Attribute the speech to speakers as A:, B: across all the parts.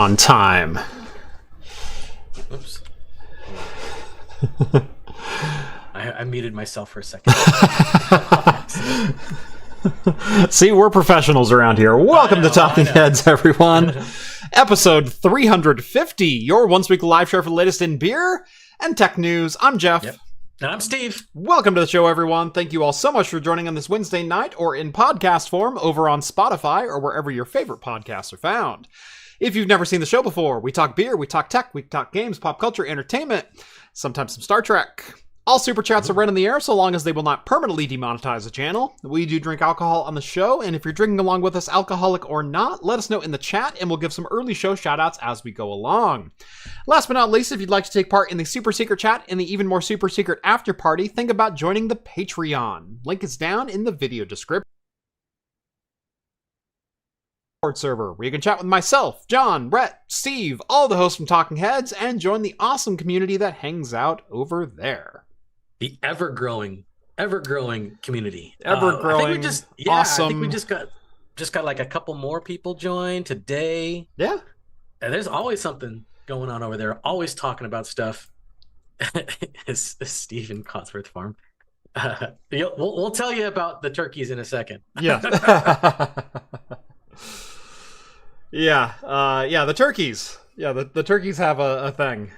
A: On time.
B: Oops. I muted myself for a second.
A: See, we're professionals around here. Welcome to Talking Heads, everyone. Episode 350, your once-weekly live show for the latest in beer and tech news. I'm Jeff.
B: Yep. And I'm Steve.
A: Welcome to the show, everyone. Thank you all so much for joining on this Wednesday night or in podcast form over on Spotify or wherever your favorite podcasts are found. If you've never seen the show before, we talk beer, we talk tech, we talk games, pop culture, entertainment, sometimes some Star Trek. All super chats are read in the air so long as they will not permanently demonetize the channel. We do drink alcohol on the show, and if you're drinking along with us, alcoholic or not, let us know in the chat, and we'll give some early show shoutouts as we go along. Last but not least, if you'd like to take part in the super secret chat and the even more super secret after party, think about joining the Patreon. Link is down in the video description. Server where you can chat with myself, John, Brett, Steve, all the hosts from Talking Heads, and join the awesome community that hangs out over there.
B: The ever-growing community.
A: Ever-growing, awesome.
B: I think we just got like a couple more people join today.
A: Yeah.
B: And there's always something going on over there. Always talking about stuff. It's Stephen Cotsworth Farm. We'll tell you about the turkeys in a second.
A: Yeah. Yeah, the turkeys. Yeah, the turkeys have a thing.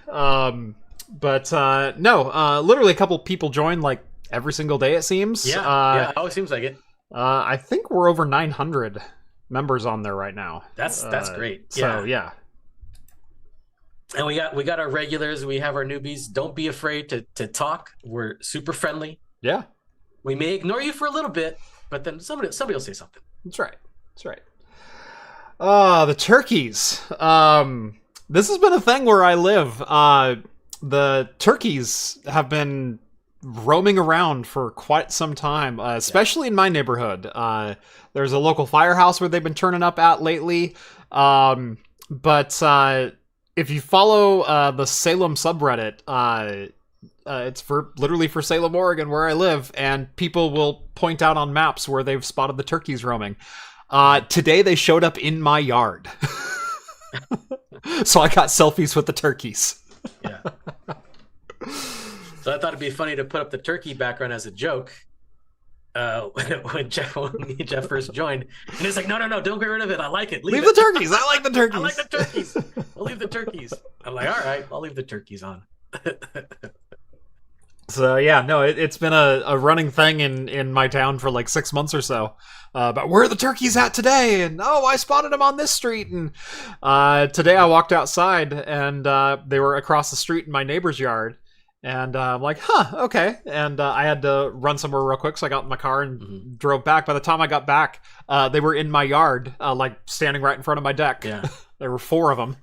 A: Literally a couple people join like every single day, it seems.
B: Yeah, it always seems like it.
A: I think we're over 900 members on there right now.
B: That's great.
A: So, yeah.
B: And we got our regulars, we have our newbies. Don't be afraid to talk. We're super friendly.
A: Yeah.
B: We may ignore you for a little bit, but then somebody will say something.
A: That's right. The turkeys. This has been a thing where I live. The turkeys have been roaming around for quite some time, especially in my neighborhood. There's a local firehouse where they've been turning up at lately. But if you follow the Salem subreddit, it's literally for Salem, Oregon, where I live, and people will point out on maps where they've spotted the turkeys roaming. Today they showed up in my yard. So I got selfies with the turkeys.
B: Yeah. So I thought it'd be funny to put up the turkey background as a joke. When Jeff first joined, and he's like, no, don't get rid of it. I like it.
A: Leave the turkeys. I like the turkeys.
B: I like the turkeys. We'll leave the turkeys. I'm like, all right, I'll leave the turkeys on.
A: So yeah, no, it's been a running thing in my town for like 6 months or so. But where are the turkeys at today? And I spotted them on this street. And today I walked outside and they were across the street in my neighbor's yard. And I'm like, okay. And I had to run somewhere real quick, so I got in my car and drove back. By the time I got back, they were in my yard, like standing right in front of my deck.
B: Yeah,
A: there were 4 of them.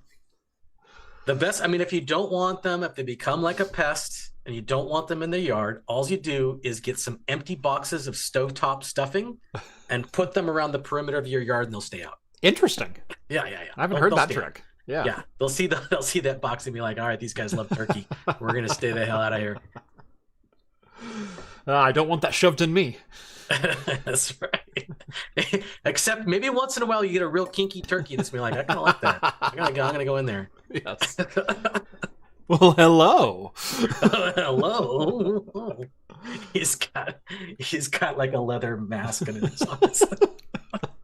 B: The best. I mean, if you don't want them, if they become like a pest. And you don't want them in the yard, all you do is get some empty boxes of stovetop stuffing and put them around the perimeter of your yard, and they'll stay out.
A: Interesting.
B: Yeah.
A: I haven't heard that trick.
B: Yeah. They'll see that box and be like, all right, these guys love turkey. We're gonna stay the hell out of here.
A: I don't want that shoved in me.
B: That's right. Except maybe once in a while you get a real kinky turkey that's be like, I kind of like that. I'm gonna go in there.
A: Yes. Well, hello.
B: Hello. He's got like a leather mask in his office.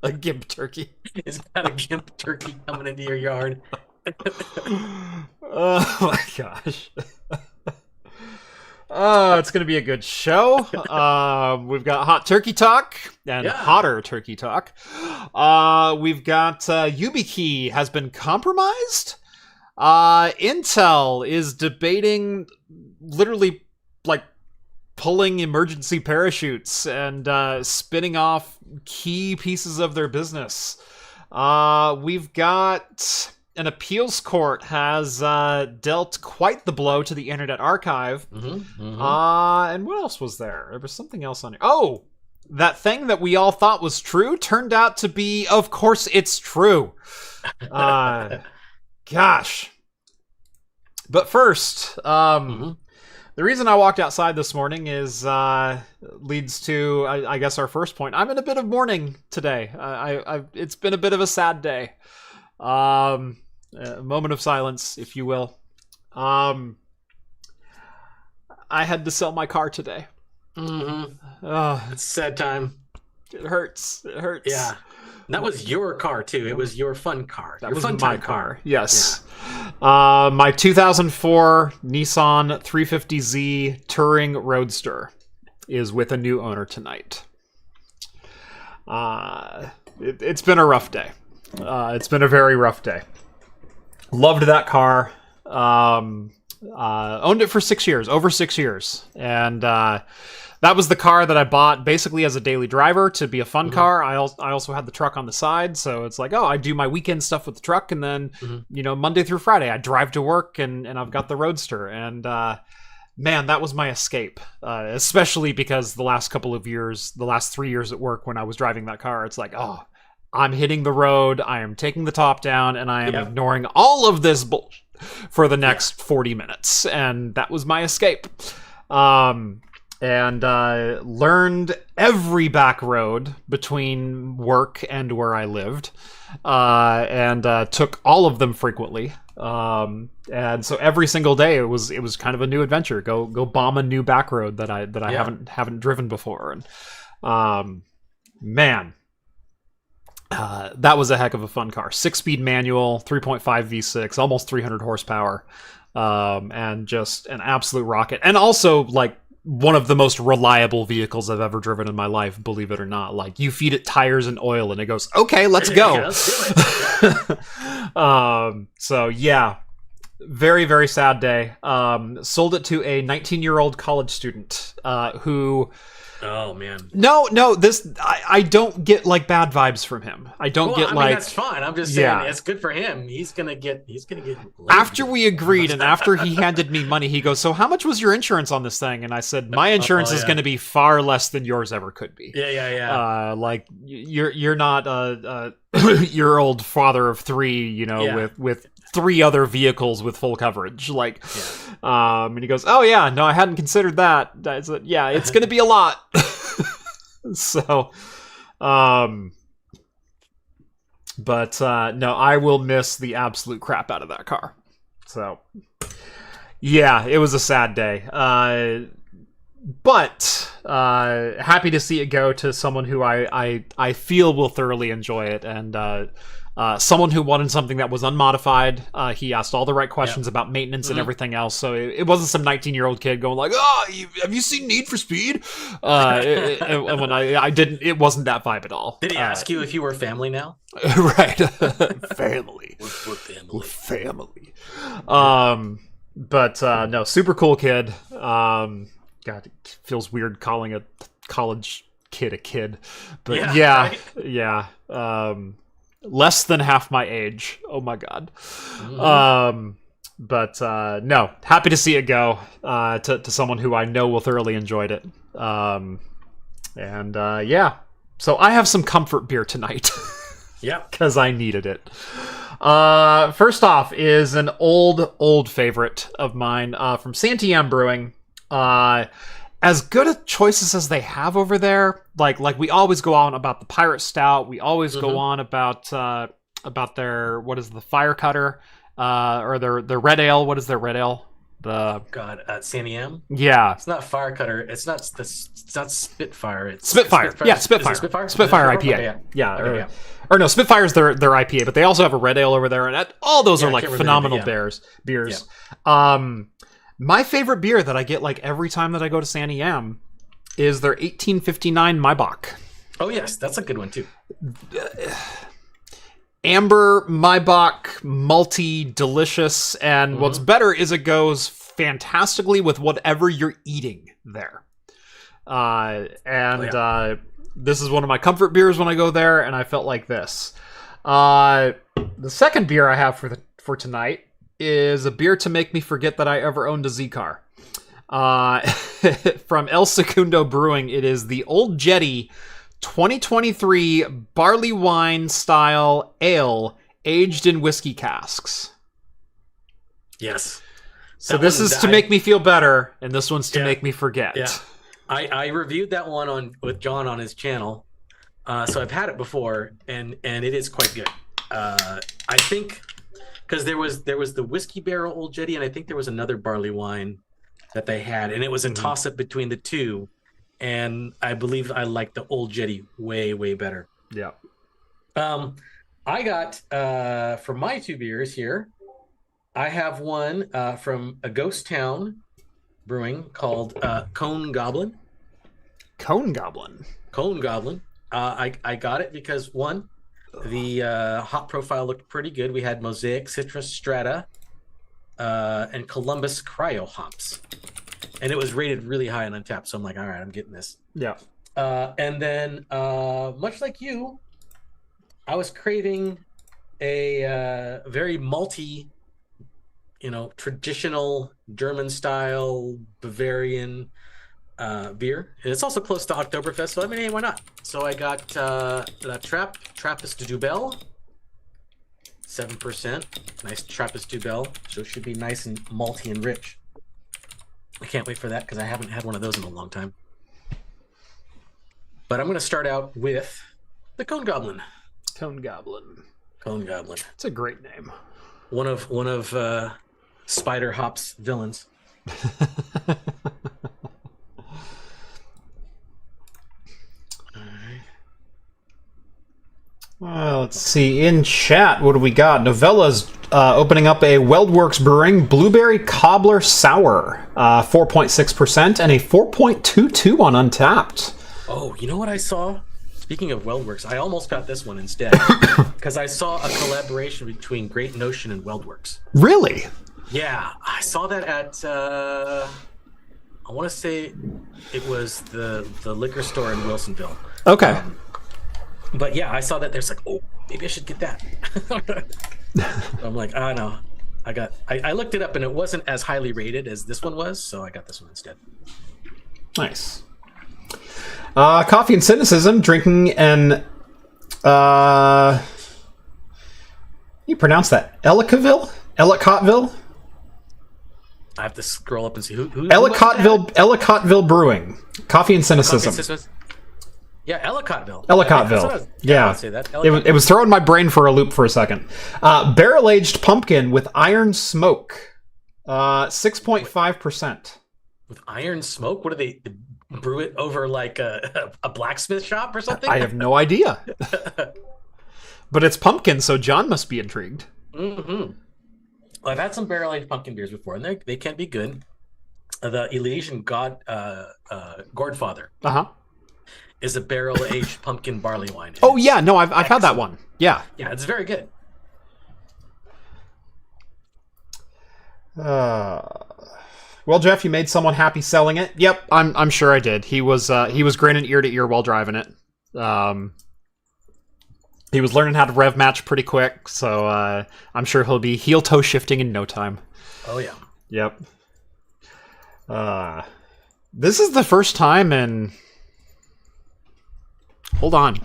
A: A gimp turkey.
B: He's got a gimp turkey coming into your yard.
A: Oh my gosh. It's gonna be a good show. We've got hot turkey talk and hotter turkey talk. We've got Yubikey has been compromised. Intel is debating literally like pulling emergency parachutes and spinning off key pieces of their business. We've got an appeals court has dealt quite the blow to the Internet Archive. And what else was there? There was something else on here. Oh, that thing that we all thought was true turned out to be, of course, it's true. Gosh. But first, the reason I walked outside this morning is leads to, I guess, our first point. I'm in a bit of mourning today. It's been a bit of a sad day. A moment of silence, if you will. I had to sell my car today.
B: It's a sad time.
A: It hurts. It hurts.
B: Yeah. And that was your car, too. It was your fun car.
A: That
B: your
A: was
B: fun
A: my
B: time
A: car. Yes. Yeah. My 2004 Nissan 350Z Touring Roadster is with a new owner tonight. It's been a rough day. It's been a very rough day. Loved that car. Owned it for 6 years, over 6 years. And that was the car that I bought basically as a daily driver to be a fun car. I also had the truck on the side. So it's like, oh, I do my weekend stuff with the truck. And then, Monday through Friday, I drive to work and I've got the Roadster. And man, that was my escape, especially because the last 3 years at work when I was driving that car, it's like, oh, I'm hitting the road, I am taking the top down, and I am ignoring all of this bullshit for the next 40 minutes. And that was my escape. And learned every back road between work and where I lived, and took all of them frequently. And so every single day it was kind of a new adventure. Go bomb a new back road that I haven't driven before. And man, that was a heck of a fun car. 6-speed manual, 3.5 V6, almost 300 horsepower, and just an absolute rocket. And also like one of the most reliable vehicles I've ever driven in my life, believe it or not. Like, you feed it tires and oil and it goes, okay, let's go.
B: Yeah, let's do it.
A: So yeah, very, very sad day. Sold it to a 19-year-old college student, who...
B: Oh man.
A: No, I don't get like bad vibes from him. I don't get like,
B: that's fine. I'm just saying it's good for him. He's gonna get
A: after we agreed and after he handed me money, he goes, so how much was your insurance on this thing? And I said, my insurance is gonna be far less than yours ever could be.
B: Yeah.
A: Like you're not your old father of 3, with 3 other vehicles with full coverage. Like, and he goes, oh yeah, no, I hadn't considered that. I said, yeah, it's going to be a lot. So, but no, I will miss the absolute crap out of that car. So, yeah, it was a sad day. But happy to see it go to someone who I feel will thoroughly enjoy it, and someone who wanted something that was unmodified. He asked all the right questions about maintenance and everything else, so it wasn't some 19-year-old kid going like, "Oh, have you seen Need for Speed?" And when I didn't, it wasn't that vibe at all.
B: Did he ask you if you were family now?
A: Right, family.
B: We're
A: family. But no, super cool kid. God, it feels weird calling a college kid a kid, but yeah. Less than half my age. Oh my god. But no, happy to see it go to someone who I know will thoroughly enjoyed it. And yeah, so I have some comfort beer tonight.
B: Yeah,
A: because I needed it. First off is an old favorite of mine from So Brewing. As good a choices as they have over there. Like we always go on about the Pirate Stout. We always go on about their, what is the Fire Cutter, or their Red Ale. What is their Red Ale?
B: San NW.
A: Yeah,
B: it's not Fire Cutter. It's not Spitfire. It's
A: Spitfire. Yeah, Spitfire. Spitfire IPA.
B: Okay,
A: yeah. Or no, Spitfire's their IPA, but they also have a Red Ale over there, and all those are like phenomenal beers. Yeah. My favorite beer that I get like every time that I go to San NW is their 1859 Maibach.
B: Oh yes, that's a good one too.
A: Amber Maibach, malty, delicious, and what's better is it goes fantastically with whatever you're eating there. This is one of my comfort beers when I go there, and I felt like this. The second beer I have for tonight is a beer to make me forget that I ever owned a Z-Car. From El Segundo Brewing, it is the Old Jetty 2023 barley wine style ale aged in whiskey casks.
B: Yes.
A: So this is to make me feel better, and this one's to make me forget.
B: Yeah. I reviewed that one with John on his channel, so I've had it before, and it is quite good. I think because there was the whiskey barrel Old Jetty, and I think there was another barley wine that they had, and it was a toss up between the two. And I believe I like the Old Jetty way better.
A: Yeah.
B: I got for my 2 beers here, I have one from a ghost town brewing called Cone Goblin.
A: Cone Goblin.
B: I got it because one, the hop profile looked pretty good. We had Mosaic, Citrus, Strata, and Columbus Cryo hops, and it was rated really high on Untappd. So I'm like, all right, I'm getting this.
A: Yeah.
B: And then, much like you, I was craving a very malty, traditional German style Bavarian beer. And it's also close to Oktoberfest, so I mean, hey, why not? So I got Trappist Dubel, 7%. Nice Trappist Dubel. So it should be nice and malty and rich. I can't wait for that because I haven't had one of those in a long time. But I'm going to start out with the Cone Goblin.
A: Cone Goblin.
B: It's
A: a great name.
B: One of Spider Hop's villains.
A: Well, let's see. In chat, what do we got? Novella's opening up a Weldworks Brewing Blueberry Cobbler Sour, 4.6%, and a 4.22 on Untappd.
B: Oh, you know what I saw? Speaking of Weldworks, I almost got this one instead because I saw a collaboration between Great Notion and Weldworks.
A: Really?
B: Yeah, I saw that at I want to say it was the liquor store in Wilsonville.
A: Okay.
B: But yeah, I saw that. There's like, oh, maybe I should get that. I'm like, no. I looked it up and it wasn't as highly rated as this one was, so I got this one instead.
A: Nice. Coffee and Cynicism, drinking an you pronounce that Ellicottville?
B: I have to scroll up and see who
A: Ellicottville Brewing. Coffee and Cynicism.
B: Yeah, Ellicottville.
A: Yeah.
B: I would say that.
A: It was throwing my brain for a loop for a second. Barrel-aged pumpkin with iron smoke. 6.5%.
B: With iron smoke? What do they brew it over like a blacksmith shop or something?
A: I have no idea. But it's pumpkin, so John must be intrigued.
B: Mm-hmm. Well, I've had some barrel-aged pumpkin beers before, and they can be good. The Elysian Gourdfather.
A: Uh-huh.
B: Is a barrel-aged pumpkin barley wine.
A: Oh yeah, no, I've had that one. Yeah.
B: Yeah, it's very good.
A: Well, Jeff, you made someone happy selling it. Yep, I'm sure I did. He was grinning ear to ear while driving it. He was learning how to rev match pretty quick, so I'm sure he'll be heel toe shifting in no time.
B: Oh yeah.
A: Yep. This is the first time in. Hold on.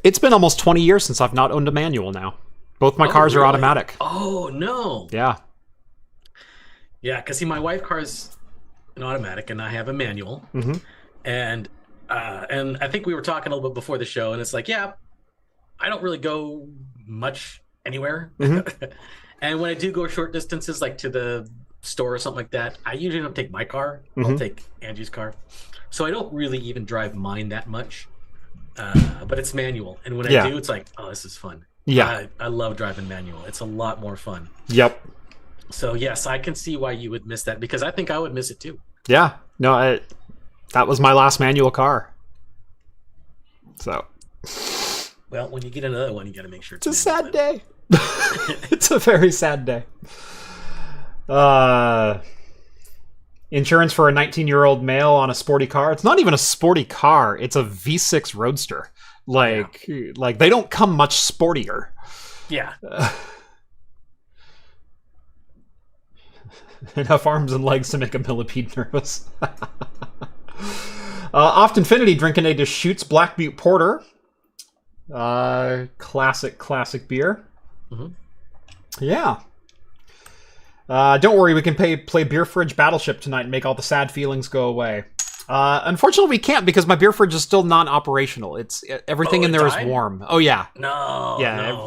A: It's been almost 20 years since I've not owned a manual now. Both my cars are automatic.
B: Oh, no.
A: Yeah.
B: Yeah, because see, my wife's car is an automatic, and I have a manual.
A: Mm-hmm.
B: And I think we were talking a little bit before the show, and it's like, yeah, I don't really go much anywhere.
A: Mm-hmm.
B: And when I do go short distances, like to the store or something like that, I usually don't take my car.
A: Mm-hmm.
B: I'll take Angie's car. So I don't really even drive mine that much. But it's manual. And when I do, it's like, oh, this is fun.
A: Yeah.
B: I love driving manual. It's a lot more fun.
A: Yep.
B: So yes, I can see why you would miss that, because I think I would miss it too.
A: Yeah. No, that was my last manual car. So.
B: Well, when you get another one, you got to make sure
A: it's a sad day. It's a very sad day. Insurance for a 19-year-old male on a sporty car. It's not even a sporty car. It's a V6 Roadster. Like they don't come much sportier.
B: Yeah.
A: Enough arms and legs to make a millipede nervous. Oft Infinity drinking a Deschutes Black Butte Porter. Classic beer.
B: Mm-hmm.
A: Yeah. Don't worry, we can play Beer Fridge Battleship tonight and make all the sad feelings go away. Unfortunately, we can't because my beer fridge is still non-operational. It's everything in there is warm. Oh yeah,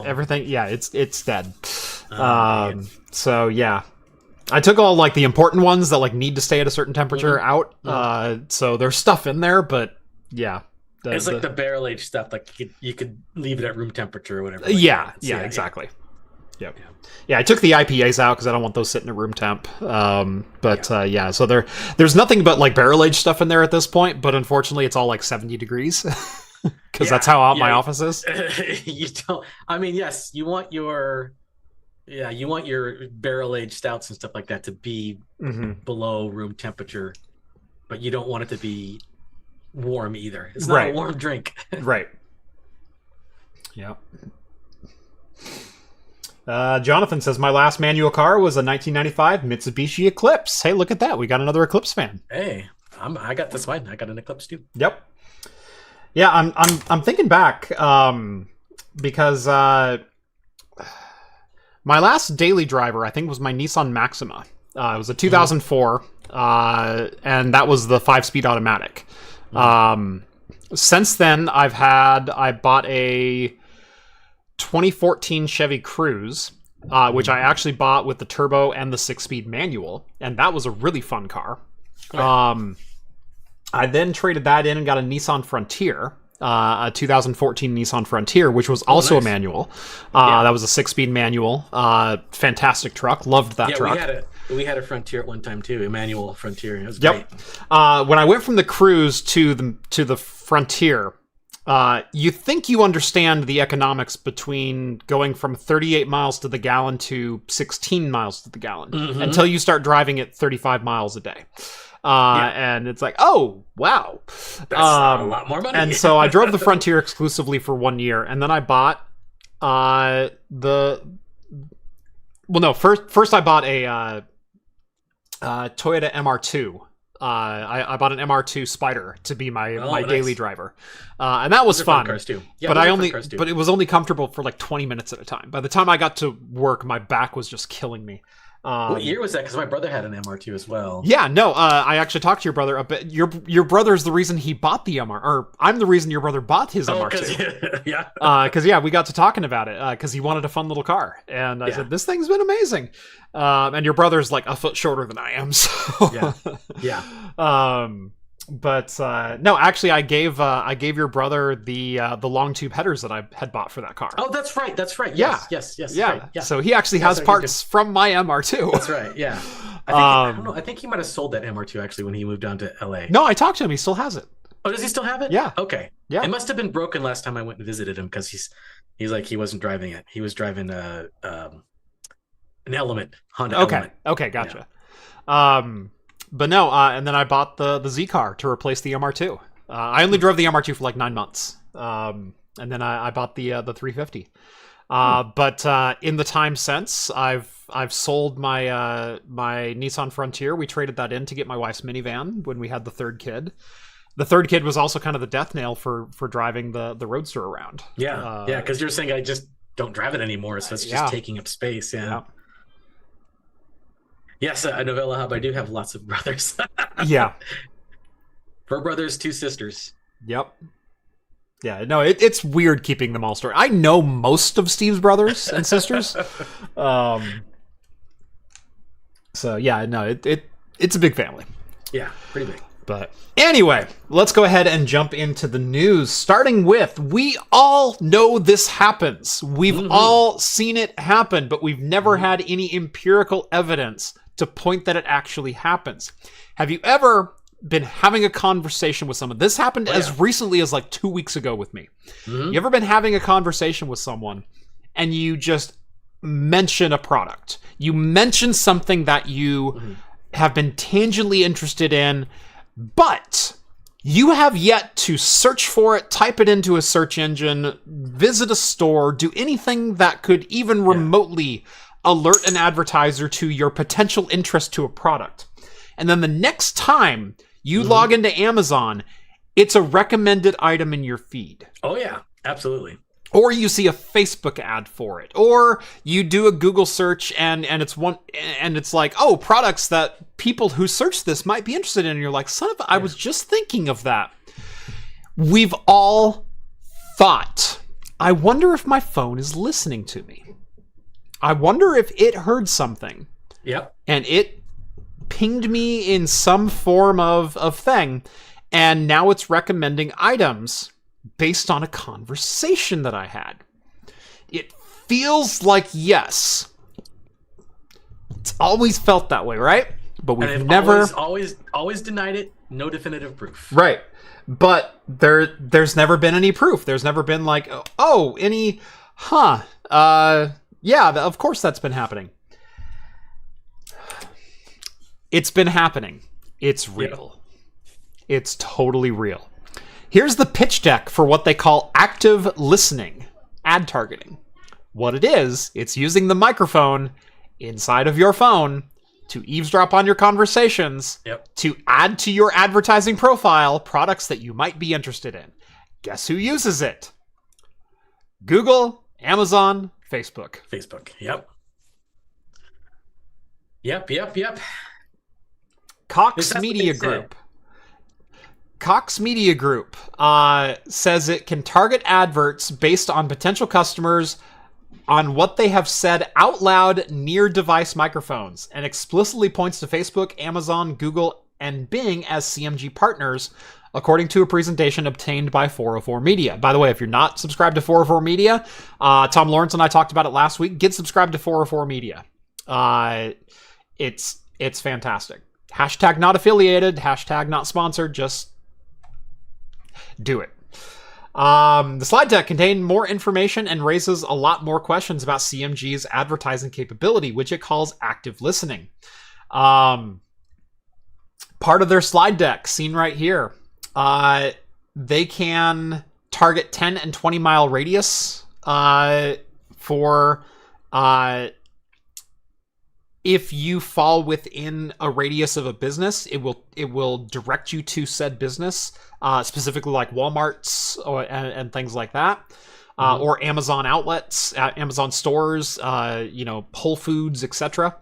A: everything. Yeah, it's dead. So yeah, I took all like the important ones that like need to stay at a certain temperature out. So there's stuff in there, but yeah,
B: it's like the barrel aged stuff. Like you could leave it at room temperature or whatever.
A: Exactly. Yep. Yeah, I took the IPAs out because I don't want those sitting at room temp. So there's nothing but like barrel aged stuff in there at this point. But unfortunately, it's all like 70 degrees because that's how hot my office is.
B: You don't. I mean, yes, you want your barrel aged stouts and stuff like that to be below room temperature, but you don't want it to be warm either. It's not a warm drink.
A: Right. Yeah. Jonathan says, my last manual car was a 1995 Mitsubishi Eclipse. Hey, look at that. We got another Eclipse fan.
B: Hey, I got this one. I got an Eclipse too.
A: Yep. Yeah, I'm thinking back because my last daily driver, I think, was my Nissan Maxima. It was a 2004, and that was the 5-speed automatic. Since then, I bought a 2014 Chevy Cruze, which I actually bought with the turbo and the 6-speed manual, and that was a really fun car. I then traded that in and got a Nissan Frontier, a 2014 Nissan Frontier, which was also a manual. That was a 6-speed manual. Fantastic truck. Loved that truck.
B: We had a Frontier at one time too, a manual Frontier. It was great.
A: When I went from the Cruze to the Frontier, you think you understand the economics between going from 38 miles to the gallon to 16 miles to the gallon until you start driving at 35 miles a day. And it's like, oh, wow.
B: That's a lot more money.
A: And so I drove the Frontier exclusively for 1 year, and then I bought first I bought a Toyota MR2. I bought an MR2 Spider to be my daily driver, and that was fun. Cars too. Yeah, but it was only comfortable for like 20 minutes at a time. By the time I got to work, my back was just killing me.
B: What year was that? Because my brother had an MR2 as well.
A: Yeah, no, I actually talked to your brother a bit. Your brother's the reason he bought the MR, or I'm the reason your brother bought his MR2. Because we got to talking about it because he wanted a fun little car, and I said this thing's been amazing. And your brother's like a foot shorter than I am, so But no, actually, I gave your brother the long tube headers that I had bought for that car.
B: Oh, that's right. Yes.
A: Right. Yeah. So he actually has parts from my MR2.
B: That's right. Yeah. I don't know. I think he might have sold that MR2 actually when he moved down to LA.
A: No, I talked to him. He still has it.
B: Oh, does he still have it?
A: Yeah.
B: Okay.
A: Yeah.
B: It must have been broken last time I went and visited him because he's like he wasn't driving it. He was driving an Element, Honda Element. Okay,
A: gotcha. Yeah. But no, and then I bought the Z car to replace the MR2. I only drove the MR2 for like 9 months, and then I bought the 350. But in the time since, I've sold my my Nissan Frontier. We traded that in to get my wife's minivan when we had the third kid. The third kid was also kind of the death nail for driving the Roadster around.
B: Yeah, because you're saying I just don't drive it anymore, so it's just taking up space. Yeah. Yes, Novella Hub, I do have lots of brothers.
A: Yeah.
B: 4 brothers, 2 sisters.
A: Yep. Yeah, no, it's weird keeping them all stored. I know most of Steve's brothers and sisters. So, yeah, no, it's a big family.
B: Yeah, pretty big.
A: But anyway, let's go ahead and jump into the news, starting with, we all know this happens. We've all seen it happen, but we've never had any empirical evidence to point that it actually happens. Have you ever been having a conversation with someone? This happened as recently as like 2 weeks ago with me. You ever been having a conversation with someone and you just mention a product? You mention something that you have been tangentially interested in, but you have yet to search for it, type it into a search engine, visit a store, do anything that could even remotely alert an advertiser to your potential interest to a product. And then the next time you log into Amazon, it's a recommended item in your feed.
B: Oh, yeah, absolutely.
A: Or you see a Facebook ad for it, or you do a Google search and it's like, oh, products that people who search this might be interested in. And you're like, I was just thinking of that. We've all thought, I wonder if my phone is listening to me. I wonder if it heard something.
B: Yep.
A: And it pinged me in some form of thing. And now it's recommending items based on a conversation that I had. It feels like yes. It's always felt that way, right? But we've never
B: always denied it. No definitive proof.
A: Right. But there's never been any proof. There's never been like, yeah, of course that's been happening. It's been happening. It's real. Yep. It's totally real. Here's the pitch deck for what they call active listening, ad targeting. What it is, it's using the microphone inside of your phone to eavesdrop on your conversations, to add to your advertising profile products that you might be interested in. Guess who uses it? Google, Amazon, Facebook.
B: Yep. Yep.
A: Cox Media Group. Cox Media Group says it can target adverts based on potential customers on what they have said out loud near device microphones, and explicitly points to Facebook, Amazon, Google, and Bing as CMG partners, according to a presentation obtained by 404 Media. By the way, if you're not subscribed to 404 Media, Tom Lawrence and I talked about it last week. Get subscribed to 404 Media. It's fantastic. Hashtag not affiliated, hashtag not sponsored, just do it. The slide deck contained more information and raises a lot more questions about CMG's advertising capability, which it calls active listening. Part of their slide deck, seen right here, they can target 10 and 20 mile radius for if you fall within a radius of a business, it will direct you to said business, specifically like Walmart's and things like that, or Amazon outlets, Amazon stores, Whole Foods, etc.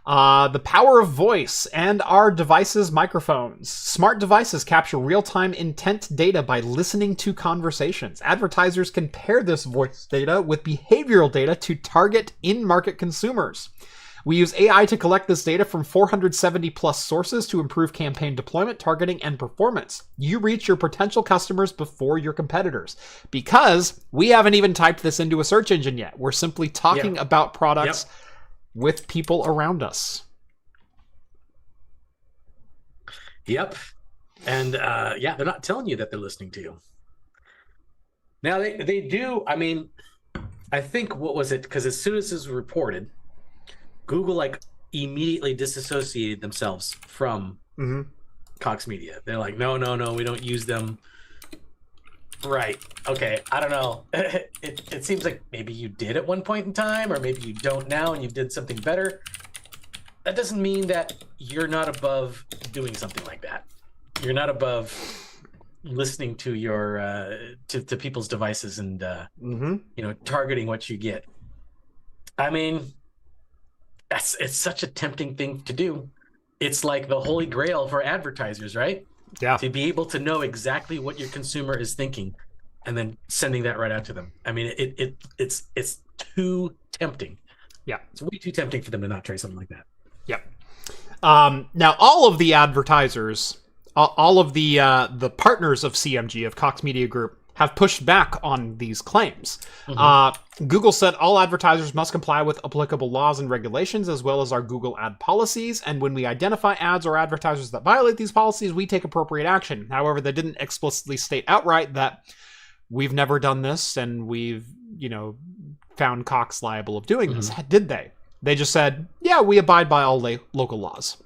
A: The power of voice and our devices' microphones. Smart devices capture real-time intent data by listening to conversations. Advertisers can pair this voice data with behavioral data to target in-market consumers. We use AI to collect this data from 470 plus sources to improve campaign deployment, targeting, and performance. You reach your potential customers before your competitors, because we haven't even typed this into a search engine yet. We're simply talking about products with people around us.
B: Yep. And they're not telling you that they're listening to you. Now they do. I mean, I think, what was it? Because as soon as this was reported, Google immediately disassociated themselves from Cox Media. They're like, no, we don't use them. Right. Okay. I don't know. It seems like maybe you did at one point in time, or maybe you don't now, and you did something better. That doesn't mean that you're not above doing something like that. You're not above listening to your to people's devices and targeting what you get. I mean, it's such a tempting thing to do. It's like the holy grail for advertisers, right?
A: Yeah.
B: To be able to know exactly what your consumer is thinking and then sending that right out to them. I mean, it's too tempting.
A: Yeah.
B: It's way too tempting for them to not try something like that.
A: Yep. Now, all of the advertisers, all of the partners of CMG, of Cox Media Group, have pushed back on these claims. Google said all advertisers must comply with applicable laws and regulations, as well as our Google ad policies. And when we identify ads or advertisers that violate these policies, we take appropriate action. However, they didn't explicitly state outright that we've never done this and we've, found Cox liable of doing this. Did they? They just said, yeah, we abide by all local laws.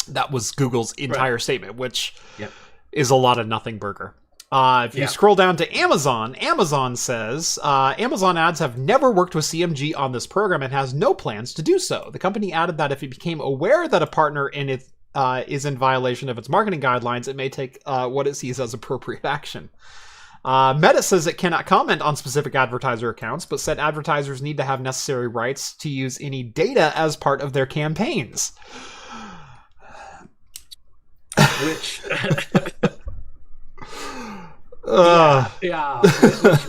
A: That was Google's entire statement, which is a lot of nothing burger. If you scroll down to Amazon, Amazon says, Amazon ads have never worked with CMG on this program and has no plans to do so. The company added that if it became aware that a partner in it is in violation of its marketing guidelines, it may take what it sees as appropriate action. Meta says it cannot comment on specific advertiser accounts, but said advertisers need to have necessary rights to use any data as part of their campaigns.
B: Which...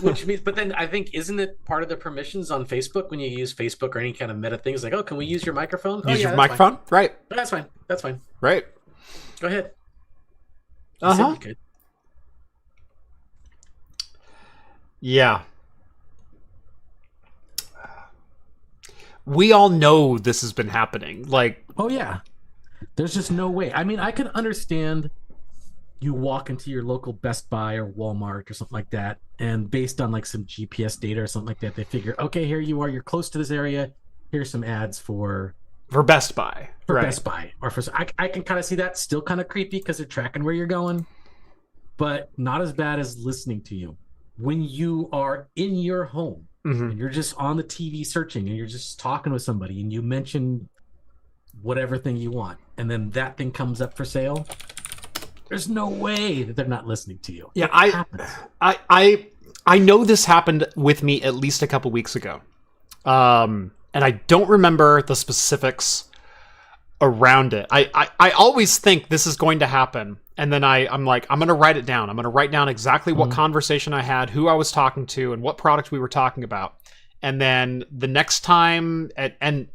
B: which means, but then I think, isn't it part of the permissions on Facebook when you use Facebook or any kind of meta things, like, oh, can we use your microphone?
A: Use your microphone?
B: Fine.
A: Right.
B: That's fine. That's fine.
A: Right.
B: Go ahead.
A: Yeah. We all know this has been happening. Like,
C: oh yeah, there's just no way. I mean, I can understand you walk into your local Best Buy or Walmart or something like that, and based on like some GPS data or something like that, they figure, okay, here you are, you're close to this area. Here's some ads for
A: Best Buy.
C: Best Buy, or for I can kind of see that. Still kind of creepy because they're tracking where you're going, but not as bad as listening to you when you are in your home and you're just on the TV searching and you're just talking with somebody and you mention whatever thing you want, and then that thing comes up for sale. There's no way that they're not listening to you.
A: Yeah, I know this happened with me at least a couple weeks ago. And I don't remember the specifics around it. I always think this is going to happen. And then I'm like, I'm going to write it down. I'm going to write down exactly what conversation I had, who I was talking to, and what product we were talking about. And then the next time, and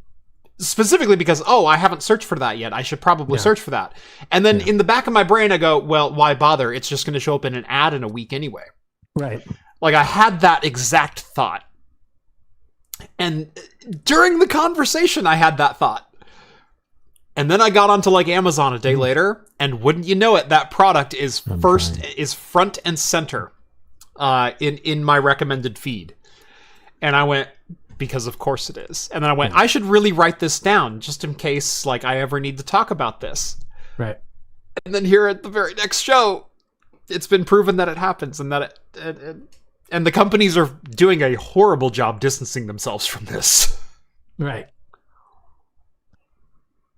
A: specifically because, I haven't searched for that yet. I should probably search for that. And then in the back of my brain, I go, well, why bother? It's just going to show up in an ad in a week anyway.
C: Right.
A: Like, I had that exact thought. And during the conversation, I had that thought. And then I got onto like Amazon a day later, and wouldn't you know it, that product is front and center in my recommended feed. And I went, because of course it is. And then I went, I should really write this down just in case like I ever need to talk about this.
C: Right.
A: And then here at the very next show, it's been proven that it happens, and that and the companies are doing a horrible job distancing themselves from this.
C: Right.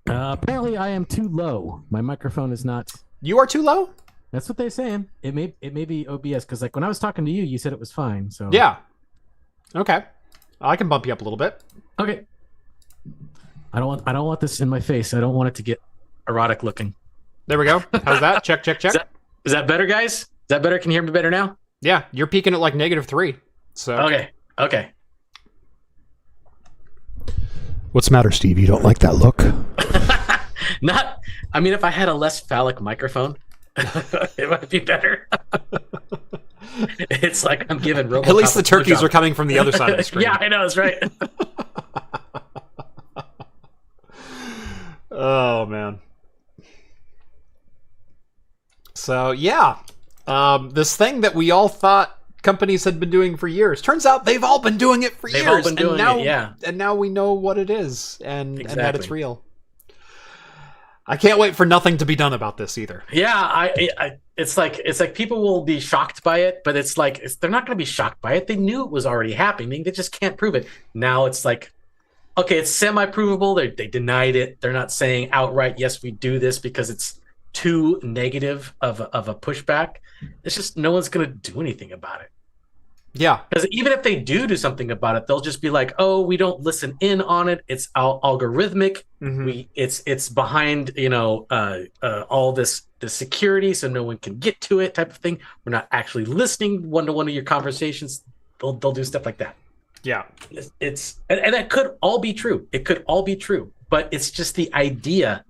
C: Apparently I am too low. My microphone is not.
A: You are too low?
C: That's what they're saying. It may be OBS, because like when I was talking to you, you said it was fine. So
A: yeah. Okay. I can bump you up a little bit.
C: Okay. I don't want this in my face. I don't want it to get erotic looking.
A: There we go. How's that? Check.
B: Is that better, guys? Is that better? Can you hear me better now?
A: Yeah, you're peaking at like -3. So
B: okay.
A: What's the matter, Steve? You don't like that look?
B: I mean, if I had a less phallic microphone, it might be better. It's like I'm giving RoboCop.
A: At least the turkeys are coming from the other side of the screen.
B: Yeah, I know, that's right.
A: Oh, man. So, yeah. This thing that we all thought companies had been doing for years. Turns out they've all been doing it for years.
B: They've all been doing it, yeah.
A: And now we know what it is, and that it's real. I can't wait for nothing to be done about this either.
B: Yeah, it's like people will be shocked by it, but it's like they're not going to be shocked by it. They knew it was already happening. They just can't prove it. Now it's like, okay, it's semi-provable. They denied it. They're not saying outright, yes, we do this, because it's too negative of a pushback. It's just no one's going to do anything about it.
A: Yeah,
B: because even if they do something about it, they'll just be like, "Oh, we don't listen in on it. It's algorithmic. It's behind all the security, so no one can get to it," type of thing. We're not actually listening one to one of your conversations. They'll do stuff like that.
A: Yeah,
B: and that could all be true. It could all be true, but it's just the idea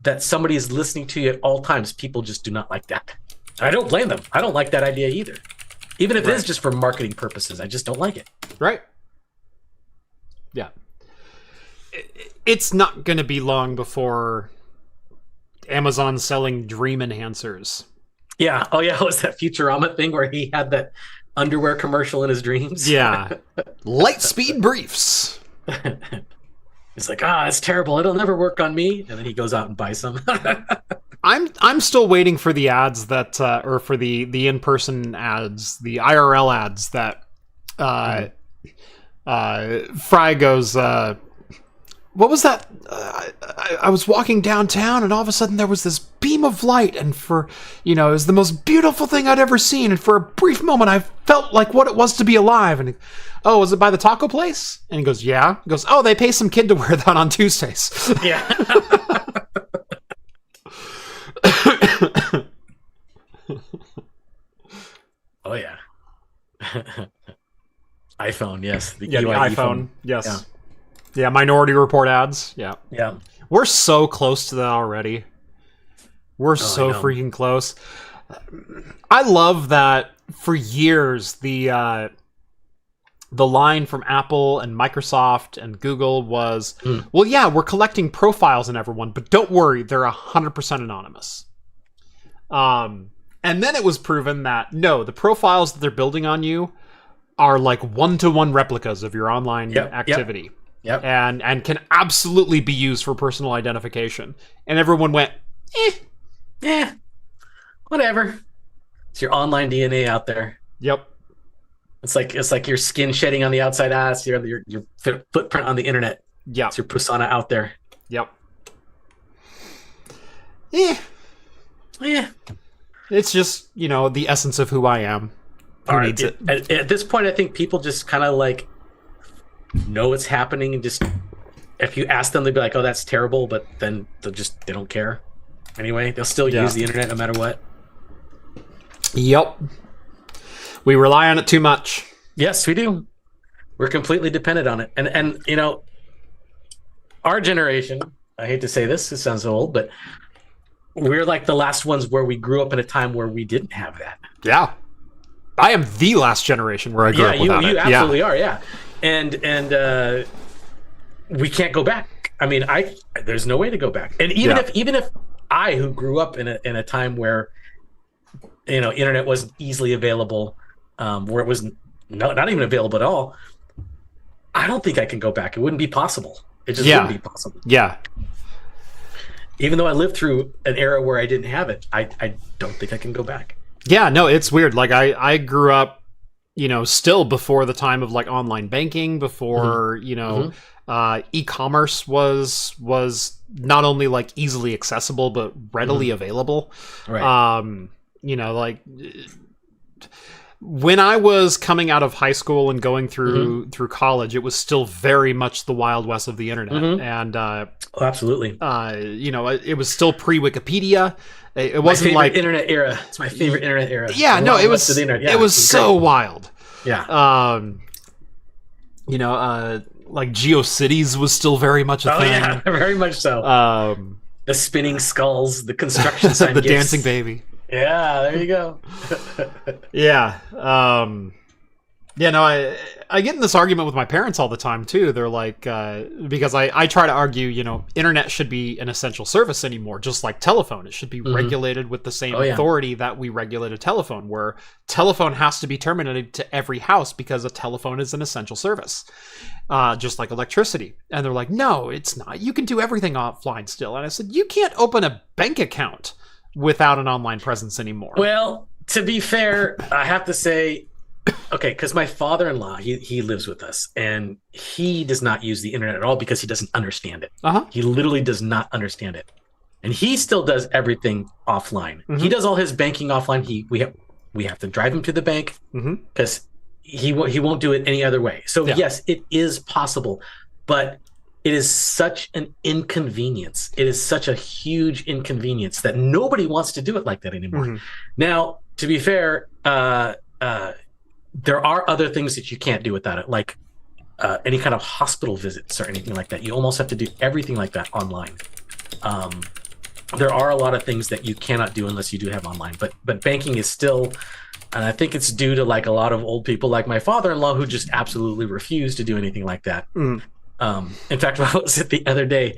B: that somebody is listening to you at all times. People just do not like that. I don't blame them. I don't like that idea either. Even if it is just for marketing purposes, I just don't like it.
A: Right. Yeah. It's not going to be long before Amazon's selling dream enhancers.
B: Yeah. Oh, yeah. Was that Futurama thing where he had that underwear commercial in his dreams?
A: Yeah. Light speed briefs.
B: It's like, it's terrible. It'll never work on me. And then he goes out and buys some.
A: I'm still waiting for the ads that, or for the in-person ads, the IRL ads that Fry goes, what was that? I was walking downtown, and all of a sudden there was this beam of light, and it was the most beautiful thing I'd ever seen. And for a brief moment, I felt like what it was to be alive. And oh, was it by the taco place? And he goes, yeah. He goes, oh, they pay some kid to wear that on Tuesdays.
B: Yeah. Oh yeah. iPhone, yes.
A: The iPhone, yes. Yeah, Minority Report ads. Yeah.
B: Yeah.
A: We're so close to that already. We're so freaking close. I love that for years the line from Apple and Microsoft and Google was, well, yeah, we're collecting profiles on everyone, but don't worry, they're 100% anonymous. And then it was proven that, no, the profiles that they're building on you are like one-to-one replicas of your online activity.
B: Yep.
A: And can absolutely be used for personal identification. And everyone went,
B: whatever. It's your online DNA out there.
A: Yep.
B: It's like your skin shedding on the outside. It's your footprint on the internet.
A: Yeah.
B: It's your persona out there.
A: Yep.
B: Yeah.
A: It's just, the essence of who I am. Who needs it?
B: At this point, I think people just kind of like know it's happening, and just if you ask them, they'll be like, oh, that's terrible, but then they don't care anyway. They'll still use the internet no matter what.
A: Yep. We rely on it too much.
B: Yes, we do. We're completely dependent on it. And our generation, I hate to say this, it sounds so old, but we're like the last ones where we grew up in a time where we didn't have that.
A: Yeah. I am the last generation where I grew up without it.
B: You absolutely are, yeah. And we can't go back. I mean, there's no way to go back. And even if I, who grew up in a time where internet wasn't easily available, where it was not even available at all, I don't think I can go back. It wouldn't be possible. It just wouldn't be possible.
A: Yeah.
B: Even though I lived through an era where I didn't have it, I don't think I can go back.
A: Yeah, no, it's weird. Like I grew up, still before the time of like online banking, before, e-commerce was not only like easily accessible, but readily available.
B: Right.
A: When I was coming out of high school and going through college, it was still very much the Wild West of the internet. And
B: absolutely.
A: It was still pre-Wikipedia. It wasn't
B: my favorite
A: like
B: internet era. It's my favorite internet era.
A: Yeah, no, it was it was so wild.
B: Yeah.
A: Like GeoCities was still very much a thing.
B: Yeah, very much so. The spinning skulls, the construction sign,
A: the dancing baby.
B: Yeah, there you go.
A: Yeah. I get in this argument with my parents all the time too. They're like, because I try to argue, internet should be an essential service anymore, just like telephone. It should be regulated with the same authority that we regulate a telephone, where telephone has to be terminated to every house because a telephone is an essential service, just like electricity. And they're like, no, it's not. You can do everything offline still. And I said, you can't open a bank account without an online presence anymore.
B: Well, to be fair, I have to say, okay, because my father-in-law, he lives with us, and he does not use the internet at all because he doesn't understand it. He literally does not understand it, and he still does everything offline. He does all his banking offline. We have to drive him to the bank because he won't do it any other way. So yes, it is possible, but it is such an inconvenience. It is such a huge inconvenience that nobody wants to do it like that anymore. Now, to be fair, there are other things that you can't do without it, like any kind of hospital visits or anything like that. You almost have to do everything like that online. There are a lot of things that you cannot do unless you do have online, but banking is still, and I think it's due to like a lot of old people like my father-in-law who just absolutely refuse to do anything like that. In fact, what was it the other day?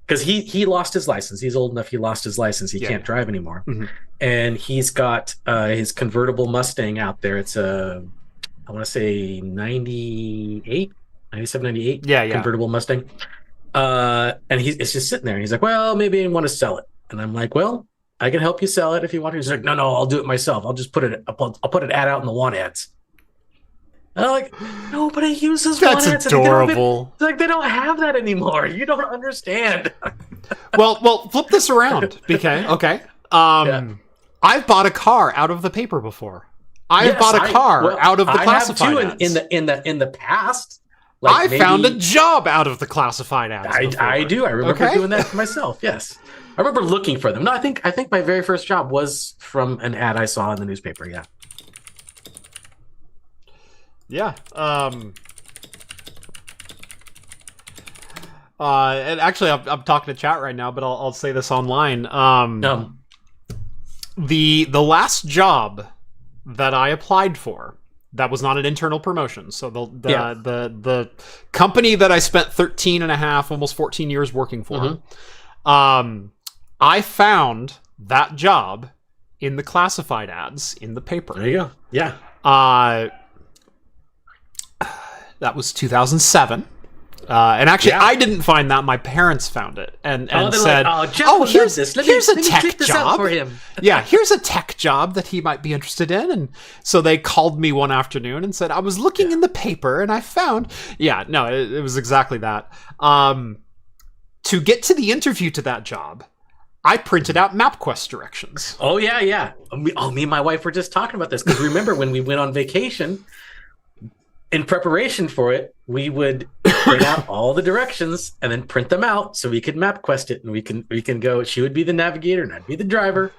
B: Because he lost his license. He's old enough. He lost his license. He can't drive anymore. And he's got his convertible Mustang out there. It's I want to say 97, 98 convertible Mustang. And it's just sitting there. And he's like, well, maybe I want to sell it. And I'm like, well, I can help you sell it if you want to. He's like, no, I'll do it myself. I'll just put an ad out in the want ads. And I'm like, nobody uses
A: That's
B: one answer.
A: adorable.
B: They don't have that anymore. You don't understand.
A: Well, flip this around, BK. Okay. I've bought a car out of the paper before. I've bought a car out of the classified ads.
B: In the past.
A: Like I found a job out of the classified ads.
B: I do. I remember doing that myself. Yes, I remember looking for them. No, I think my very first job was from an ad I saw in the newspaper. Yeah.
A: Yeah. And actually, I'm talking to chat right now, but I'll say this online. The last job that I applied for, that was not an internal promotion. So the company that I spent 13 and a half, almost 14 years working for, I found that job in the classified ads in the paper.
B: There you go. Yeah.
A: That was 2007. And actually, I didn't find that. My parents found it and said, here's a tech job for him. Yeah, here's a tech job that he might be interested in. And so they called me one afternoon and said, I was looking in the paper and I found... Yeah, no, it was exactly that. To get to the interview to that job, I printed out MapQuest directions.
B: Oh, yeah. Me and my wife were just talking about this. Because remember when we went on vacation... In preparation for it, we would print out all the directions and then print them out so we could MapQuest it, and we can go. She would be the navigator and I'd be the driver.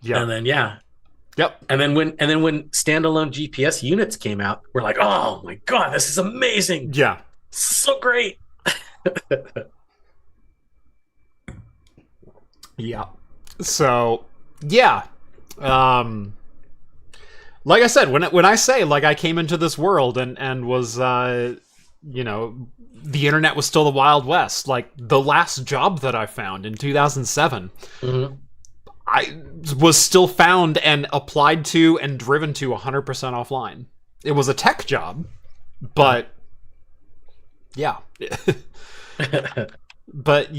B: Yeah, and then
A: Yep.
B: And then when standalone GPS units came out, we're like, oh my god, this is amazing.
A: Yeah,
B: so great.
A: Yeah. So yeah. Like I said, when I say like I came into this world and was the internet was still the Wild West, like the last job that I found in 2007, I was still found and applied to and driven to 100% offline. It was a tech job, but yeah. But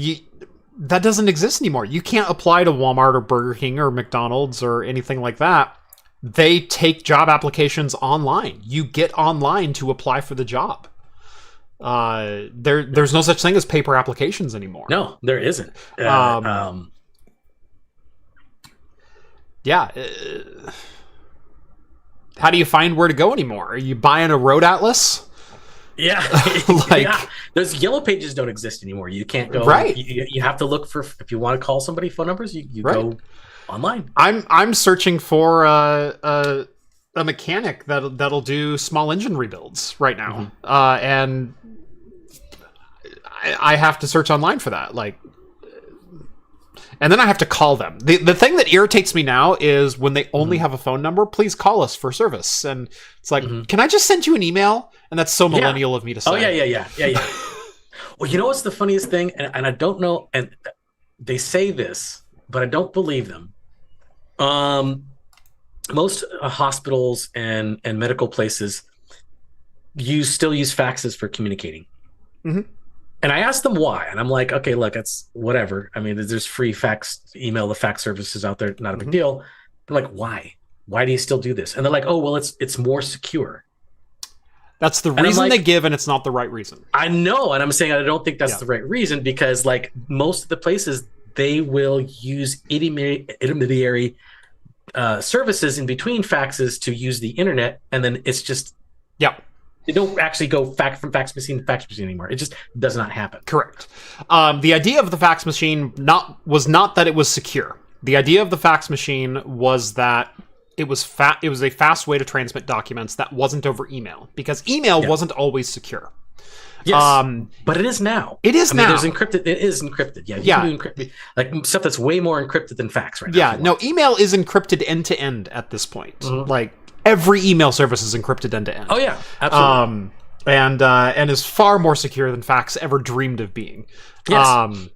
A: that doesn't exist anymore. You can't apply to Walmart or Burger King or McDonald's or anything like that. They take job applications online. You get online to apply for the job. There's no such thing as paper applications anymore.
B: No, there isn't.
A: Yeah. How do you find where to go anymore? Are you buying a road atlas?
B: Yeah. Those yellow pages don't exist anymore. You can't go.
A: Right.
B: You have to look for, if you want to call somebody phone numbers, you go online.
A: I'm searching for a mechanic that'll do small engine rebuilds right now, and I have to search online for that. Like, and then I have to call them. The thing that irritates me now is when they only have a phone number. Please call us for service, and it's like, can I just send you an email? And that's so millennial of me to say.
B: Oh yeah. Well, you know what's the funniest thing, and I don't know, and they say this, but I don't believe them. Most hospitals and medical places still use faxes for communicating. And I asked them why, and I'm like, okay, look, that's whatever. I mean, there's free the fax services out there, not a big deal. I'm like, why do you still do this? And they're like, oh, well, it's more secure.
A: That's the reason they give, and it's not the right reason.
B: I know, and I'm saying I don't think that's the right reason, because like most of the places, they will use intermediary services in between faxes to use the internet, and then it's just they don't actually go from fax machine to fax machine anymore. It just does not happen.
A: Correct. The idea of the fax machine was not that it was secure. The idea of the fax machine was that it was a fast way to transmit documents that wasn't over email, because email wasn't always secure.
B: Yes, but it is now.
A: It is now.
B: There's encrypted. It is encrypted. Yeah, you can do encrypted, like stuff that's way more encrypted than fax right now.
A: Yeah, no, email is encrypted end to end at this point. Like every email service is encrypted end to end.
B: Oh yeah, absolutely.
A: And is far more secure than fax ever dreamed of being.
B: Yes.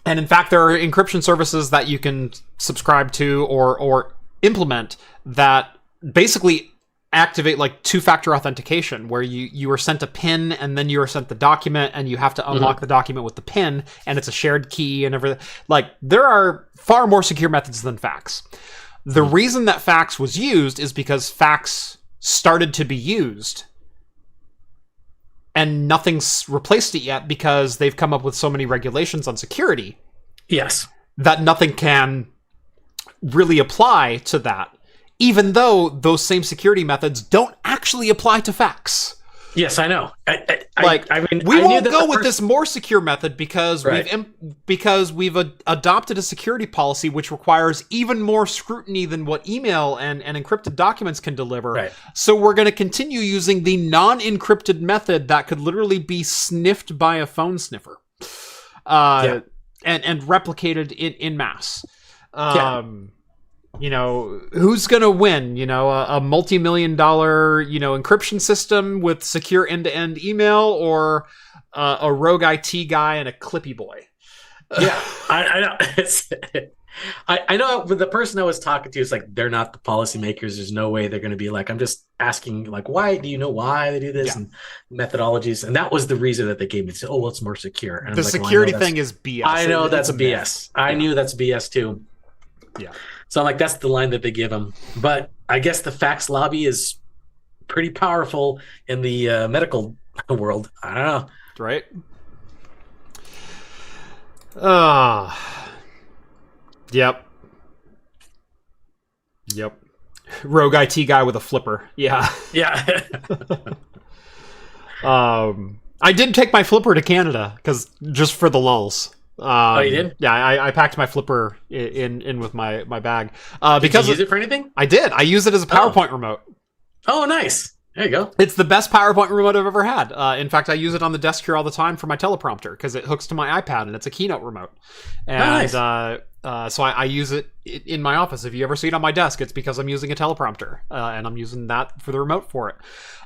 A: And in fact, there are encryption services that you can subscribe to or implement that basically activate like two-factor authentication, where you are sent a PIN and then you are sent the document, and you have to unlock the document with the PIN, and it's a shared key and everything. Like, there are far more secure methods than fax. The reason that fax was used is because fax started to be used, and nothing's replaced it yet because they've come up with so many regulations on security.
B: Yes.
A: That nothing can really apply to that, even though those same security methods don't actually apply to fax.
B: Yes, I know.
A: I mean, we won't go with this more secure method because we've adopted a security policy which requires even more scrutiny than what email and encrypted documents can deliver.
B: Right.
A: So we're going to continue using the non-encrypted method that could literally be sniffed by a phone sniffer, and replicated in mass. You know, who's going to win? You know, a multi-million-dollar, encryption system with secure end-to-end email, or a rogue IT guy and a Clippy boy?
B: Yeah, I know. I know, but the person I was talking to is like, they're not the policymakers. There's no way they're going to be like, I'm just asking, like, why do you know why they do this and methodologies? And that was the reason that they gave me. They said, oh, well, it's more secure. And
A: the security thing is BS.
B: I know that's BS. I knew that's BS too.
A: Yeah.
B: So I'm like, that's the line that they give them. But I guess the fax lobby is pretty powerful in the medical world. I don't know.
A: Right? Yep. Rogue IT guy with a flipper. Yeah.
B: Yeah.
A: I did take my flipper to Canada because just for the lulls.
B: Oh, you did?
A: Yeah, I packed my flipper in with my bag.
B: Because did you use it for anything?
A: I did. I use it as a PowerPoint remote.
B: Oh, nice. There you go.
A: It's the best PowerPoint remote I've ever had. In fact, I use it on the desk here all the time for my teleprompter because it hooks to my iPad and it's a Keynote remote. And so I use it in my office. If you ever see it on my desk, it's because I'm using a teleprompter and I'm using that for the remote for it.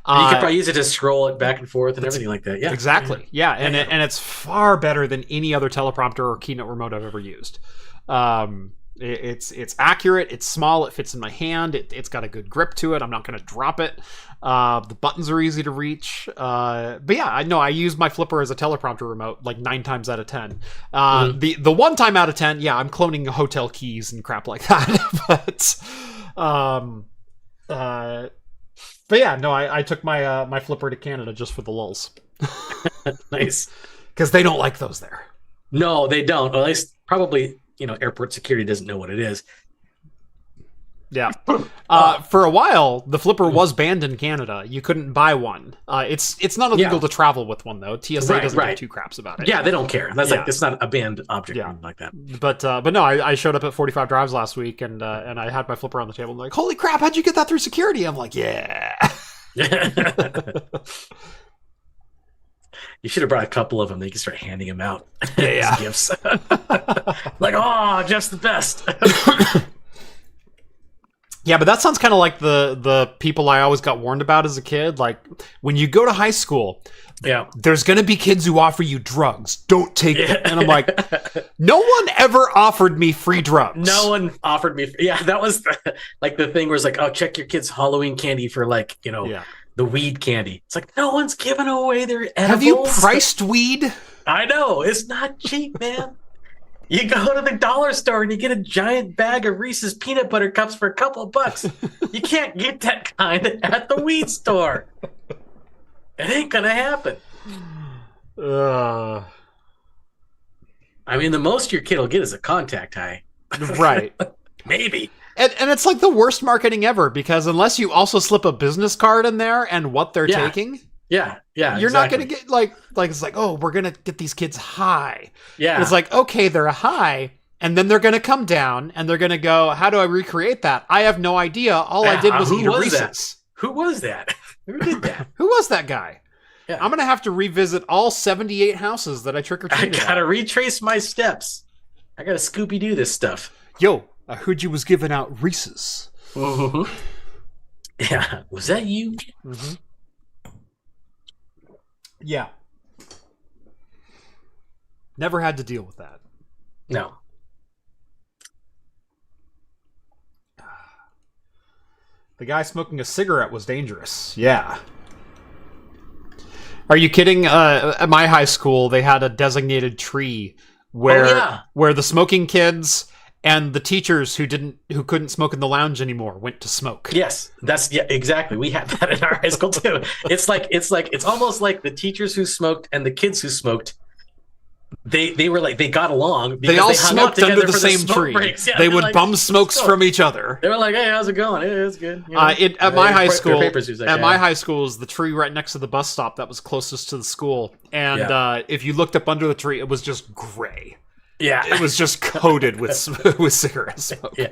B: You could probably use it to scroll it back and forth and everything like that. Yeah,
A: exactly. Yeah, and it's far better than any other teleprompter or Keynote remote I've ever used. It's accurate. It's small. It fits in my hand. It's got a good grip to it. I'm not going to drop it. The buttons are easy to reach. But yeah, I know I use my flipper as a teleprompter remote like 9 times out of 10. The 1 time out of 10, yeah, I'm cloning hotel keys and crap like that. But yeah, no, I took my my flipper to Canada just for the lulz.
B: Nice.
A: Because they don't like those there.
B: No, they don't. Or at least probably, airport security doesn't know what it is.
A: Yeah. For a while, the flipper was banned in Canada. You couldn't buy one. It's not illegal to travel with one, though. TSA doesn't give two craps about it.
B: Yeah, they don't care. That's like, it's not a banned object or anything like that.
A: But no, I showed up at 45 Drives last week, and I had my flipper on the table. And like, holy crap, how'd you get that through security? I'm like, yeah.
B: You should have brought a couple of them. They can start handing them out
A: as
B: gifts. Like, oh, Jeff's the best.
A: Yeah, but that sounds kind of like the people I always got warned about as a kid. Like, when you go to high school, there's going to be kids who offer you drugs. Don't take them. And I'm like, no one ever offered me free drugs.
B: No one offered me. Yeah, that was the thing where it's like, oh, check your kids' Halloween candy for the weed candy. It's like, no one's giving away their edibles.
A: Have you priced weed?
B: I know. It's not cheap, man. You go to the dollar store and you get a giant bag of Reese's peanut butter cups for a couple of bucks. You can't get that kind at the weed store. It ain't gonna happen. I mean, the most your kid will get is a contact high.
A: Right.
B: Maybe.
A: And it's like the worst marketing ever, because unless you also slip a business card in there and what they're taking...
B: Yeah,
A: you're not going to get like it's like, oh, we're going to get these kids high.
B: Yeah.
A: And it's like, okay, they're high, and then they're going to come down and they're going to go, how do I recreate that? I have no idea. All I did was eat a Reese's.
B: Who was that? Who did that?
A: Who was that guy?
B: Yeah.
A: I'm going to have to revisit all 78 houses that I trick-or-treated
B: I got to retrace my steps. I got to Scooby-Doo this stuff.
A: Yo, I heard you was giving out Reese's.
B: Mm-hmm. Yeah. Was that you?
A: Mm-hmm. Yeah. Never had to deal with that.
B: No.
A: The guy smoking a cigarette was dangerous. Yeah. Are you kidding? At my high school, they had a designated tree where the smoking kids and the teachers who couldn't smoke in the lounge anymore went to smoke.
B: Yes, exactly. We had that in our high school too. It's almost like the teachers who smoked and the kids who smoked. They were like, they got along because
A: they all
B: they hung out
A: smoked under the
B: for
A: same tree.
B: Yeah,
A: they would
B: like,
A: bum smokes from each other.
B: They were like, "Hey, how's it going? Hey, it's good." You know?
A: At my high school,
B: like,
A: my high school is the tree right next to the bus stop that was closest to the school, and if you looked up under the tree, it was just gray.
B: Yeah,
A: it was just coated with cigarette smoke.
B: Yeah.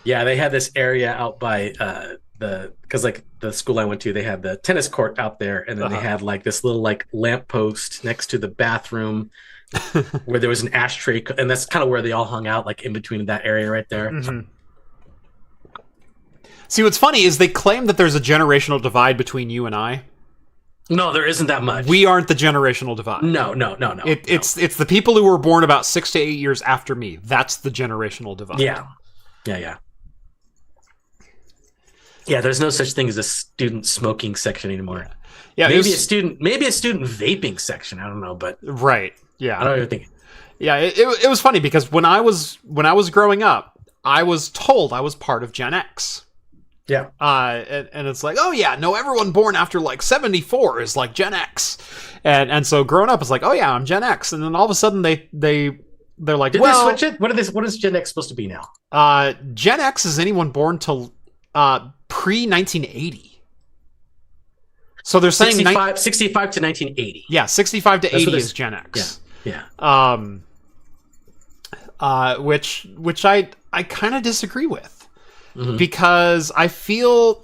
B: Yeah, they had this area out by because like the school I went to, they had the tennis court out there, and then they had like this little like lamppost next to the bathroom where there was an ashtray, and that's kind of where they all hung out, like in between that area right there.
A: Mm-hmm. See, what's funny is they claim that there's a generational divide between you and I.
B: No, there isn't that much.
A: We aren't the generational divide.
B: No.
A: It's the people who were born about 6 to 8 years after me. That's the generational divide.
B: Yeah. Yeah, there's no such thing as a student smoking section anymore. Yeah, maybe a student vaping section. I don't know, but
A: right. Yeah,
B: I don't even think.
A: Yeah, it was funny because when I was growing up, I was told I was part of Gen X.
B: Yeah.
A: And it's like, oh yeah, no, everyone born after like 74 is like Gen X, and so growing up is like, oh yeah, I'm Gen X, and then all of a sudden they're like,
B: Did they switch it? What is Gen X supposed to be now?
A: Gen X is anyone born till pre 1980. So they're saying
B: 65 to 1980.
A: Yeah, 65 to 80 is Gen X.
B: Yeah.
A: Which I kind of disagree with, because I feel,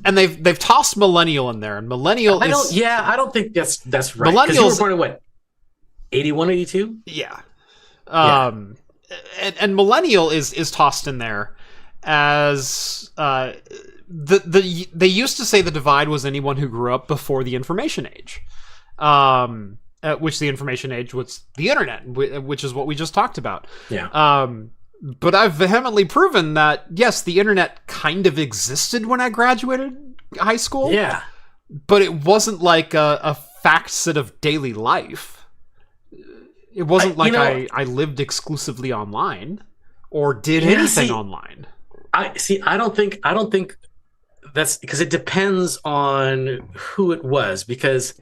A: and they've tossed millennial in there, and millennial I
B: don't think that's right. Millennials, you were born in what, 81, 82?
A: Yeah. And millennial is tossed in there as they used to say the divide was anyone who grew up before the information age, which the information age was the internet, which is what we just talked about.
B: Yeah.
A: But I've vehemently proven that yes, the internet kind of existed when I graduated high school.
B: Yeah.
A: But it wasn't like a facet of daily life. It wasn't I lived exclusively online or did anything online.
B: I don't think that's because it depends on who it was, because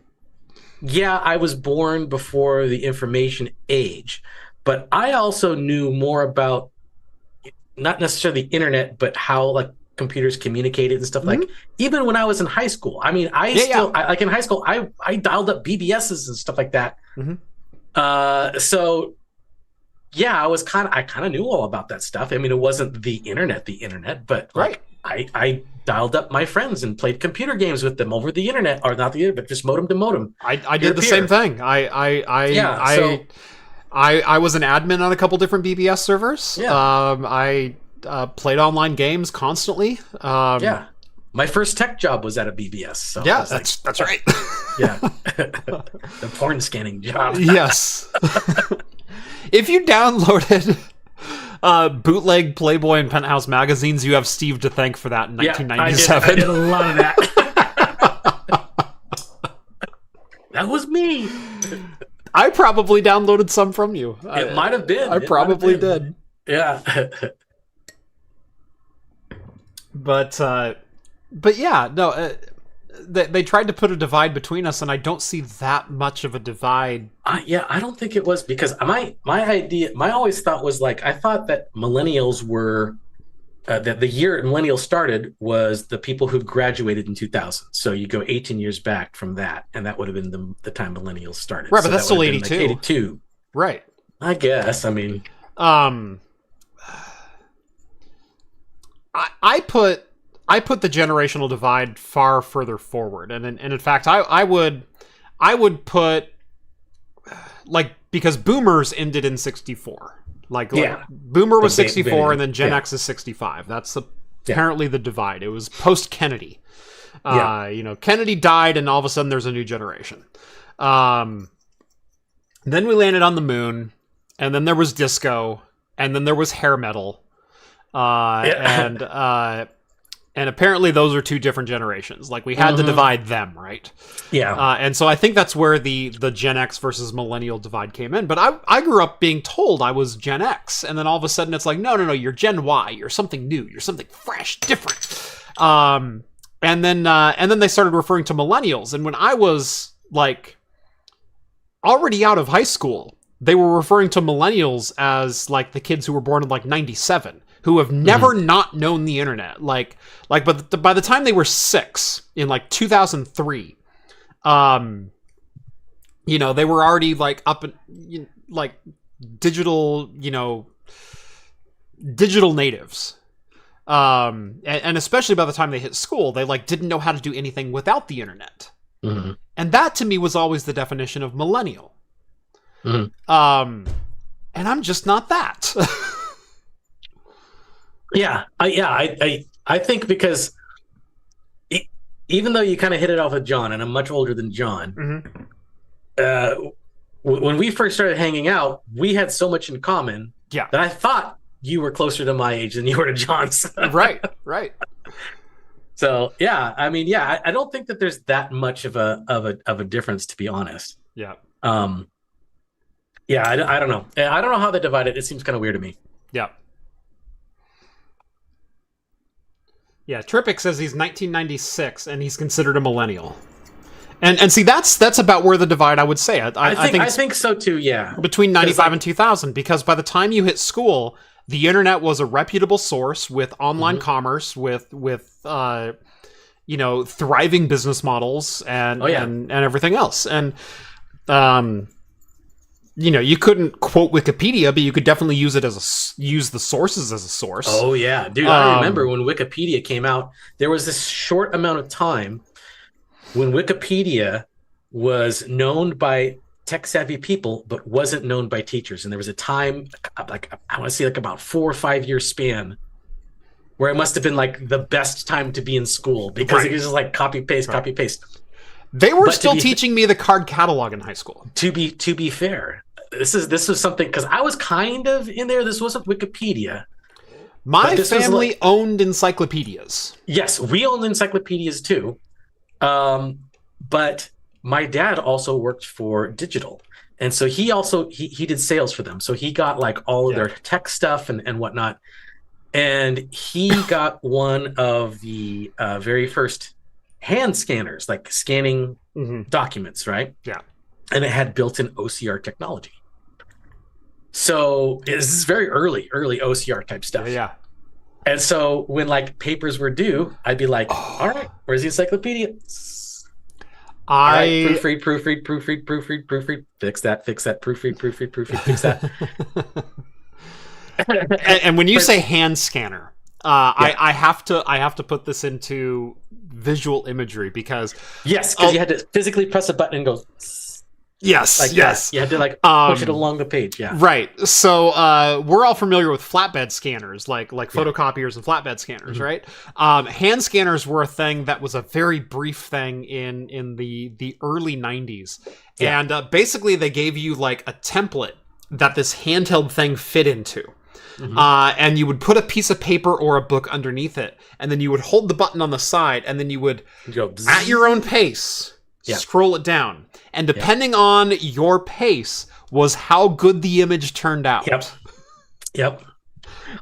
B: I was born before the information age, but I also knew more about not necessarily the internet, but how like computers communicated and stuff. Like even when I was in high school, I mean, like in high school, I dialed up BBSs and stuff like that. So yeah, I kind of knew all about that stuff. I mean, it wasn't the internet, but like, I dialed up my friends and played computer games with them over the internet, or not the internet, but just modem to modem.
A: I did the same thing. I was an admin on a couple different BBS servers.
B: Yeah.
A: I played online games constantly.
B: My first tech job was at a BBS. So
A: yeah, that's right.
B: Yeah, the porn scanning job.
A: Yes. If you downloaded bootleg Playboy and Penthouse magazines, you have Steve to thank for that in 1997.
B: I did a lot of that. That was me.
A: I probably downloaded some from you.
B: It might have been.
A: I probably did.
B: Yeah.
A: But yeah, no. They tried to put a divide between us, and I don't see that much of a divide.
B: I don't think it was, because my always thought was like, I thought that millennials were that the year millennials started was the people who graduated in 2000. So you go 18 years back from that, and that would have been the time millennials started.
A: Right,
B: so
A: but that's still 82.
B: Like 82.
A: Right.
B: I guess. I mean,
A: I put the generational divide far further forward, and in fact, I would put, like, because boomers ended in 64. Like boomer was 64, and then Gen X is 65. That's apparently the divide. It was post Kennedy. Kennedy died, and all of a sudden there's a new generation. Then we landed on the moon, and then there was disco, and then there was hair metal, and And apparently those are two different generations. Like, we had to divide them, right?
B: Yeah.
A: And so I think that's where the Gen X versus millennial divide came in. But I grew up being told I was Gen X, and then all of a sudden it's like, no, you're Gen Y. You're something new. You're something fresh, different. And then they started referring to millennials. And when I was like already out of high school, they were referring to millennials as like the kids who were born in like 97. Who have never not known the internet. But by the time they were 6 in like 2003, they were already like up in like digital natives. And especially by the time they hit school, they like didn't know how to do anything without the internet. Mm-hmm. And that to me was always the definition of millennial. Mm-hmm. And I'm just not that.
B: I think because even though you kind of hit it off with John, and I'm much older than John, when we first started hanging out, we had so much in common that I thought you were closer to my age than you were to John's.
A: Right.
B: So I don't think that there's that much of a difference, to be honest.
A: Yeah.
B: I don't know. I don't know how they divide it. It seems kind of weird to me.
A: Yeah. Yeah, Trippic says he's 1996 and he's considered a millennial. And see, that's about where the divide, I would say. I
B: think so too, yeah.
A: Between 95 and 2000, because by the time you hit school, the internet was a reputable source with online commerce, with thriving business models and everything else. And you couldn't quote Wikipedia, but you could definitely use the sources as a source.
B: Oh yeah, dude! I remember when Wikipedia came out. There was this short amount of time when Wikipedia was known by tech-savvy people, but wasn't known by teachers. And there was a time, like I want to say, like about 4 or 5 year span, where it must have been like the best time to be in school because it was just like copy paste.
A: They were still teaching me the card catalog in high school.
B: To be fair. This was something, because I was kind of in there. This wasn't Wikipedia.
A: My family owned encyclopedias.
B: Yes, we owned encyclopedias too. But my dad also worked for digital. And so he did sales for them. So he got like all of their tech stuff and whatnot. And he got one of the very first hand scanners, like scanning documents, right?
A: Yeah.
B: And it had built-in OCR technology. So this is very early OCR type stuff.
A: Yeah.
B: And so when like papers were due, I'd be like, all right, where's the encyclopedia? Proofread. Fix that, proofread, fix that.
A: and when you say hand scanner, I have to put this into visual imagery because
B: you had to physically press a button and go.
A: Yes,
B: like
A: yes.
B: That. You had to like push it along the page. Yeah,
A: right. So we're all familiar with flatbed scanners, like photocopiers and flatbed scanners, right? Hand scanners were a thing that was a very brief thing in the early 90s, and basically they gave you like a template that this handheld thing fit into. And you would put a piece of paper or a book underneath it, and then you would hold the button on the side, and then you would go at your own pace. Scroll it down. And depending on your pace was how good the image turned out.
B: Yep.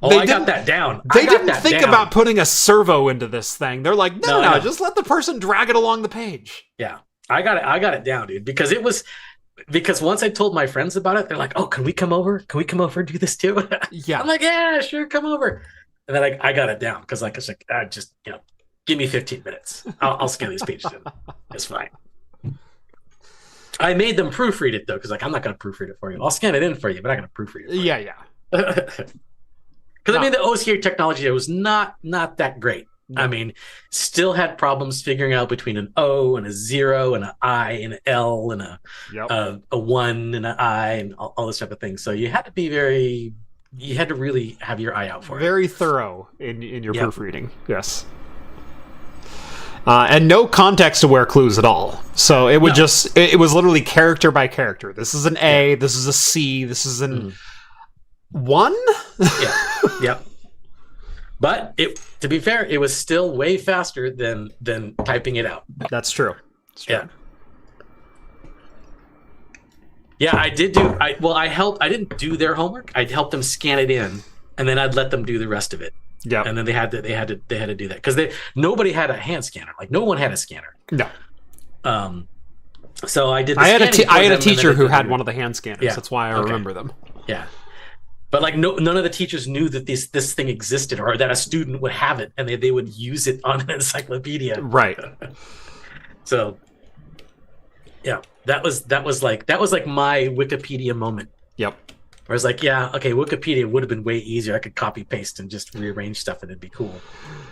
B: I got that down.
A: They didn't think about putting a servo into this thing. They're like, no, just let the person drag it along the page.
B: Yeah. I got it down, dude. Because once I told my friends about it, they're like, oh, can we come over? Can we come over and do this too?
A: Yeah.
B: I'm like, yeah, sure, come over. And then I got it down because it's like, just, give me 15 minutes. I'll scan these pages in. It's fine. I made them proofread it though, because I'm not going to proofread it for you. I'll scan it in for you, but I'm not going to proofread it.
A: Yeah.
B: Because the OCR technology was not that great. No. I mean, still had problems figuring out between an O and a 0 and an I and an L and a 1 and an I and all this type of thing. So you had to be you had to really have your eye out for it.
A: Very thorough in your proofreading. Yes. And no context-aware clues at all. So it would it was literally character by character. This is an A, this is a C, this is an 1?
B: Yep. But to be fair, it was still way faster than typing it out.
A: That's true.
B: Yeah. Yeah, I did do. I helped. I didn't do their homework. I'd help them scan it in, and then I'd let them do the rest of it.
A: Yeah.
B: And then they had to do that because nobody had a hand scanner. Like no one had a scanner.
A: No.
B: So I did.
A: I had a teacher who had one of the hand scanners.
B: Yeah.
A: That's why I remember them.
B: Yeah. But like none of the teachers knew that this thing existed or that a student would have it and they would use it on an encyclopedia.
A: Right.
B: So yeah, that was like my Wikipedia moment.
A: Yep.
B: Where I was like, yeah, okay, Wikipedia would have been way easier. I could copy paste and just rearrange stuff and it'd be cool.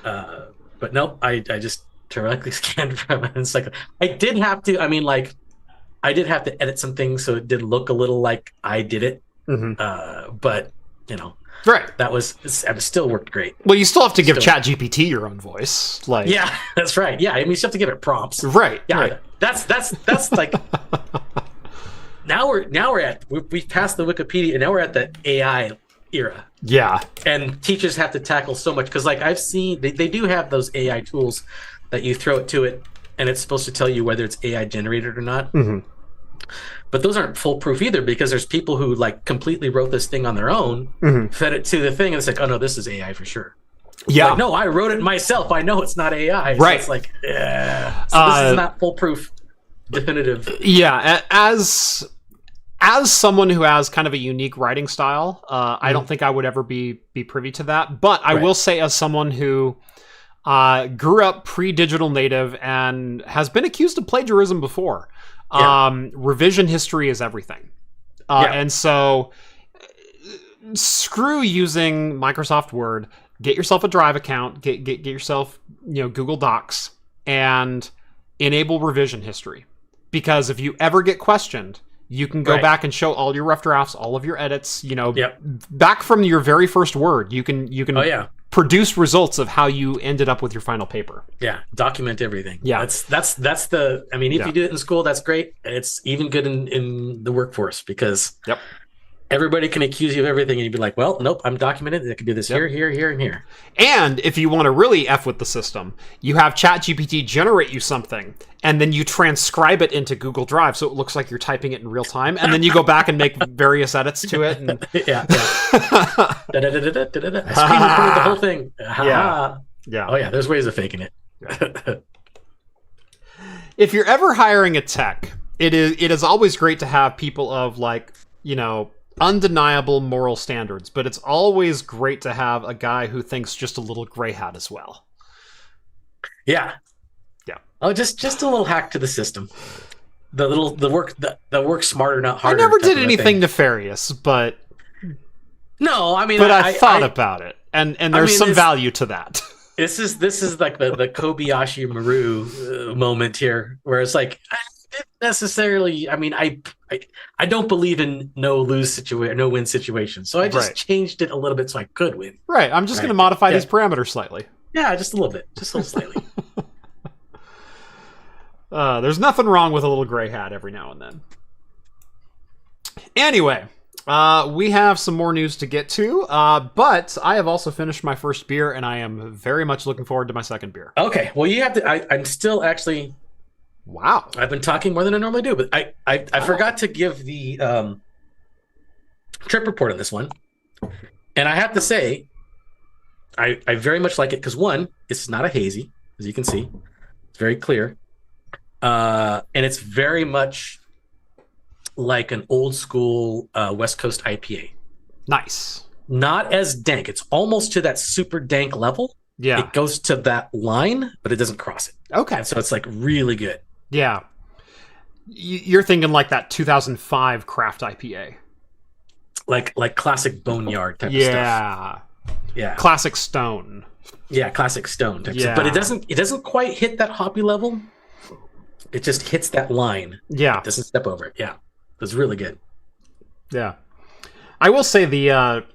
B: But nope, I just directly scanned from an encyclopedia. I did have to edit some things so it did look a little like I did it.
A: Mm-hmm.
B: But
A: right,
B: it still worked great.
A: Well, you still have to give ChatGPT your own voice, like
B: yeah, that's right. Yeah, I mean, you still have to give it prompts,
A: right?
B: Yeah,
A: right.
B: That's like we've passed the Wikipedia, and now we're at the AI era.
A: Yeah,
B: and teachers have to tackle so much because, like, I've seen they do have those AI tools that you throw it to it, and it's supposed to tell you whether it's AI generated or not.
A: Mm-hmm.
B: But those aren't foolproof either because there's people who like completely wrote this thing on their own, fed it to the thing, and it's like, oh no, this is AI for sure.
A: Yeah,
B: like, no, I wrote it myself. I know it's not AI.
A: Right.
B: So it's like, yeah. So this is not foolproof, definitive.
A: Yeah, as someone who has kind of a unique writing style, I don't think I would ever be privy to that. But I will say, as someone who grew up pre-digital native and has been accused of plagiarism before. Revision history is everything. And so screw using Microsoft Word, get yourself a Drive account, get yourself, Google Docs and enable revision history. Because if you ever get questioned, you can go back and show all your rough drafts, all of your edits, back from your very first Word. You can produce results of how you ended up with your final paper.
B: Yeah, document everything.
A: Yeah,
B: that's the. I mean, if you do it in school, that's great. It's even good in the workforce because everybody can accuse you of everything, and you'd be like, "Well, nope, I'm documented. I can do this here, and here." And
A: if you want to really f with the system, you have ChatGPT generate you something, and then you transcribe it into Google Drive, so it looks like you're typing it in real time, and then you go back and make various edits to it. And...
B: I screen recorded the whole thing.
A: Yeah.
B: Oh yeah, there's ways of faking it.
A: If you're ever hiring a tech, it is always great to have people of undeniable moral standards, but it's always great to have a guy who thinks just a little gray hat as well.
B: Yeah. Oh, just a little hack to the system. The work smarter, not harder.
A: I never did anything nefarious, but
B: no, I mean,
A: but I thought about it, and there's some value to that.
B: This is like the Kobayashi Maru moment here, where it's like, I didn't necessarily. I mean, I don't believe in no win situation, so I just changed it a little bit so I could win. Right,
A: I'm just going to modify these parameters slightly.
B: Yeah, just a little bit, just a little slightly.
A: There's nothing wrong with a little gray hat every now and then. Anyway, we have some more news to get to, but I have also finished my first beer, and I am very much looking forward to my second beer.
B: Okay, well, you have to. I'm still actually.
A: Wow,
B: I've been talking more than I normally do, but I forgot to give the trip report on this one, and I have to say, I very much like it because one, it's not a hazy, as you can see, it's very clear. And it's very much like an old school West Coast IPA.
A: Nice.
B: Not as dank. It's almost to that super dank level.
A: Yeah.
B: It goes to that line, but it doesn't cross it.
A: Okay.
B: And so it's like really good.
A: Yeah. You're thinking like that 2005 craft IPA.
B: Like classic Boneyard type of stuff. Yeah.
A: Classic Stone.
B: Yeah, classic Stone type stuff. But it doesn't quite hit that hoppy level. It just hits that line.
A: Yeah.
B: It doesn't step over it. Yeah. It's really good.
A: Yeah. I will say the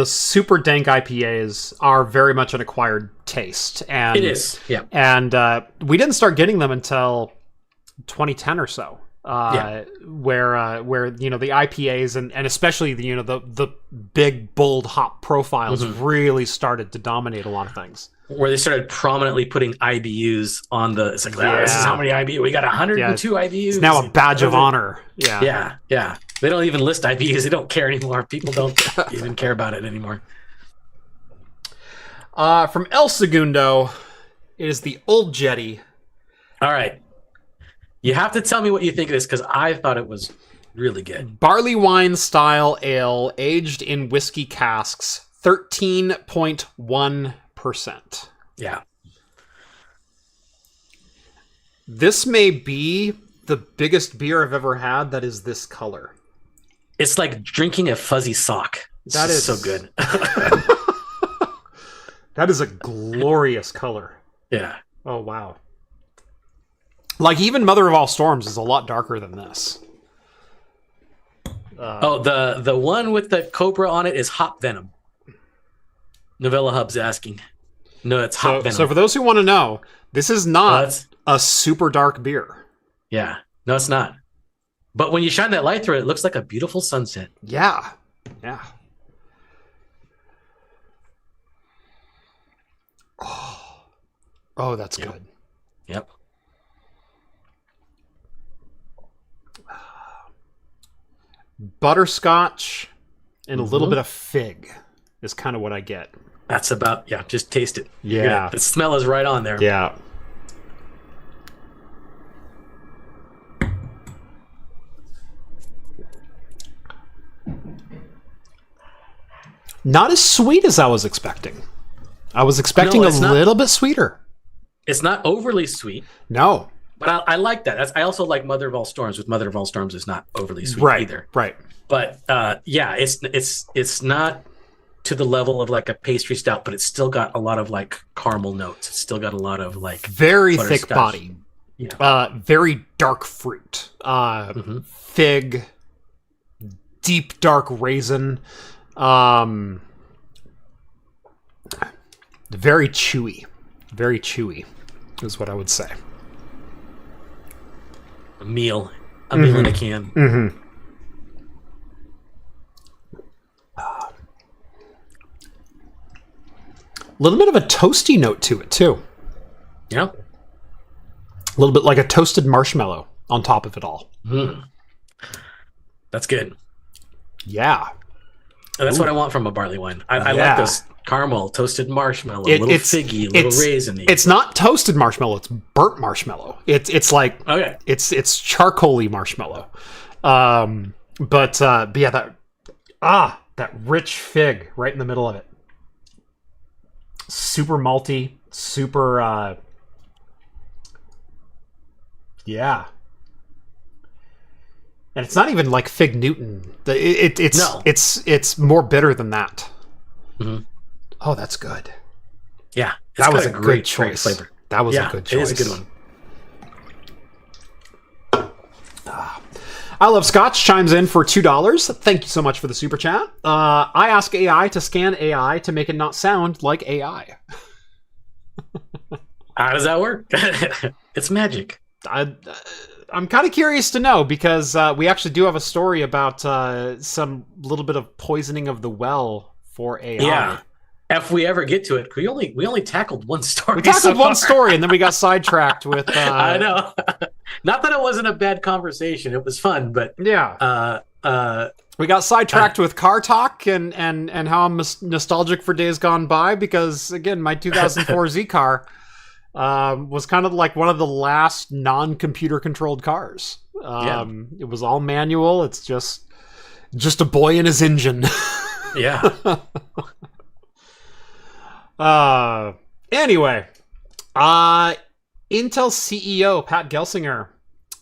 A: super dank IPAs are very much an acquired taste. And
B: it is. Yeah.
A: And we didn't start getting them until 2010 or so. where the IPAs and especially the big bold hop profiles really started to dominate a lot of things.
B: Where they started prominently putting IBUs on the. It's like, this is how many IBUs we got. 102 IBUs.
A: It's now a badge of honor. Yeah.
B: They don't even list IBUs. They don't care anymore. People don't even care about it anymore.
A: From El Segundo, it is the Old Jetty.
B: All right. You have to tell me what you think of this, because I thought it was really good.
A: Barley wine style ale, aged in whiskey casks, 13.1%.
B: Yeah.
A: This may be the biggest beer I've ever had that is this color.
B: It's like drinking a fuzzy sock.
A: That is
B: so good.
A: That is a glorious color.
B: Yeah.
A: Oh, wow. Like, even Mother of All Storms is a lot darker than this.
B: The one with the cobra on it is hop venom. Novella Hub's asking. No, it's hop venom.
A: So for those who want to know, this is not a super dark beer.
B: Yeah. No, it's not. But when you shine that light through it, it looks like a beautiful sunset.
A: Yeah. Yeah. Oh, that's good.
B: Yep.
A: Butterscotch and a little bit of fig is kind of what I get.
B: That's about, just taste it.
A: Yeah.
B: The smell is right on there.
A: Yeah. Not as sweet as I was expecting. I was expecting a little bit sweeter.
B: It's not overly sweet.
A: No.
B: But I like that. I also like Mother of All Storms. With Mother of All Storms is not overly sweet either.
A: Right.
B: But it's not to the level of like a pastry stout, but it's still got a lot of like caramel notes. It's still got a lot of like
A: very thick body.
B: Yeah.
A: Very dark fruit. Fig, deep dark raisin. Very chewy. Very chewy is what I would say.
B: A meal in a can.
A: Mm-hmm. A little bit of a toasty note to it too.
B: Yeah.
A: A little bit like a toasted marshmallow on top of it all.
B: That's good.
A: Yeah.
B: That's what I want from a barley wine. I like those caramel, toasted marshmallow, a little figgy, a little raisiny.
A: It's not toasted marshmallow, it's burnt marshmallow. It's like it's charcoaly marshmallow. But yeah, that rich fig right in the middle of it. Super malty, super yeah. And it's not even like Fig Newton. It's more bitter than that. Mm-hmm. Oh, that's good.
B: Yeah,
A: that was a great choice.
B: Flavor.
A: That was a good choice.
B: It is a good one.
A: I Love Scotch chimes in for $2. Thank you so much for the super chat. I ask AI to scan AI to make it not sound like AI.
B: How does that work? It's magic.
A: I'm kind of curious to know, because we actually do have a story about some little bit of poisoning of the well for AI.
B: Yeah. If we ever get to it, we only tackled one story.
A: We tackled one story, and then we got sidetracked with.
B: I know. Not that it wasn't a bad conversation; it was fun, but
A: yeah. We got sidetracked with car talk and how I'm nostalgic for days gone by, because again, my 2004 Z car was kind of like one of the last non-computer controlled cars. It was all manual. It's just a boy and his engine.
B: Yeah.
A: Anyway, Intel CEO Pat Gelsinger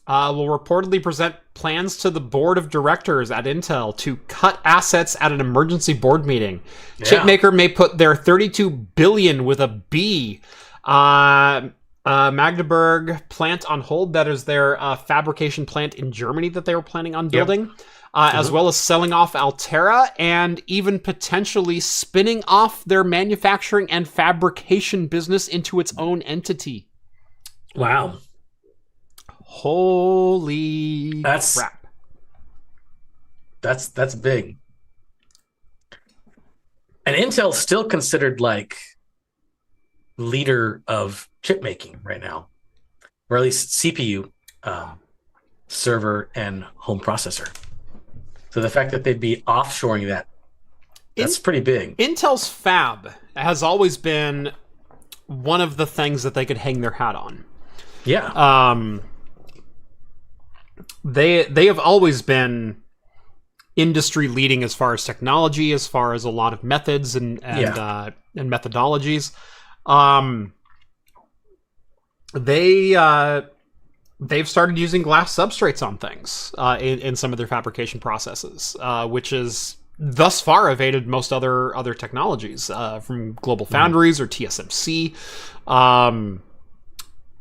A: will reportedly present plans to the board of directors at Intel to cut assets at an emergency board meeting. Yeah. Chipmaker may put their $32 billion with a B Magdeburg plant on hold. That is their fabrication plant in Germany that they were planning on building. Yep. As well as selling off Altera and even potentially spinning off their manufacturing and fabrication business into its own entity.
B: Wow.
A: Holy crap.
B: That's big. And Intel's still considered like leader of chip making right now, or at least CPU, server, and home processor. So the fact that they'd be offshoring that's pretty big.
A: Intel's fab has always been one of the things that they could hang their hat on.
B: Yeah.
A: They have always been industry leading as far as technology, as far as a lot of methods and methodologies. They've started using glass substrates on things in some of their fabrication processes, which is thus far evaded most other technologies from Global Foundries or TSMC.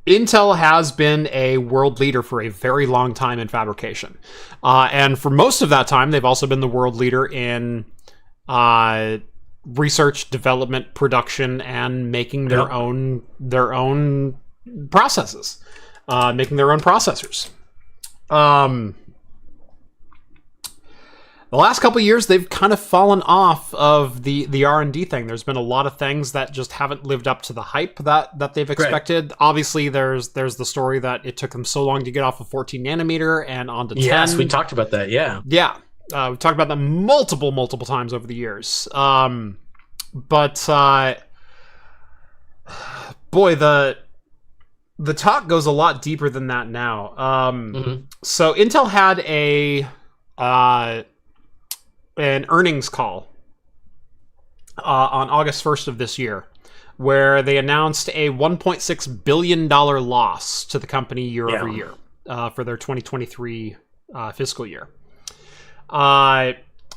A: Intel has been a world leader for a very long time in fabrication. And for most of that time, they've also been the world leader in research, development, production, and making their own processes, making their own processors. The last couple of years, they've kind of fallen off of the R&D thing. There's been a lot of things that just haven't lived up to the hype that they've expected. Right. Obviously, there's the story that it took them so long to get off of 14 nanometer and onto 10.
B: Yes, we talked about that, yeah.
A: Yeah, we talked about that multiple times over the years. But boy, the talk goes a lot deeper than that now. So Intel had an earnings call on August 1st of this year, where they announced a $1.6 billion loss to the company year over year for their 2023 fiscal year.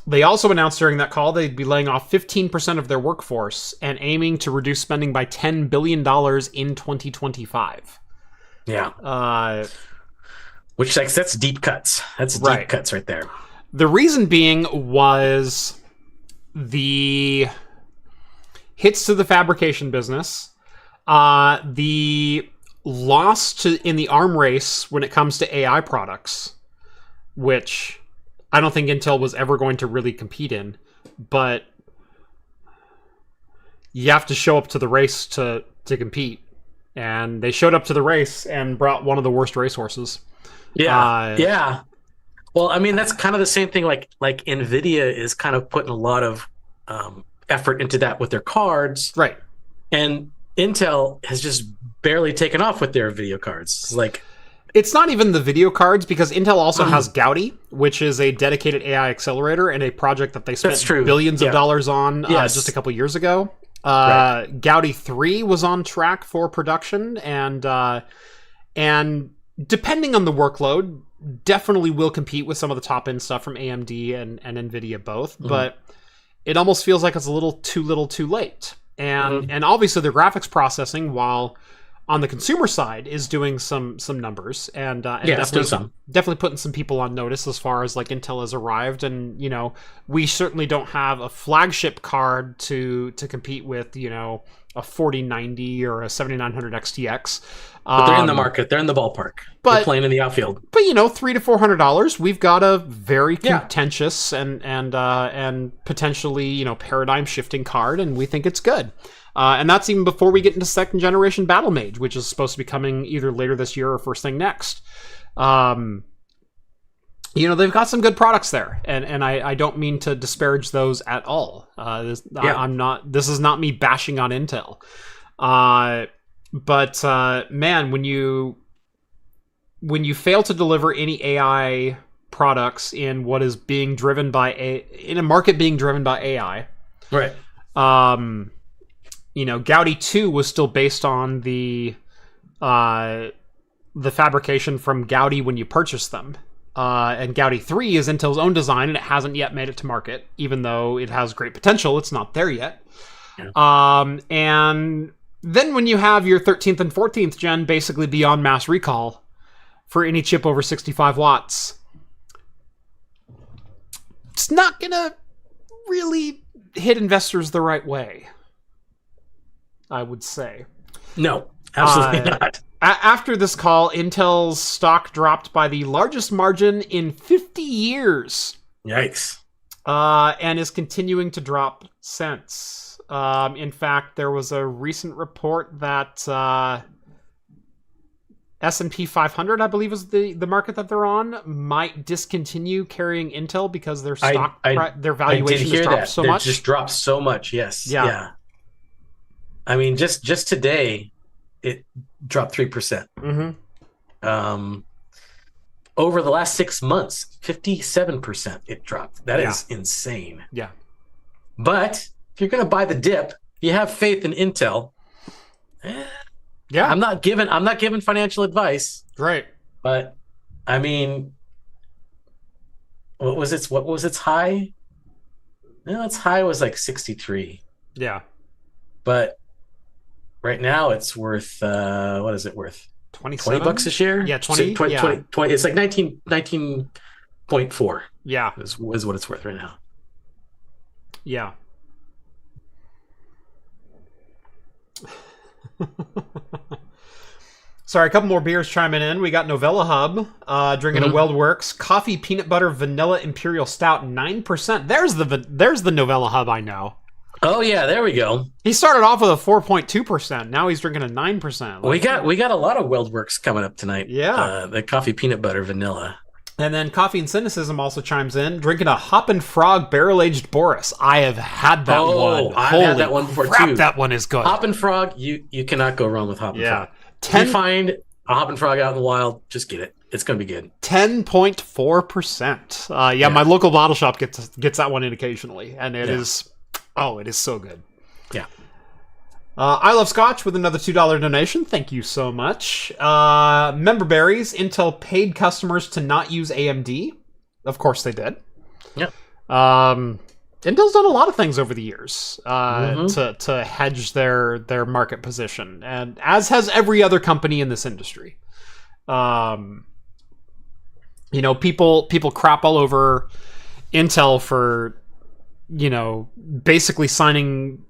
A: They also announced during that call they'd be laying off 15% of their workforce and aiming to reduce spending by $10 billion in 2025.
B: Yeah. Which, like, that's deep cuts. That's deep cuts right there.
A: The reason being was the hits to the fabrication business, the loss in the arm race when it comes to AI products, which I don't think Intel was ever going to really compete in, but you have to show up to the race to compete. And they showed up to the race and brought one of the worst racehorses.
B: Yeah. Well, I mean, that's kind of the same thing. Like NVIDIA is kind of putting a lot of effort into that with their cards,
A: right?
B: And Intel has just barely taken off with their video cards.
A: It's not even the video cards, because Intel also has Gaudi, which is a dedicated AI accelerator and a project that they spent billions of dollars on just a couple years ago. Gaudi 3 was on track for production, and depending on the workload, definitely will compete with some of the top-end stuff from AMD and NVIDIA both, but it almost feels like it's a little too late. And obviously the graphics processing, while on the consumer side, is doing some numbers, and definitely putting some people on notice as far as like Intel has arrived. And we certainly don't have a flagship card to compete with a 4090 or a 7900 XTX.
B: But they're in the market. They're in the ballpark. They're playing in the outfield.
A: But $300 to $400, we've got a very contentious and potentially paradigm shifting card, and we think it's good. And that's even before we get into second generation Battle Mage, which is supposed to be coming either later this year or first thing next. They've got some good products there, and I don't mean to disparage those at all. This is not me bashing on Intel. But man, when you fail to deliver any AI products in what is being driven by in a market being driven by AI,
B: right?
A: Gaudi 2 was still based on the fabrication from Gaudi when you purchase them. And Gaudi 3 is Intel's own design, and it hasn't yet made it to market, even though it has great potential. It's not there yet. Yeah. And then when you have your 13th and 14th gen basically beyond mass recall for any chip over 65 watts, it's not going to really hit investors the right way, I would say.
B: No, absolutely not.
A: After this call, Intel's stock dropped by the largest margin in 50 years.
B: Yikes.
A: And is continuing to drop since. In fact, there was a recent report that S&P 500, I believe is the market that they're on, might discontinue carrying Intel because their stock, their valuation has dropped so much.
B: It just dropped so much, yes.
A: Yeah.
B: I mean, just today, it dropped 3%.
A: Mm-hmm.
B: Over the last 6 months, 57% it dropped. That is insane.
A: Yeah.
B: But if you're going to buy the dip, you have faith in Intel.
A: Yeah.
B: I'm not giving financial advice.
A: Right.
B: But I mean, what was its high? No, its high was like 63.
A: Yeah.
B: But right now it's worth what is it worth? $20 a share?
A: Yeah, 20.
B: 20,
A: yeah.
B: 20 it's like 19.4.
A: Yeah.
B: Is what it's worth right now.
A: Yeah. Sorry, a couple more beers chiming in. We got Novella Hub, drinking a WeldWorks Coffee Peanut Butter Vanilla Imperial Stout, 9%. There's the Novella Hub I know.
B: Oh yeah, there we go.
A: He started off with a 4.2%. Now he's drinking a 9%.
B: We got a lot of WeldWorks coming up tonight.
A: Yeah,
B: the Coffee Peanut Butter Vanilla.
A: And then Coffee and Cynicism also chimes in, drinking a Hop and Frog Barrel-Aged Boris. I have had that one.
B: I've had that one before too.
A: That one is good.
B: Hop and Frog, you cannot go wrong with Hop and Frog. If you find a Hop and Frog out in the wild, just get it. It's going to be good.
A: 10.4%. Yeah, my local bottle shop gets that one in occasionally, and it is so good.
B: Yeah.
A: I Love Scotch with another $2 donation. Thank you so much. Member berries. Intel paid customers to not use AMD. Of course they did.
B: Yeah.
A: Intel's done a lot of things over the years to hedge their market position, and as has every other company in this industry. People crap all over Intel for basically signing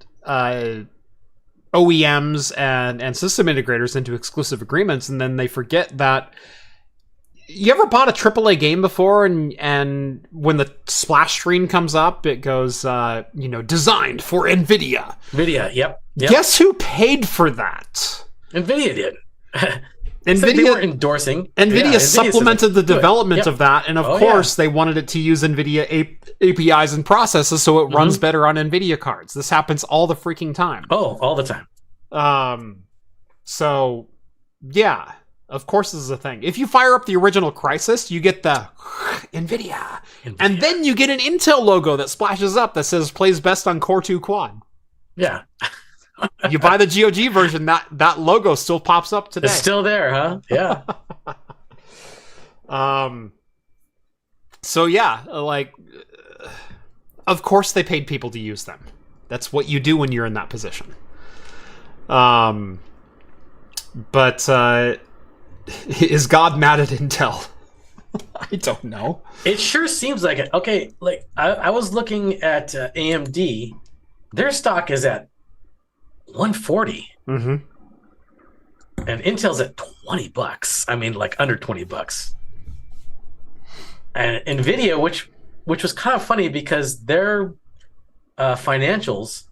A: OEMs and system integrators into exclusive agreements, and then they forget that. You ever bought a AAA game before, and when the splash screen comes up, it goes, designed for NVIDIA.
B: NVIDIA, yep.
A: Guess who paid for that?
B: NVIDIA did.
A: NVIDIA
B: they were endorsing.
A: NVIDIA supplemented the development of that, and of course they wanted it to use NVIDIA APIs and processes so it runs better on NVIDIA cards. This happens all the freaking time.
B: Oh, all the time.
A: So, yeah. Of course this is a thing. If you fire up the original Crysis, you get the NVIDIA. And then you get an Intel logo that splashes up that says plays best on Core 2 Quad.
B: Yeah.
A: You buy the GOG version, that logo still pops up today.
B: It's still there, huh? Yeah.
A: So yeah, of course they paid people to use them. That's what you do when you're in that position. But is God mad at Intel? I don't know.
B: It sure seems like it. Okay, I was looking at AMD. Their stock is at 140.
A: Mm-hmm.
B: And Intel's at $20. I mean, under $20. And NVIDIA, which was kind of funny because their financials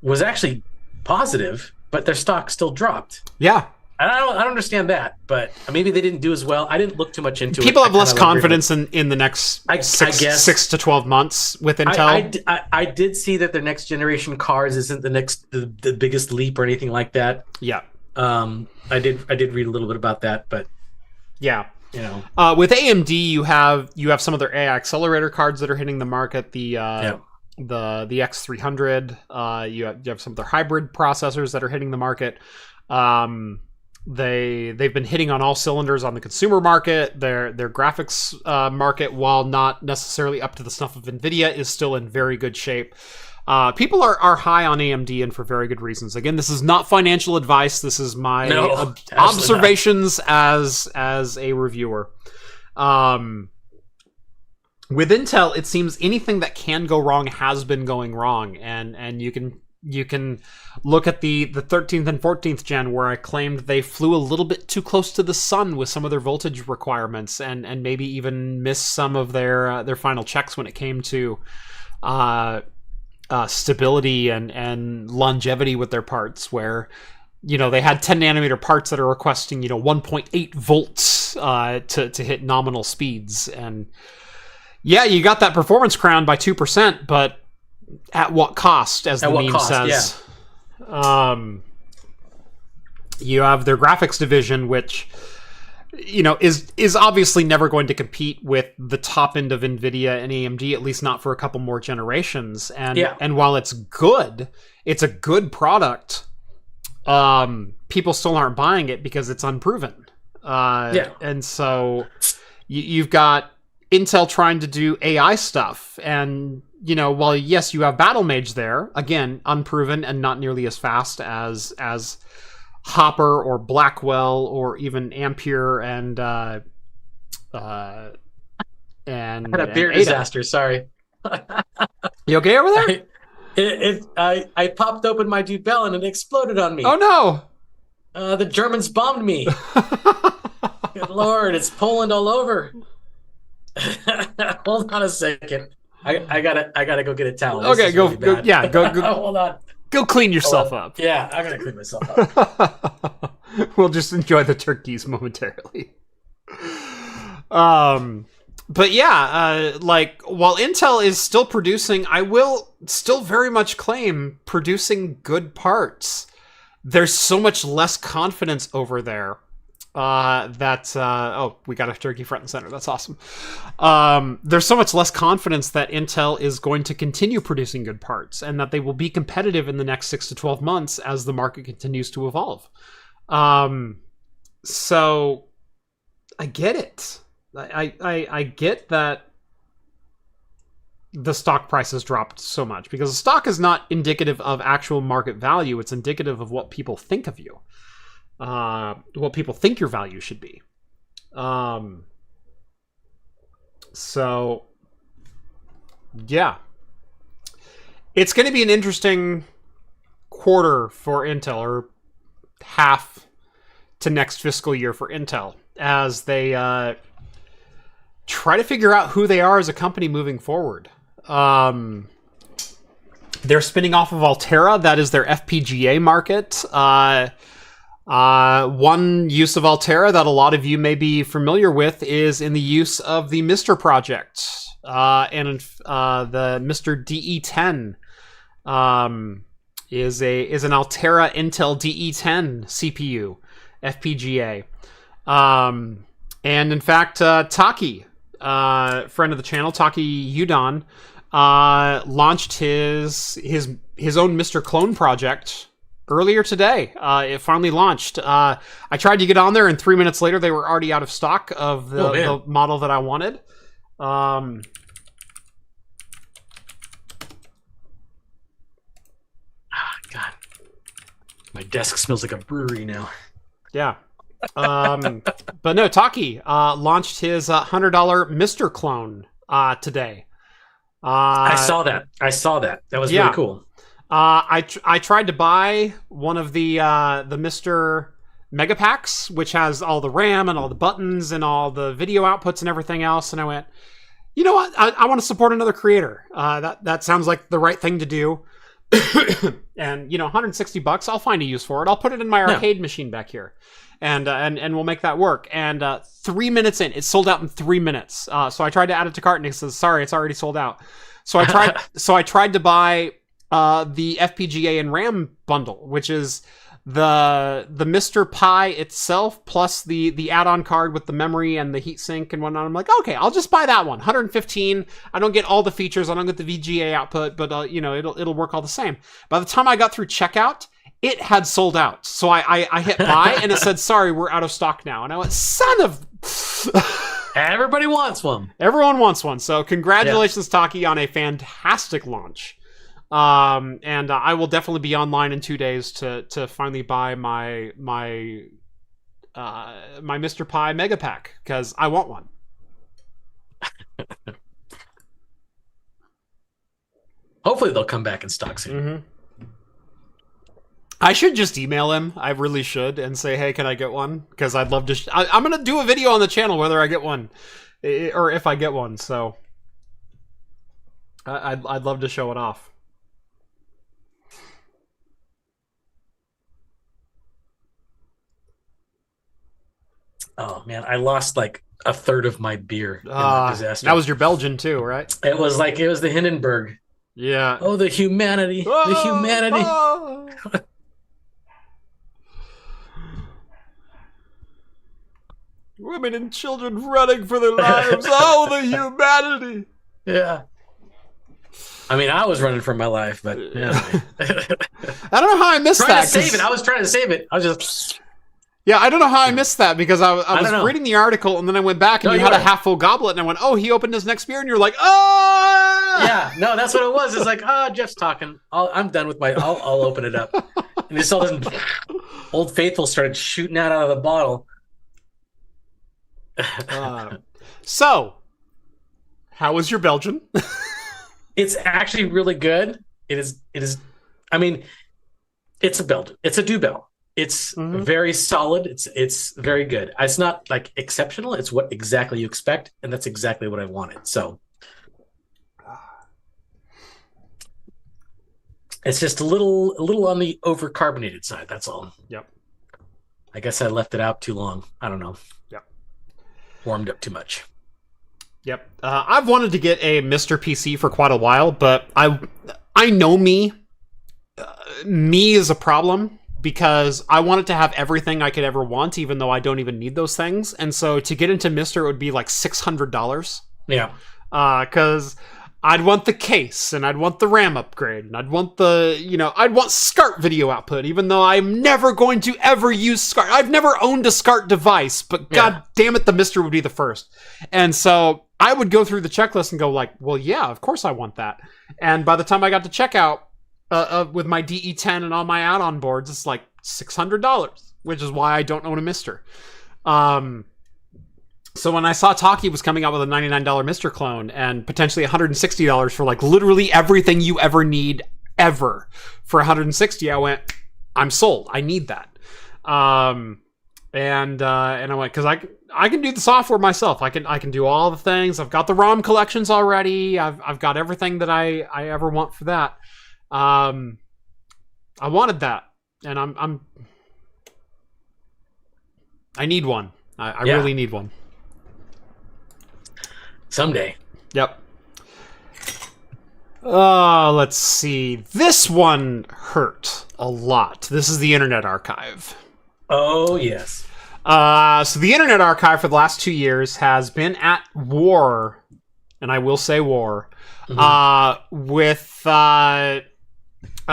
B: was actually positive, but their stock still dropped.
A: Yeah.
B: I don't understand that, but maybe they didn't do as well. I didn't look too much into it.
A: People have less confidence in the next 6 to 12 months with Intel.
B: I did see that their next generation cards isn't the biggest leap or anything like that.
A: Yeah.
B: I did read a little bit about that, but
A: yeah. With AMD, you have some of their AI accelerator cards that are hitting the market. The X300. You have some of their hybrid processors that are hitting the market. They've been hitting on all cylinders on the consumer market. Their graphics market, while not necessarily up to the snuff of NVIDIA, is still in very good shape. People are high on AMD, and for very good reasons. Again, this is not financial advice. This is my observations as a reviewer. With Intel, it seems anything that can go wrong has been going wrong, and you can You can look at the 13th and 14th gen, where I claimed they flew a little bit too close to the sun with some of their voltage requirements, and maybe even missed some of their final checks when it came to stability and longevity with their parts, where they had 10 nanometer parts that are requesting 1.8 volts to hit nominal speeds. And yeah, you got that performance crown by 2%, but at what cost, as the meme says? Yeah. You have their graphics division, which is obviously never going to compete with the top end of NVIDIA and AMD, at least not for a couple more generations. And while it's a good product, people still aren't buying it because it's unproven. And so you've got Intel trying to do AI stuff, and while yes, you have Battle Mage there, again, unproven and not nearly as fast as Hopper or Blackwell or even Ampere and
B: I had a beer disaster. Sorry.
A: You okay over there?
B: I popped open my Dubell and it exploded on me.
A: Oh
B: no! The Germans bombed me. Good Lord, it's Poland all over. Hold on a second. I gotta go get a towel.
A: Okay, go.
B: Hold on.
A: Go clean yourself up.
B: Yeah, I'm gonna clean myself up.
A: We'll just enjoy the turkeys momentarily. But yeah, while Intel is still producing, I will still very much claim producing good parts. There's so much less confidence over there. We got a turkey front and center. That's awesome. There's so much less confidence that Intel is going to continue producing good parts, and that they will be competitive in the next 6 to 12 months as the market continues to evolve. So I get it. I get that the stock price has dropped so much, because the stock is not indicative of actual market value. It's indicative of what people think of you. What people think your value should be. So yeah, it's going to be an interesting quarter for Intel, or half to next fiscal year for Intel, as they try to figure out who they are as a company moving forward. They're spinning off of Altera. That is their FPGA market. One use of Altera that a lot of you may be familiar with is in the use of the Mister project, and the Mister DE10 is an Altera Intel DE10 CPU FPGA, and in fact, Taki, friend of the channel, Taki Udon, launched his own Mister clone project earlier today. It finally launched. I tried to get on there, and 3 minutes later, they were already out of stock of the model that I wanted.
B: God, my desk smells like a brewery now.
A: Yeah. But no, Taki launched his $100 Mister clone today.
B: I saw that. That was really cool.
A: I tried to buy one of the Mister Mega Packs, which has all the RAM and all the buttons and all the video outputs and everything else, and I went, you know what? I want to support another creator. That sounds like the right thing to do. And $160, I'll find a use for it. I'll put it in my arcade machine back here, and we'll make that work. And 3 minutes in, it sold out in 3 minutes. So I tried to add it to cart, and it says, sorry, it's already sold out. So I tried to buy the FPGA and RAM bundle, which is the Mr. Pi itself plus the add-on card with the memory and the heatsink and whatnot. I'm like, okay, I'll just buy that one. 115. I don't get all the features. I don't get the VGA output, but it'll work all the same. By the time I got through checkout, it had sold out. So I hit buy, and it said, sorry, we're out of stock now. And I went, son of...
B: Everybody wants one.
A: Everyone wants one. So congratulations, Taki, on a fantastic launch. And I will definitely be online in 2 days to finally buy my Mr. Pi Mega Pack, because I want one.
B: Hopefully they'll come back in stock soon.
A: Mm-hmm. I should just email him. I really should, and say, "Hey, can I get one?" Because I'd love to. I'm gonna do a video on the channel whether I get one, or if I get one. So I'd love to show it off.
B: Oh man, I lost like a third of my beer in that disaster.
A: That was your Belgian too, right?
B: It was the Hindenburg.
A: Yeah.
B: Oh, the humanity. The humanity.
A: Women and children running for their lives. Oh, the humanity.
B: Yeah. I mean, I was running for my life, but yeah.
A: I don't know how I missed
B: trying
A: that.
B: To save it. I was trying to save it. I was just.
A: Yeah, I don't know how I missed that because I was reading the article and then I went back and you had a half full goblet and I went, oh, he opened his next beer and you're like, oh.
B: Yeah, no, that's what it was. It's like, Jeff's talking. I'm done with I'll open it up. And just all this Old Faithful started shooting out of the bottle.
A: So, how was your Belgian?
B: It's actually really good. It is. I mean, it's a Belgian. It's a Dubel. It's very solid. It's very good. It's not like exceptional. It's what exactly you expect, and that's exactly what I wanted. So it's just a little on the overcarbonated side. That's all.
A: Yep.
B: I guess I left it out too long. I don't know.
A: Yep. Warmed
B: up too much.
A: Yep. I've wanted to get a Mr. PC for quite a while, but I know me. Me is a problem because I wanted to have everything I could ever want, even though I don't even need those things. And so to get into Mr. it would be like $600.
B: Yeah.
A: Because I'd want the case, and I'd want the RAM upgrade, and I'd want I'd want SCART video output, even though I'm never going to ever use SCART. I've never owned a SCART device, but god damn it, the Mr. would be the first. And so I would go through the checklist and go like, well, yeah, of course I want that. And by the time I got to checkout, with my DE10 and all my add-on boards, it's like $600, which is why I don't own a Mr. So when I saw Taki was coming out with a $99 Mr. clone and potentially $160 for like literally everything you ever need ever for $160, I went, I'm sold. I need that. And I went, because I can do the software myself. I can do all the things. I've got the ROM collections already. I've got everything that I ever want for that. I wanted that, and I need one. I really need one.
B: Someday.
A: Yep. Let's see. This one hurt a lot. This is the Internet Archive.
B: Oh, yes.
A: So the Internet Archive for the last 2 years has been at war, and I will say war, with a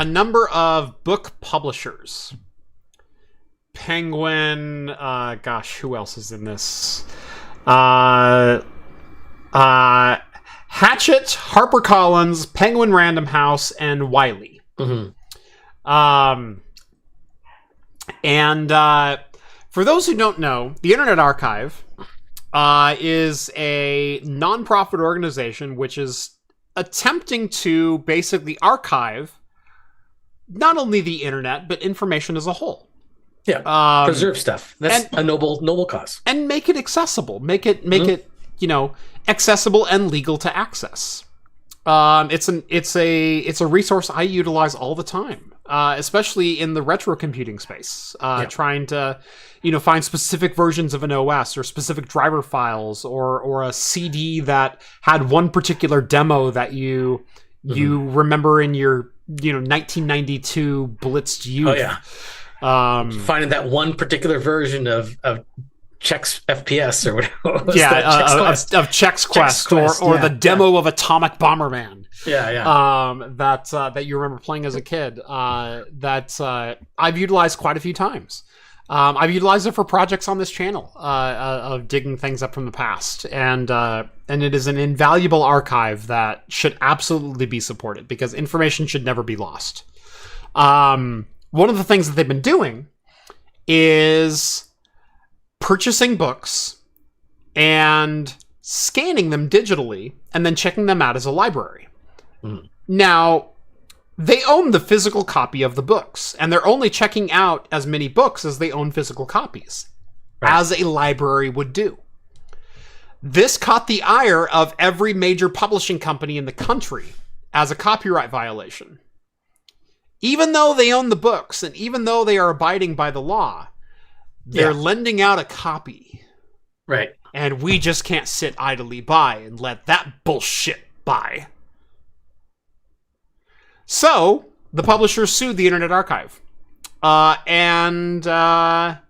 A: number of book publishers. Penguin, who else is in this? Hachette, HarperCollins, Penguin Random House, and Wiley. And for those who don't know, the Internet Archive is a nonprofit organization which is attempting to basically archive not only the internet, but information as a whole.
B: Yeah, preserve stuff. That's a noble cause.
A: And make it accessible. Make it accessible and legal to access. It's a resource I utilize all the time, especially in the retro computing space. Trying to, find specific versions of an OS or specific driver files or a CD that had one particular demo that you remember in your 1992 blitzed youth.
B: Oh yeah. Finding that one particular version of Chex FPS or whatever.
A: Of Chex Quest or the demo of Atomic Bomberman. That you remember playing as a kid. That I've utilized quite a few times. I've utilized it for projects on this channel of digging things up from the past, and it is an invaluable archive that should absolutely be supported because information should never be lost. One of the things that they've been doing is purchasing books and scanning them digitally and then checking them out as a library. Now, they own the physical copy of the books, and they're only checking out as many books as they own physical copies, as a library would do. This caught the ire of every major publishing company in the country as a copyright violation. Even though they own the books, and even though they are abiding by the law, they're lending out a copy.
B: Right.
A: And we just can't sit idly by and let that bullshit by. So, the publishers sued the Internet Archive. And the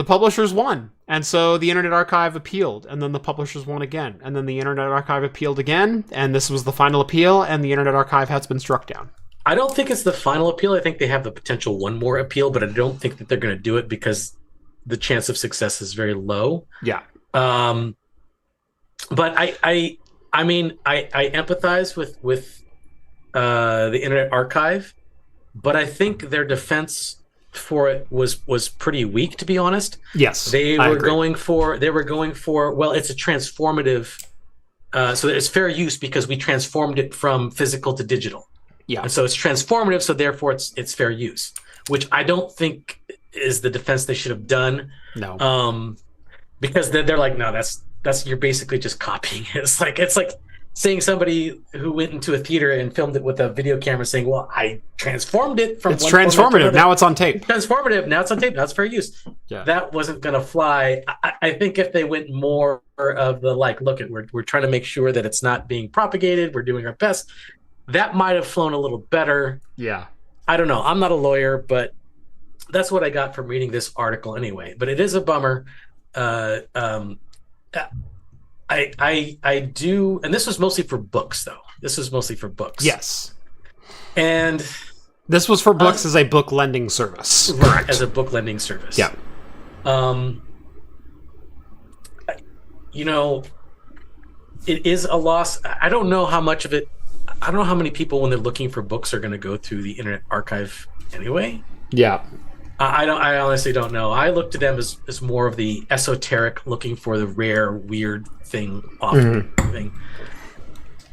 A: publishers won. And so the Internet Archive appealed, and then the publishers won again. And then the Internet Archive appealed again, and this was the final appeal, and the Internet Archive has been struck down.
B: I don't think it's the final appeal. I think they have the potential one more appeal, but I don't think that they're going to do it because the chance of success is very low.
A: Yeah.
B: But I mean, I empathize with the Internet Archive, but I think their defense for it was pretty weak, to be honest.
A: Yes,
B: they were going for well, it's a transformative, so it's fair use because we transformed it from physical to digital.
A: Yeah,
B: and so it's transformative, so therefore it's fair use, which I don't think is the defense they should have done.
A: No,
B: because they're like, no, that's you're basically just copying it. It's like saying somebody who went into a theater and filmed it with a video camera saying, well, I transformed it from
A: it's transformative. Now it's on tape.
B: Transformative. Now it's on tape. Now it's fair use.
A: Yeah.
B: That wasn't going to fly. I think if they went more of the like, look, we're trying to make sure that it's not being propagated. We're doing our best. That might have flown a little better.
A: Yeah. I
B: don't know. I'm not a lawyer, but that's what I got from reading this article anyway. But it is a bummer. I do, and this was mostly for books, though. This was mostly for books.
A: Yes.
B: And
A: this was for books as a book lending service.
B: Right, as a book lending service.
A: Yeah.
B: You know, it is a loss. I don't know how much of it, I don't know how many people when they're looking for books are going to go through the Internet Archive anyway.
A: Yeah.
B: I honestly don't know. I looked at them as more of the esoteric, looking for the rare, weird thing, often thing.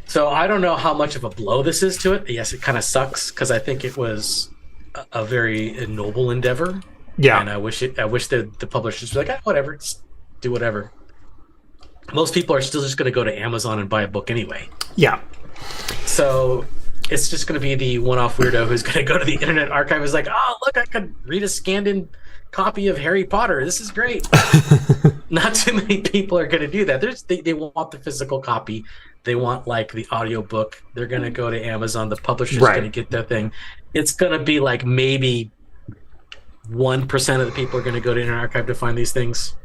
B: So I don't know how much of a blow this is to it. Yes, it kind of sucks because I think it was a very noble endeavor.
A: Yeah,
B: and I wish the publishers were like, whatever, just do whatever. Most people are still just going to go to Amazon and buy a book anyway.
A: Yeah.
B: So it's just going to be the one-off weirdo who's going to go to the Internet Archive and is like, oh, look, I could read a scanned-in copy of Harry Potter. This is great. Not too many people are going to do that. They want the physical copy. They want, like, the audiobook. They're going to go to Amazon. The publisher's going to get their thing. It's going to be, like, maybe 1% of the people are going to go to Internet Archive to find these things.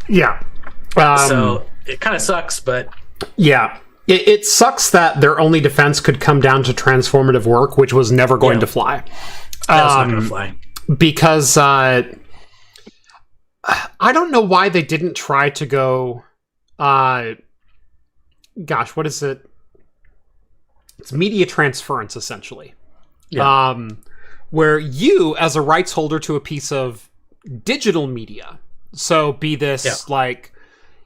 A: Yeah.
B: So it kind of sucks, but...
A: Yeah. It sucks that their only defense could come down to transformative work, which was never going to fly.
B: That's not going to fly.
A: Because I don't know why they didn't try to go... gosh, what is it? It's media transference, essentially.
B: Yeah.
A: Where you, as a rights holder to a piece of digital media, so be this like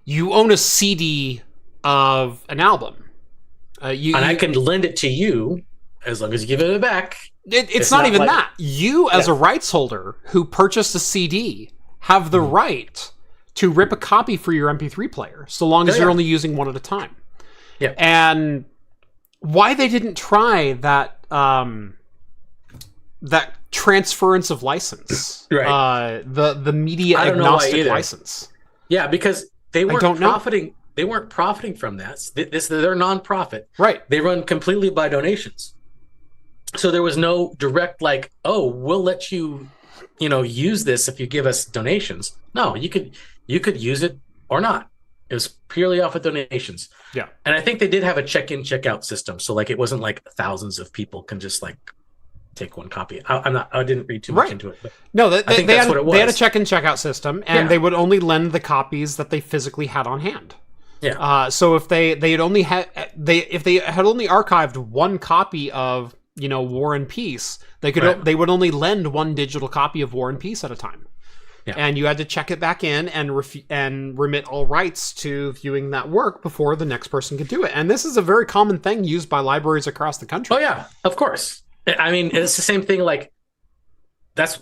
A: you own a CD of an album,
B: I can lend it to you as long as you give it back.
A: It's not even like, that. You, as a rights holder who purchased a CD, have the right to rip a copy for your MP3 player, so long as you're only using one at a time.
B: Yeah.
A: And why they didn't try that that transference of license,
B: right?
A: The media agnostic license.
B: Yeah, because they weren't profiting. They weren't profiting from that. They're nonprofit.
A: Right.
B: They run completely by donations. So there was no direct like, oh, we'll let you, use this if you give us donations. No, you could use it or not. It was purely off of donations.
A: Yeah.
B: And I think they did have a check-in, check-out system. So like it wasn't like thousands of people can just like take one copy. I didn't read too much into it. But
A: no,
B: I think that's what it was.
A: They had a check-in, check-out system, and they would only lend the copies that they physically had on hand.
B: Yeah.
A: So if they had only if they had only archived one copy of War and Peace, they would only lend one digital copy of War and Peace at a time. and you had to check it back in and remit all rights to viewing that work before the next person could do it. And this is a very common thing used by libraries across the country.
B: Oh yeah, of course. I mean, it's the same thing. Like that's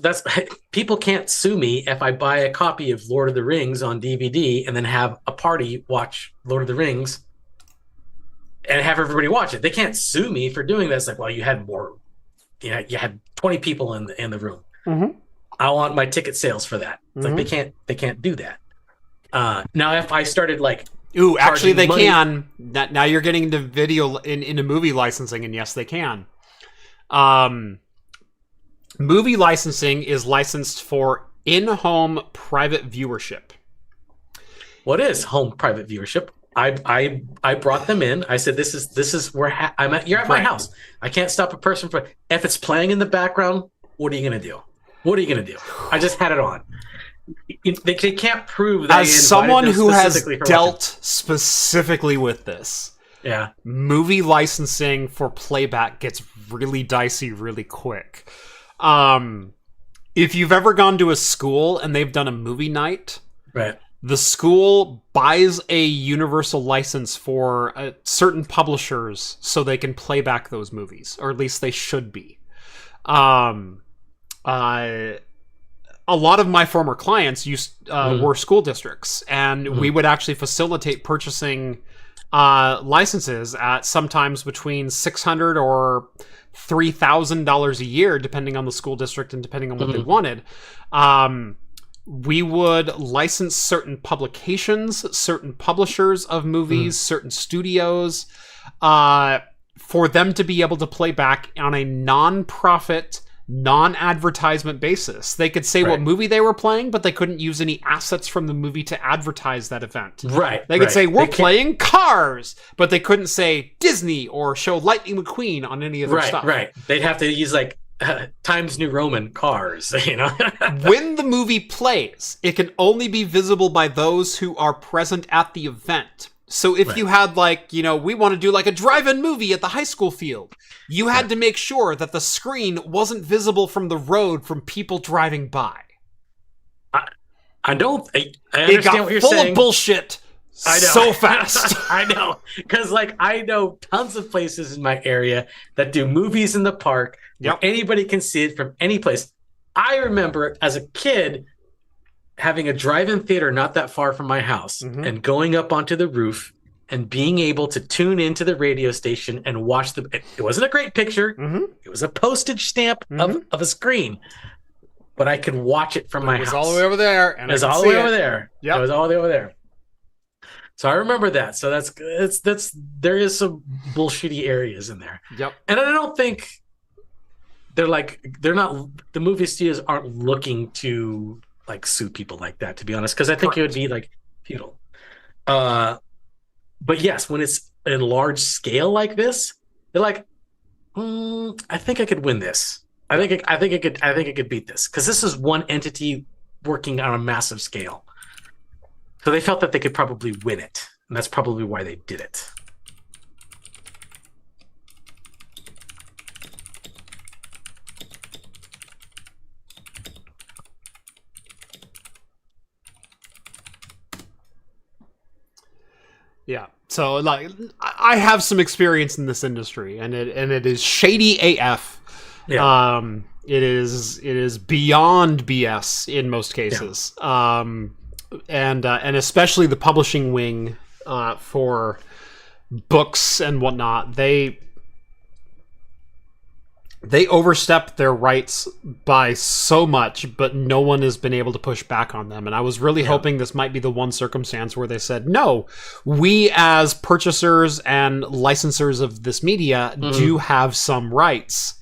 B: people can't sue me if I buy a copy of Lord of the Rings on DVD and then have a party watch Lord of the Rings and have everybody watch it. They can't sue me for doing this. Like, well, you had more. You had 20 people in the room.
A: Mm-hmm.
B: I want my ticket sales for that. It's like they can't do that. Now if I started like
A: actually they
B: money,
A: can. Now you're getting into video into movie licensing, and yes, they can. Movie licensing is licensed for in-home private viewership.
B: What is home private viewership? I brought them in. I said, this is where I'm at. You're at my house. I can't stop a person from. If it's playing in the background, what are you gonna do? What are you going to do? I just had it on. They can't prove that.
A: As someone who has dealt specifically with this, movie licensing for playback gets really dicey really quick. If you've ever gone to a school and they've done a movie night,
B: right?
A: The school buys a universal license for certain publishers so they can play back those movies, or at least they should be. A lot of my former clients were school districts, and we would actually facilitate purchasing licenses at sometimes between $600 or $3,000 a year, depending on the school district and depending on what they wanted. We would license certain publications, certain publishers of movies, certain studios, for them to be able to play back on a non-profit, non-advertisement basis. They could say what movie they were playing, but they couldn't use any assets from the movie to advertise that event.
B: Right.
A: They could say, we're playing Cars, but they couldn't say Disney or show Lightning McQueen on any of their stuff.
B: Right. They'd have to use like Times New Roman Cars, you know?
A: When the movie plays, it can only be visible by those who are present at the event. So if you had we want to do like a drive-in movie at the high school field, you had to make sure that the screen wasn't visible from the road from people driving by.
B: I understand what you're saying.
A: It got full of bullshit so fast.
B: I know. Because I know tons of places in my area that do movies in the park where anybody can see it from any place. I remember as a kid having a drive-in theater not that far from my house and going up onto the roof and being able to tune into the radio station and watch it wasn't a great picture. It was a postage stamp of a screen, but I could watch it from my house.
A: It was all the way over there. And
B: it was all the way over there.
A: Yep.
B: It was all the way over there. So I remember that. So there is some bullshitty areas in there.
A: Yep.
B: And I don't think they're not, the movie studios aren't looking to sue people like that, to be honest, because I think it would be futile. But yes, when it's in large scale like this, they're like, I think I could win this. I think I could beat this, because this is one entity working on a massive scale. So they felt that they could probably win it, and that's probably why they did it.
A: Yeah. So I have some experience in this industry, and it is shady AF. Yeah. It is beyond BS in most cases. Yeah. And especially the publishing wing for books and whatnot, they overstep their rights by so much, but no one has been able to push back on them. And I was really hoping this might be the one circumstance where they said, no, we as purchasers and licensors of this media do have some rights.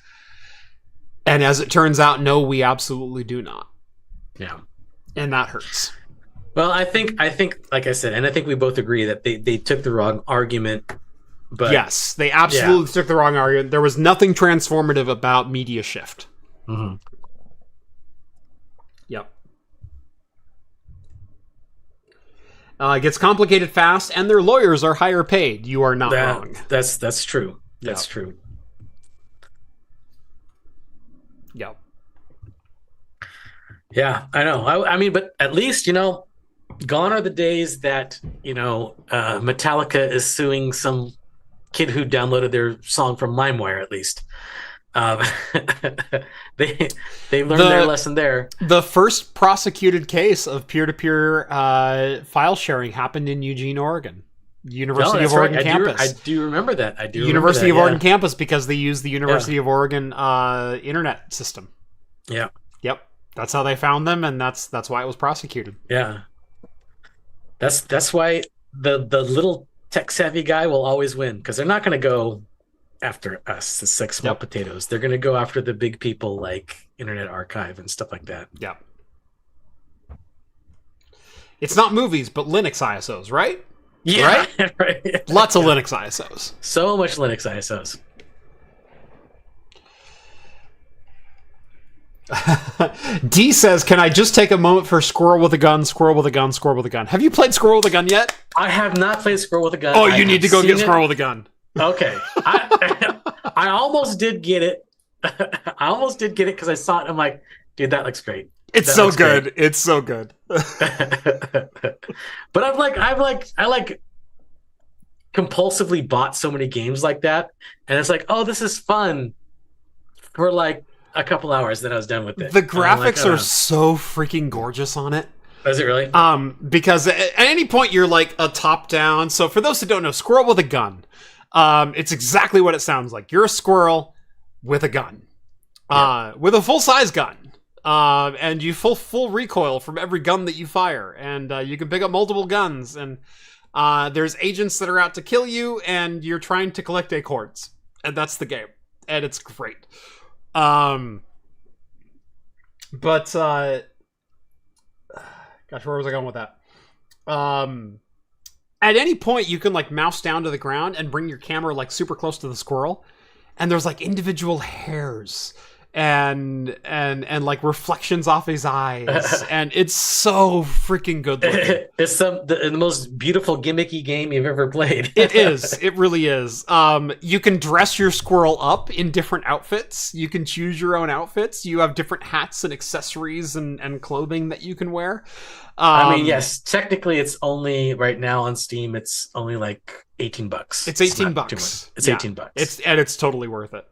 A: And as it turns out, no, we absolutely do not.
B: Yeah.
A: And that hurts.
B: Well, I think, like I said, and I think we both agree that they took the wrong argument. But
A: yes, they absolutely took the wrong argument. There was nothing transformative about media shift. Yep. It gets complicated fast, and their lawyers are higher paid. You are not wrong.
B: That's true. That's true.
A: Yep.
B: Yeah, I know. I mean, but at least, gone are the days that, Metallica is suing some kid who downloaded their song from LimeWire, at least. Um, they learned their lesson there.
A: The first prosecuted case of peer-to-peer file sharing happened in Eugene, Oregon. University of Oregon campus.
B: I do remember that.
A: University of Oregon campus, because they use the University of Oregon internet system.
B: Yeah.
A: Yep. That's how they found them, and that's why it was prosecuted.
B: Yeah. That's why the little tech savvy guy will always win, because they're not going to go after us, the six small potatoes. They're going to go after the big people like Internet Archive and stuff like that.
A: Yeah. It's not movies, but Linux ISOs, right?
B: Yeah.
A: Right? Lots of Linux ISOs.
B: So much Linux ISOs.
A: D says, can I just take a moment for Squirrel with a Gun, Squirrel with a Gun, Squirrel with a Gun? Have you played Squirrel with a Gun yet?
B: I have not played Squirrel with a Gun.
A: Oh, you need to go get Squirrel with a Gun.
B: Okay. I almost did get it. I almost did get it because I saw it. I'm like, dude, that looks great.
A: It's so good. It's so good.
B: But I compulsively bought so many games like that, and it's like, oh, this is fun for like a couple hours, then I was done with it.
A: The graphics are so freaking gorgeous on it.
B: Is it really?
A: Because at any point you're like a top down. So for those who don't know, Squirrel with a Gun, it's exactly what it sounds like. You're a squirrel with a gun, with a full size gun. And you full recoil from every gun that you fire, and you can pick up multiple guns, and there's agents that are out to kill you, and you're trying to collect acorns, and that's the game, and it's great. Gosh, where was I going with that? At any point you can like mouse down to the ground and bring your camera like super close to the squirrel, and there's like individual hairs and like reflections off his eyes, and it's so freaking good looking.
B: It's the most beautiful gimmicky game you've ever played.
A: It really is. You can dress your squirrel up in different outfits. You can choose your own outfits. You have different hats and accessories and clothing that you can wear.
B: I mean, yes, technically it's only right now on Steam, it's only like $18.
A: It's $18.
B: It's $18.
A: It's totally worth it.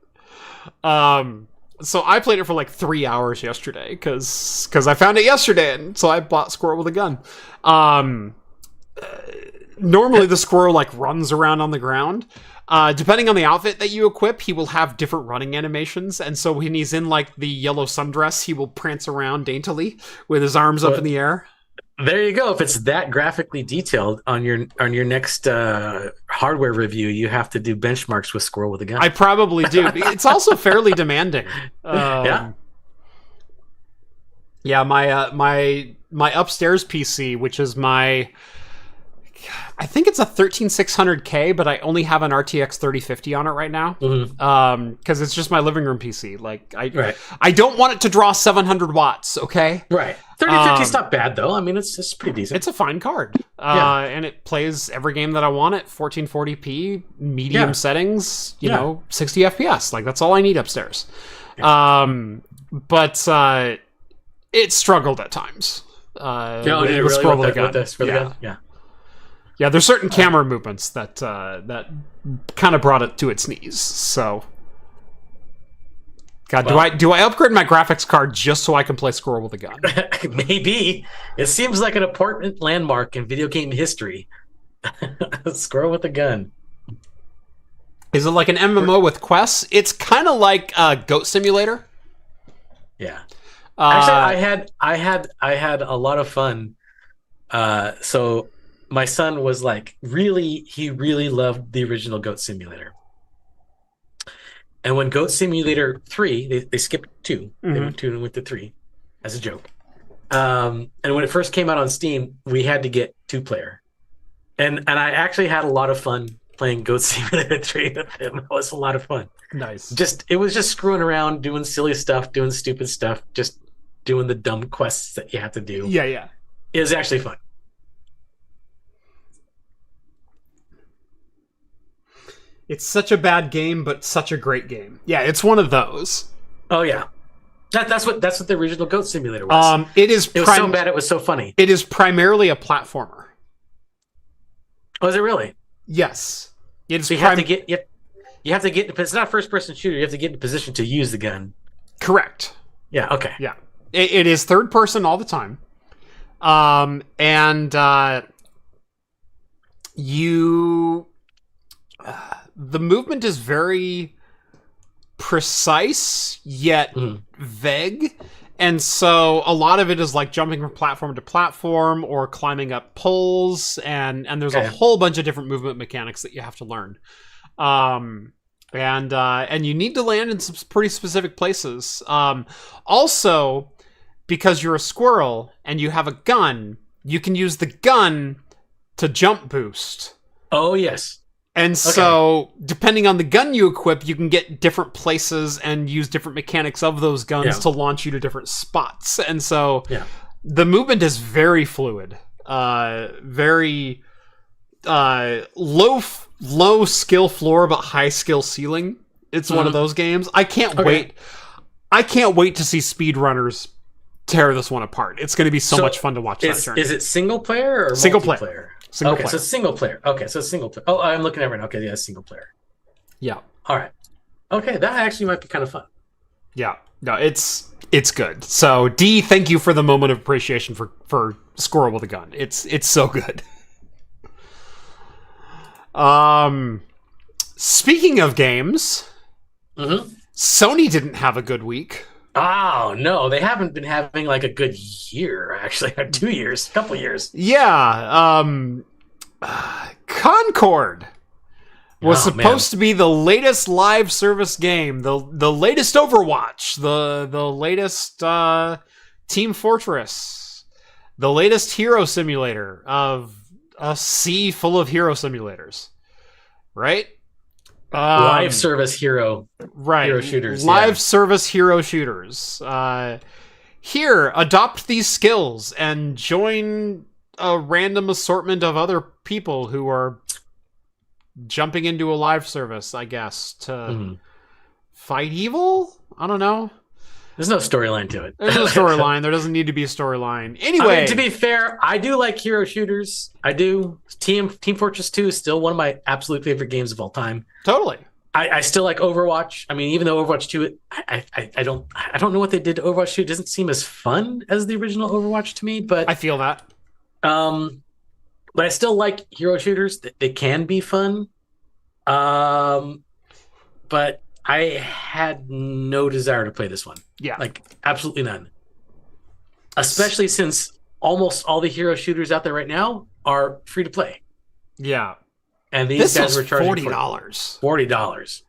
A: So I played it for like 3 hours yesterday because I found it yesterday, and so I bought Squirrel with a Gun. Normally the squirrel like runs around on the ground. Depending on the outfit that you equip, he will have different running animations, and so when he's in like the yellow sundress, he will prance around daintily with his arms up in the air.
B: There you go. If it's that graphically detailed on your next hardware review, you have to do benchmarks with Squirrel with a Gun.
A: I probably do. It's also fairly demanding.
B: Yeah.
A: My upstairs PC, which is I think it's a 13600K, but I only have an RTX 3050 on it right now. Because it's just my living room PC. Like I don't want it to draw 700 watts. Okay.
B: Right. 3050 is not bad though. I mean, it's pretty decent.
A: It's a fine card. And it plays every game that I want at 1440p, medium settings. You know, 60 FPS. Like that's all I need upstairs. But it struggled at times.
B: Did it really with the gun? Yeah.
A: Yeah, there's certain camera movements that kind of brought it to its knees. So, God, do I upgrade my graphics card just so I can play Squirrel with a Gun?
B: Maybe. It seems like an important landmark in video game history. Squirrel with a Gun.
A: Is it like an MMO with quests? It's kind of like Goat Simulator.
B: Yeah. Actually, I had a lot of fun. So my son was like, he really loved the original Goat Simulator. And when Goat Simulator 3, they skipped 2. They went 2 and went to 3 as a joke. And when it first came out on Steam, we had to get 2-player. And I actually had a lot of fun playing Goat Simulator 3 with him. It was a lot of fun.
A: Nice.
B: It was just screwing around, doing silly stuff, doing stupid stuff, just doing the dumb quests that you have to do.
A: Yeah.
B: It was actually fun.
A: It's such a bad game, but such a great game. Yeah, it's one of those.
B: Oh, yeah. That's what the original Goat Simulator was.
A: It was
B: so bad it was so funny.
A: It is primarily a platformer.
B: Oh, is it really?
A: Yes. It's
B: so you have to get it's not a first person shooter. You have to get in a position to use the gun.
A: Correct.
B: Yeah, okay.
A: Yeah. It is third person all the time. The movement is very precise yet vague, and so a lot of it is like jumping from platform to platform or climbing up poles, and there's a whole bunch of different movement mechanics that you have to learn. And you need to land in some pretty specific places. Also, because you're a squirrel and you have a gun, you can use the gun to jump boost.
B: Oh, yes.
A: And so, depending on the gun you equip, you can get different places and use different mechanics of those guns to launch you to different spots. And so, the movement is very fluid. Very low skill floor, but high skill ceiling. It's one of those games. I can't wait. I can't wait to see speedrunners tear this one apart. It's going to be so much fun to watch that journey.
B: Is it single player or
A: single
B: multiplayer?
A: Player.
B: Single player. So it's single player. Okay, so it's single player. Oh, I'm looking at it right now. Okay, yeah, single player.
A: Yeah.
B: All right. Okay, that actually might be kind of fun.
A: Yeah. No, it's good. So, D, thank you for the moment of appreciation for Squirrel with a Gun. It's so good. Speaking of games, Sony didn't have a good week.
B: Oh, no, they haven't been having like a good year, actually. 2 years, a couple years.
A: Yeah. Concord was supposed to be the latest live service game, the latest Overwatch, the latest Team Fortress, the latest hero simulator of a sea full of hero simulators. Right?
B: Live service hero shooters.
A: Live service hero shooters. Here, adopt these skills and join a random assortment of other people who are jumping into a live service, I guess, to fight evil? I don't know.
B: There's no storyline to it.
A: There's no storyline. There doesn't need to be a storyline. Anyway.
B: I mean, to be fair, I do like hero shooters. I do. Team Fortress 2 is still one of my absolute favorite games of all time.
A: Totally.
B: I still like Overwatch. I mean, even though Overwatch 2, I don't know what they did to Overwatch 2. It doesn't seem as fun as the original Overwatch to me, but
A: I feel that.
B: But I still like hero shooters. They can be fun. But I had no desire to play this one.
A: Yeah.
B: Like, absolutely none. Especially since almost all the hero shooters out there right now are free to play.
A: Yeah.
B: And these guys were charging
A: $40.
B: $40.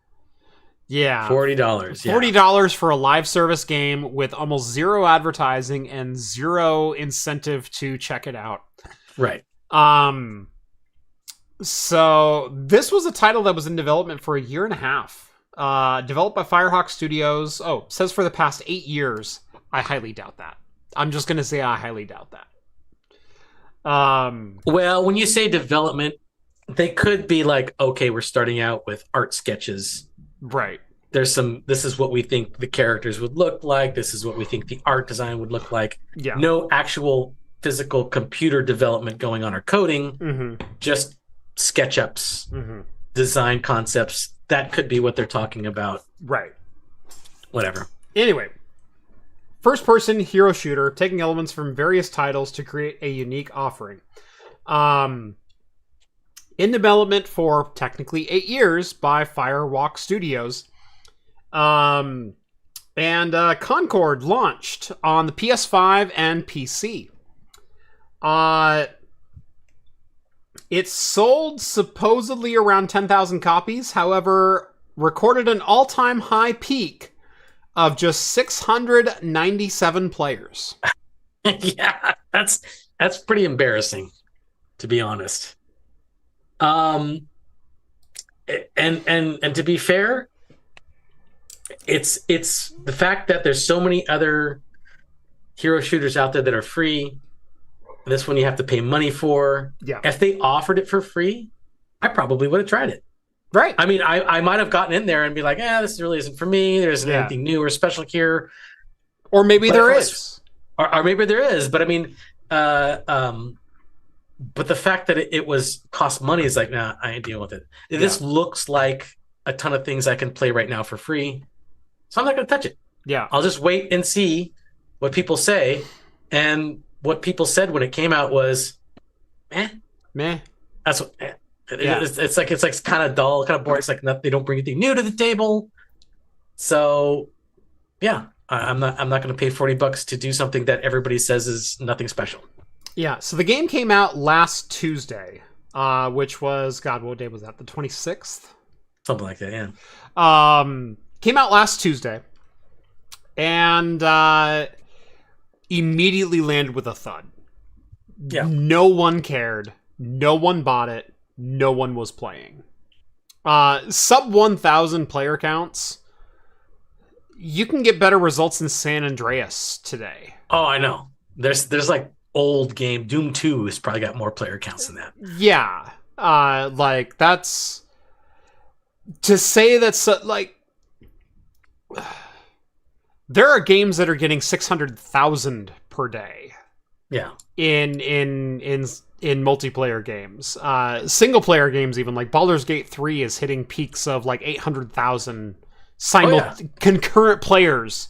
A: Yeah.
B: $40. Yeah.
A: $40 for a live service game with almost zero advertising and zero incentive to check it out.
B: Right.
A: So this was a title that was in development for a year and a half. Developed by Firehawk Studios. Oh, says for the past 8 years. I highly doubt that. I'm just going to say I highly doubt that.
B: Well, when you say development, they could be like, okay, we're starting out with art sketches.
A: Right.
B: This is what we think the characters would look like. This is what we think the art design would look like.
A: Yeah.
B: No actual physical computer development going on or coding, just SketchUps, design concepts. That could be what they're talking about.
A: Right.
B: Whatever.
A: Anyway, first-person hero shooter, taking elements from various titles to create a unique offering. In development for technically 8 years by Firewalk Studios. And Concord launched on the PS5 and PC. It sold supposedly around 10,000 copies, however, recorded an all-time high peak of just 697 players.
B: Yeah, that's pretty embarrassing, to be honest. And to be fair, it's the fact that there's so many other hero shooters out there that are free. This one you have to pay money for.
A: Yeah.
B: If they offered it for free, I probably would have tried it.
A: Right.
B: I mean, I might have gotten in there and be like, this really isn't for me. There isn't anything new or special here.
A: Or maybe there is.
B: Or maybe there is, but I mean, but the fact that it was cost money is like, nah, I ain't dealing with it. This looks like a ton of things I can play right now for free, so I'm not going to touch it.
A: Yeah,
B: I'll just wait and see what people say, and what people said when it came out was,
A: meh.
B: That's what. It's like kind of dull, kind of boring. It's like they don't bring anything new to the table. So, yeah, I'm not going to pay $40 to do something that everybody says is nothing special.
A: Yeah. So the game came out last Tuesday, which was, God, what day was that? The 26th?
B: Something like that. Yeah.
A: Came out last Tuesday, and immediately landed with a thud.
B: Yeah.
A: No one cared. No one bought it. No one was playing. Sub 1,000 player counts. You can get better results in San Andreas today.
B: Oh, I know. There's like old game. Doom 2 has probably got more player counts than that.
A: Yeah. Like, that's... To say that's, like... There are games that are getting 600,000 per day.
B: Yeah.
A: In multiplayer games. Single player games even, like Baldur's Gate 3 is hitting peaks of like 800,000 concurrent players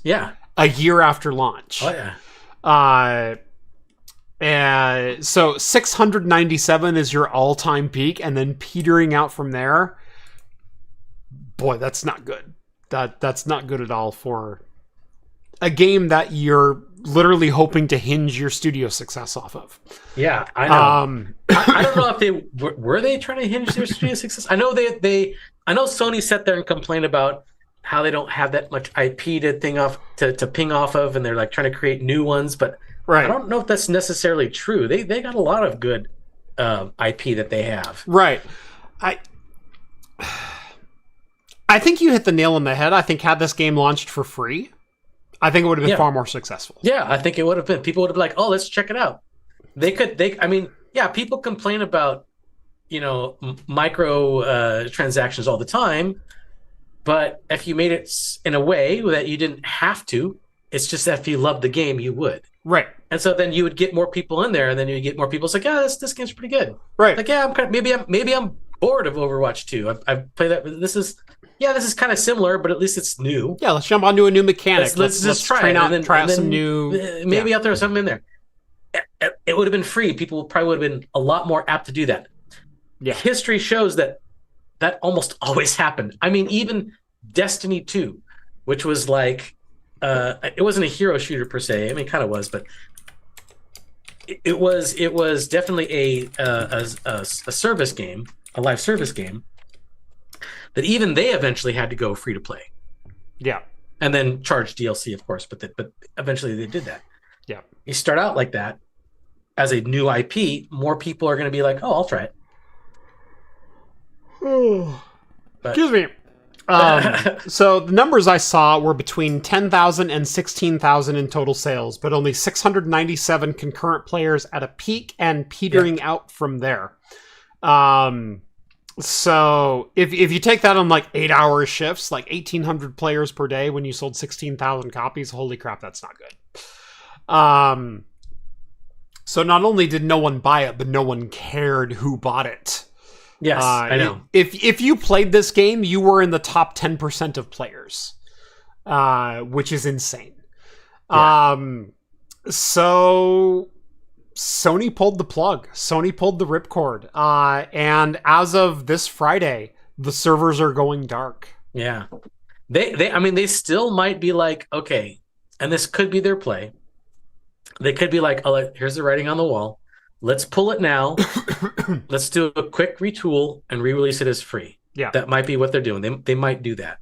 A: a year after launch. And so 697 is your all-time peak, and then petering out from there. Boy, that's not good. That's not good at all for a game that you're literally hoping to hinge your studio success off of.
B: Yeah, I know. I don't know if they were they trying to hinge their studio success. I know I know Sony sat there and complained about how they don't have that much IP to ping off of, and they're like trying to create new ones. But I don't know if that's necessarily true. They got a lot of good IP that they have.
A: Right. I think you hit the nail on the head. I think had this game launched for free, I think it would have been far more successful. Yeah,
B: I think it would have been. People would have been like, "Oh, let's check it out." I mean, people complain about, micro transactions all the time, but if you made it in a way that you didn't have to, it's just that if you loved the game, you would.
A: Right.
B: And so then you would get more people in there, and then you get more people. It's like, yeah, this game's pretty good.
A: Right.
B: Like, yeah, maybe I'm bored of Overwatch 2. I've played that. This is kind of similar, but at least it's new.
A: Yeah, let's jump onto a new mechanic.
B: Let's just try it.
A: Try out some new...
B: Maybe out there something in there. It would have been free. People probably would have been a lot more apt to do that.
A: Yeah.
B: History shows that almost always happened. I mean, even Destiny 2, which was like... it wasn't a hero shooter per se. I mean, it kind of was, but it was definitely a service game, a live service game, that even they eventually had to go free to play.
A: Yeah.
B: And then charge DLC, of course, but eventually they did that.
A: Yeah.
B: You start out like that as a new IP, more people are going to be like, "Oh, I'll try it."
A: Excuse me. So the numbers I saw were between 10,000 and 16,000 in total sales, but only 697 concurrent players at a peak and petering out from there. So if you take that on like 8-hour shifts, like 1,800 players per day when you sold 16,000 copies, holy crap, that's not good. So not only did no one buy it, but no one cared who bought it.
B: Yes, I know.
A: If you played this game, you were in the top 10% of players, which is insane. Yeah. So Sony pulled the plug. Sony pulled the ripcord. And as of this Friday, the servers are going dark.
B: Yeah. They still might be like, okay, and this could be their play. They could be like, oh, here's the writing on the wall. Let's pull it now. Let's do a quick retool and re-release it as free.
A: Yeah.
B: That might be what they're doing. They might do that.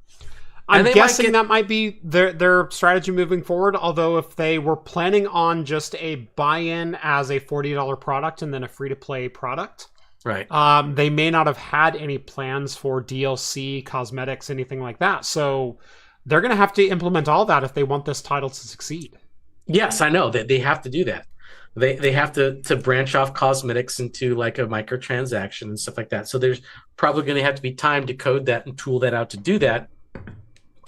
A: I'm guessing that might be their strategy moving forward, although if they were planning on just a buy-in as a $40 product and then a free-to-play product,
B: right?
A: They may not have had any plans for DLC, cosmetics, anything like that. So they're going to have to implement all that if they want this title to succeed.
B: Yes, I know that they have to do that. They have to branch off cosmetics into like a microtransaction and stuff like that. So there's probably going to have to be time to code that and tool that out to do that.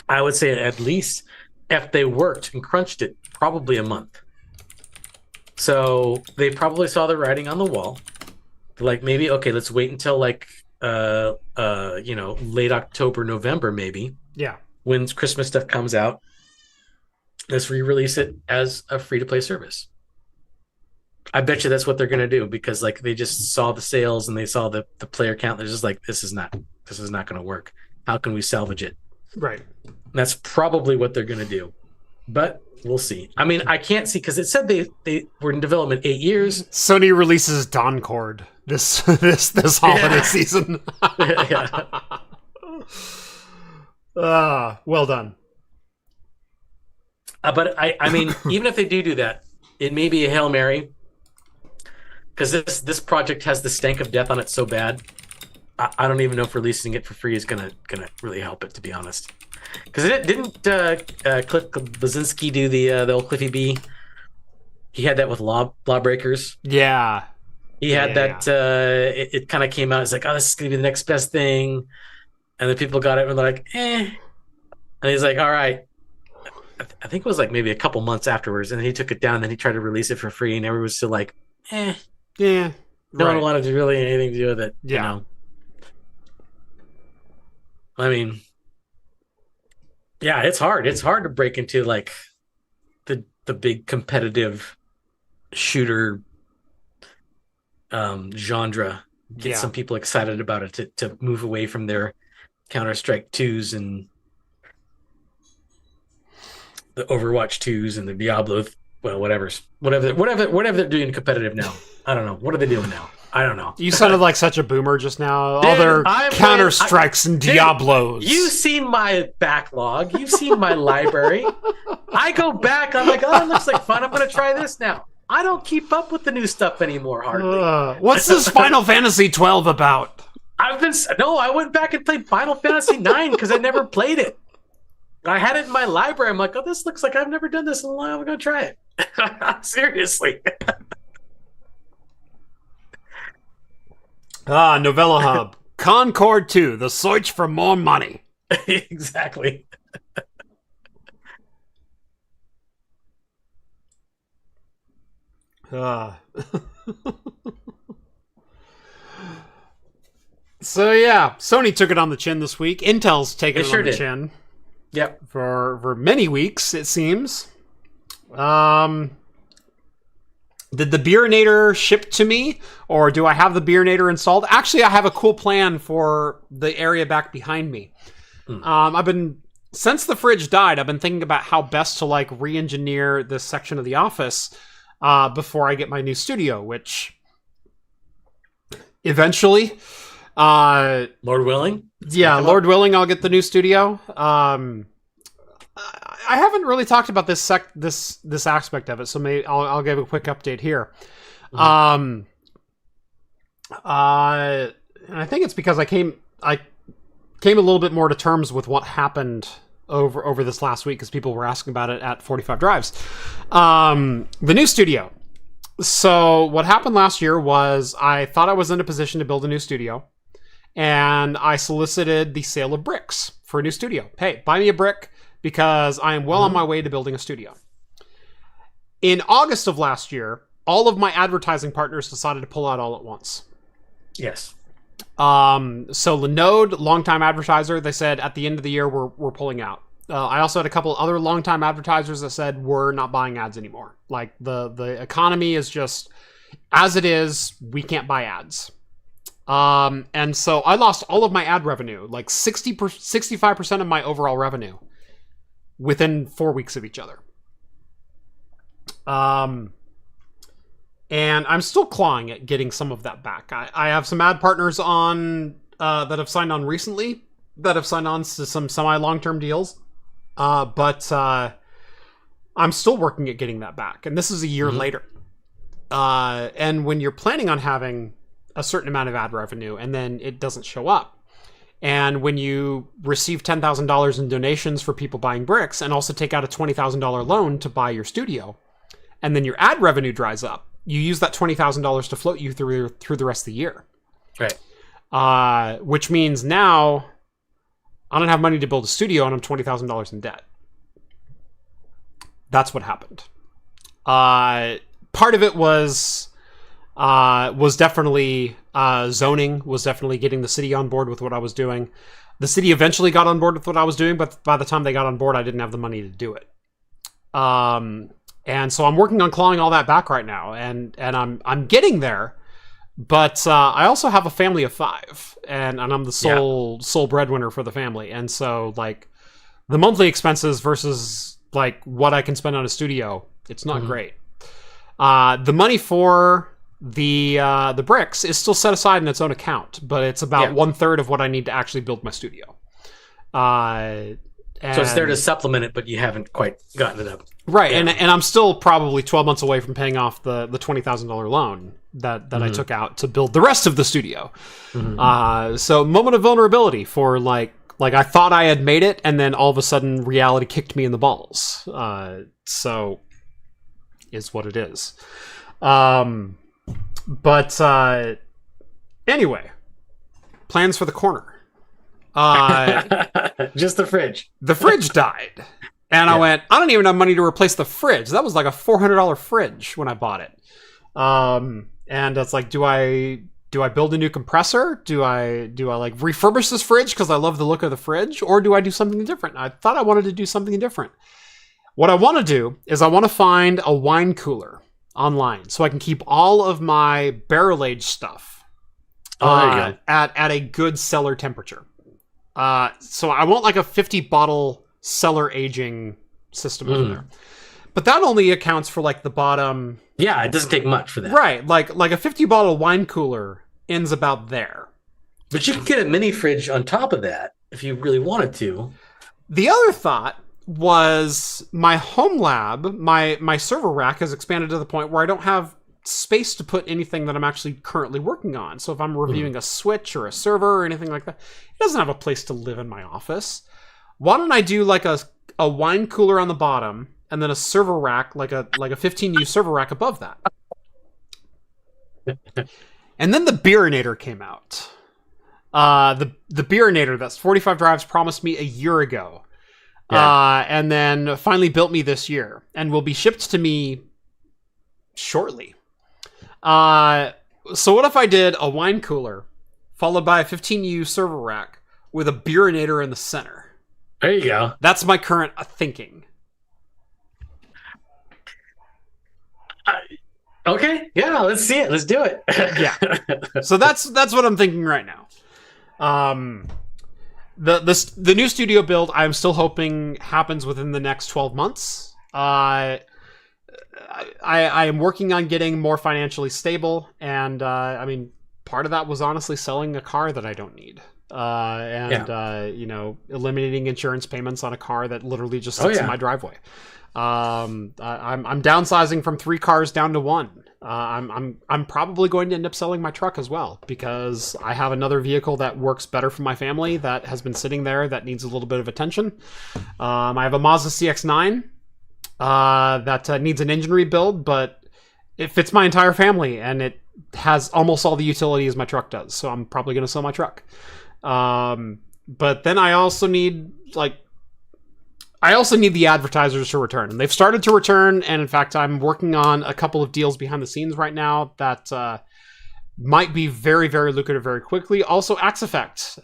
B: I would say at least if they worked and crunched it, probably a month. So they probably saw the writing on the wall. Like, maybe, okay, let's wait until like late October, November, maybe.
A: Yeah.
B: When Christmas stuff comes out, let's re-release it as a free-to-play service. I bet you that's what they're gonna do, because like they just saw the sales and they saw the player count. They're just like, this is not gonna work. How can we salvage it?
A: Right.
B: And that's probably what they're gonna do. But we'll see. I mean, I can't see, because it said they were in development 8 years.
A: Sony releases Dawncord this holiday season.
B: Yeah.
A: Well done.
B: But I mean, even if they do that, it may be a Hail Mary, because this project has the stank of death on it so bad. I don't even know if releasing it for free is gonna really help it, to be honest. Because it didn't Cliff Blazinski do the old Cliffy B? He had that with Lawbreakers.
A: Yeah.
B: He had that. It kind of came out. It's like, oh, this is gonna be the next best thing, and then people got it and they're like, eh. And he's like, all right. I think it was like maybe a couple months afterwards, and then he took it down. And then he tried to release it for free, and everyone was still like, eh.
A: Yeah.
B: No one wanted to really anything to do with it.
A: Yeah.
B: You know? I mean, yeah, it's hard. It's hard to break into like the big competitive shooter genre. Get some people excited about it to move away from their Counter-Strike 2s and the Overwatch 2s and the Diablo, well, whatever they're doing competitive now. I don't know. What are they doing now? I don't know.
A: You sounded like such a boomer just now. All their Counter-Strikes and Diablos.
B: You've seen my backlog. You've seen my library. I go back. I'm like, oh, it looks like fun. I'm going to try this now. I don't keep up with the new stuff anymore, hardly.
A: What's this Final Fantasy 12 about?
B: I went back and played Final Fantasy 9 because I never played it. I had it in my library. I'm like, oh, this looks like I've never done this in a while. I'm going to try it. Seriously.
A: Novella Hub. Concord 2, the search for more money.
B: Exactly.
A: So yeah, Sony took it on the chin this week. Intel's taken it on the chin.
B: Yep.
A: For many weeks, it seems. Did the Beerinator ship to me, or do I have the Beerinator installed? Actually, I have a cool plan for the area back behind me. Since the fridge died, I've been thinking about how best to like re-engineer this section of the office before I get my new studio, which eventually,
B: Lord willing.
A: Yeah, Lord willing, I'll get the new studio. I haven't really talked about this aspect of it, so maybe I'll give a quick update here. And I think it's because I came a little bit more to terms with what happened over this last week, because people were asking about it at 45 Drives. The new studio. So what happened last year was I thought I was in a position to build a new studio, and I solicited the sale of bricks for a new studio. Hey, buy me a brick, because I am well on my way to building a studio. In August of last year, all of my advertising partners decided to pull out all at once.
B: Yes.
A: So Linode, longtime advertiser, they said at the end of the year, we're pulling out. I also had a couple other longtime advertisers that said we're not buying ads anymore. Like the economy is just as it is. We can't buy ads. And so I lost all of my ad revenue, like 65% of my overall revenue, within 4 weeks of each other. And I'm still clawing at getting some of that back. I have some ad partners on that have signed on recently, that have signed on to some semi-long-term deals. But I'm still working at getting that back. And this is a year later. And when you're planning on having a certain amount of ad revenue and then it doesn't show up, and when you receive $10,000 in donations for people buying bricks and also take out a $20,000 loan to buy your studio, and then your ad revenue dries up, you use that $20,000 to float you through the rest of the year.
B: Right.
A: Which means now I don't have money to build a studio and I'm $20,000 in debt. That's what happened. Part of it was definitely zoning, was definitely getting the city on board with what I was doing. The city eventually got on board with what I was doing, but by the time they got on board, I didn't have the money to do it. And so I'm working on clawing all that back right now, and I'm getting there. But I also have a family of 5, and I'm the sole breadwinner for the family, and so like the monthly expenses versus like what I can spend on a studio, it's not great. The money for the bricks is still set aside in its own account, but it's about 1/3 of what I need to actually build my studio.
B: So it's there to supplement it, but you haven't quite gotten it up.
A: Right, and I'm still probably 12 months away from paying off the $20,000 loan that I took out to build the rest of the studio. So moment of vulnerability for like I thought I had made it, and then all of a sudden reality kicked me in the balls. So is what it is. But anyway, plans for the corner.
B: Just the fridge.
A: The fridge died. And I went, I don't even have money to replace the fridge. That was like a $400 fridge when I bought it. And it's like, do I build a new compressor? Do I like refurbish this fridge because I love the look of the fridge? Or do I do something different? I thought I wanted to do something different. What I want to do is I want to find a wine cooler online so I can keep all of my barrel aged stuff at a good cellar temperature. So I want like a 50 bottle cellar aging system in there. But that only accounts for like the bottom.
B: Yeah, it doesn't take much for that.
A: Right, like a 50 bottle wine cooler ends about there.
B: But you can get a mini fridge on top of that if you really wanted to.
A: The other thought was my home lab, my server rack has expanded to the point where I don't have space to put anything that I'm actually currently working on. So if I'm reviewing a switch or a server or anything like that, it doesn't have a place to live in my office. Why don't I do like a wine cooler on the bottom and then a server rack, like a 15U server rack above that? And then the Beerinator came out. The Beerinator that's 45 drives promised me a year ago. And then finally built me this year and will be shipped to me shortly. So what if I did a wine cooler followed by a 15U server rack with a Beerinator in the center?
B: There you go.
A: That's my current thinking.
B: Okay, yeah, let's see it. Let's do it.
A: Yeah. So that's what I'm thinking right now. The new studio build, I'm still hoping happens within the next 12 months. I am working on getting more financially stable, and I mean, part of that was honestly selling a car that I don't need. Eliminating insurance payments on a car that literally just sits in my driveway. I'm downsizing from 3 cars down to 1. I'm probably going to end up selling my truck as well because I have another vehicle that works better for my family that has been sitting there that needs a little bit of attention. I have a Mazda CX-9 that needs an engine rebuild, but it fits my entire family and it has almost all the utility as my truck does. So I'm probably going to sell my truck. But then I also need the advertisers to return, and they've started to return. And in fact, I'm working on a couple of deals behind the scenes right now that might be very, very lucrative very quickly. Also, Axe Effect,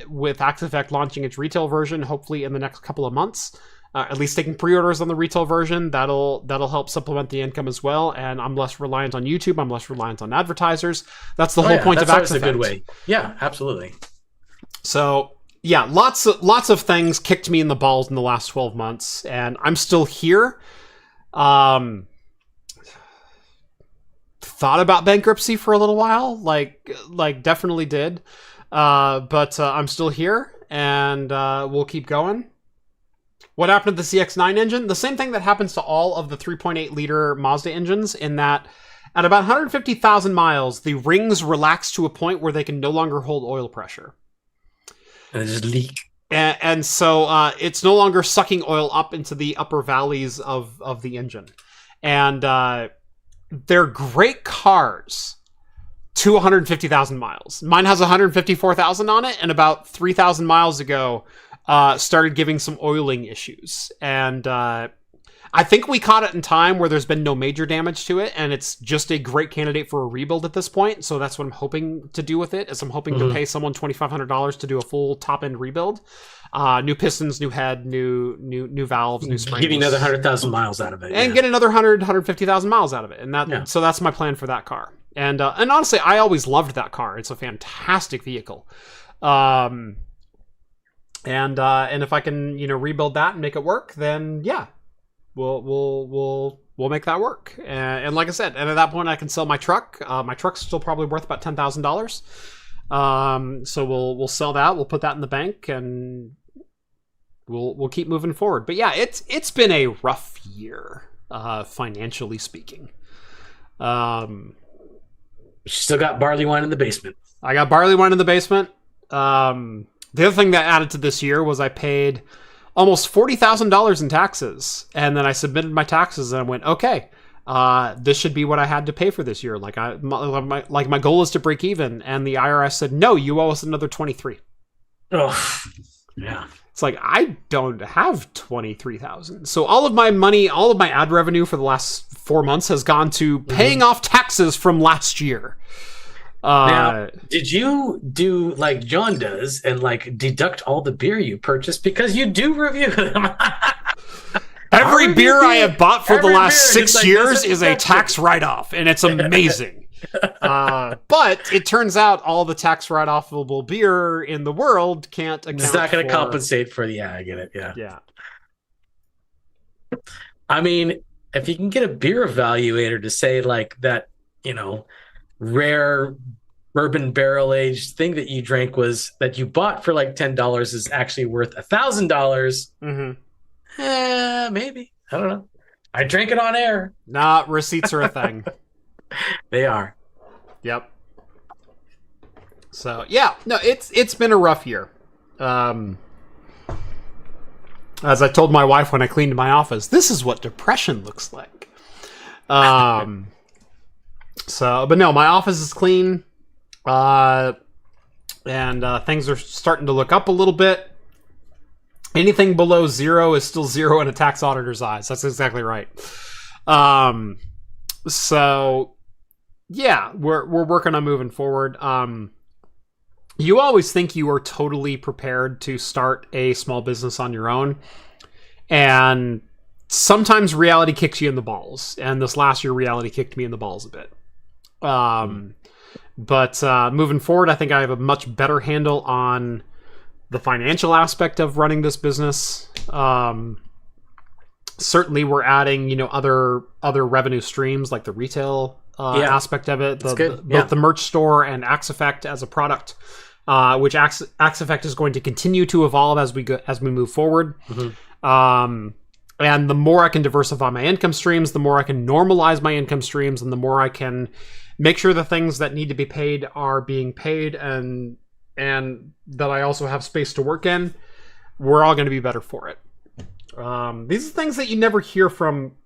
A: with Axe Effect launching its retail version, hopefully in the next couple of months, at least taking pre-orders on the retail version, that'll help supplement the income as well. And I'm less reliant on YouTube. I'm less reliant on advertisers. That's the whole point of Axe Effect.
B: That's a good way. Yeah, absolutely.
A: So yeah, lots of things kicked me in the balls in the last 12 months, and I'm still here. Thought about bankruptcy for a little while, like definitely did. But I'm still here, and we'll keep going. What happened to the CX-9 engine? The same thing that happens to all of the 3.8 liter Mazda engines, in that at about 150,000 miles, the rings relax to a point where they can no longer hold oil pressure.
B: And they just leak.
A: And so it's no longer sucking oil up into the upper valleys of the engine. And they're great cars to 150,000 miles. Mine has 154,000 on it, and about 3,000 miles ago started giving some oiling issues. And I think we caught it in time where there's been no major damage to it, and it's just a great candidate for a rebuild at this point. So that's what I'm hoping to do with it. Is I'm hoping to pay someone $2,500 to do a full top end rebuild, new pistons, new head, new valves, new springs,
C: getting another 100,000 miles out of it,
A: and get another 150,000 miles out of it. And that so that's my plan for that car. And honestly, I always loved that car. It's a fantastic vehicle. And if I can, rebuild that and make it work, then yeah, we'll make that work. And like I said, and at that point I can sell my truck. My truck's still probably worth about $10,000. So we'll sell that. We'll put that in the bank, and we'll keep moving forward. But yeah, it's been a rough year, financially speaking.
C: Still got barley wine in the basement.
A: I got barley wine in the basement. The other thing that added to this year was I paid almost $40,000 in taxes, and then I submitted my taxes, and I went, okay, this should be what I had to pay for this year. My goal is to break even, and the IRS said, no, you owe us another 23.
C: Oh, yeah.
A: It's like, I don't have 23,000. So all of my money, all of my ad revenue for the last 4 months has gone to paying off taxes from last year.
C: Now, did you do like John does and deduct all the beer you purchased, because you do review them?
A: Every beer I have bought for the last 6 years is a tax write-off, and it's amazing. But it turns out all the tax write-offable beer in the world can't account.
C: It's not going to compensate for the. I get it. Yeah. I mean, if you can get a beer evaluator to say that, rare bourbon barrel aged thing that you drank that you bought for $10 is actually worth $1,000. Maybe, I don't know. I drank it on air.
A: Nah, receipts are a thing.
C: They are.
A: Yep. So yeah, no, it's been a rough year. As I told my wife when I cleaned my office, this is what depression looks like. But no, my office is clean, and things are starting to look up a little bit. Anything below 0 is still 0 in a tax auditor's eyes. That's exactly right. So yeah, we're working on moving forward. You always think you are totally prepared to start a small business on your own, and sometimes reality kicks you in the balls. And this last year, reality kicked me in the balls a bit. But moving forward, I think I have a much better handle on the financial aspect of running this business. Certainly we're adding, other revenue streams like the retail aspect of it, both the merch store and Axe Effect as a product, which Axe Effect is going to continue to evolve as we move forward. And the more I can diversify my income streams, the more I can normalize my income streams, and the more I can make sure the things that need to be paid are being paid, and that I also have space to work in, we're all going to be better for it. These are things that you never hear from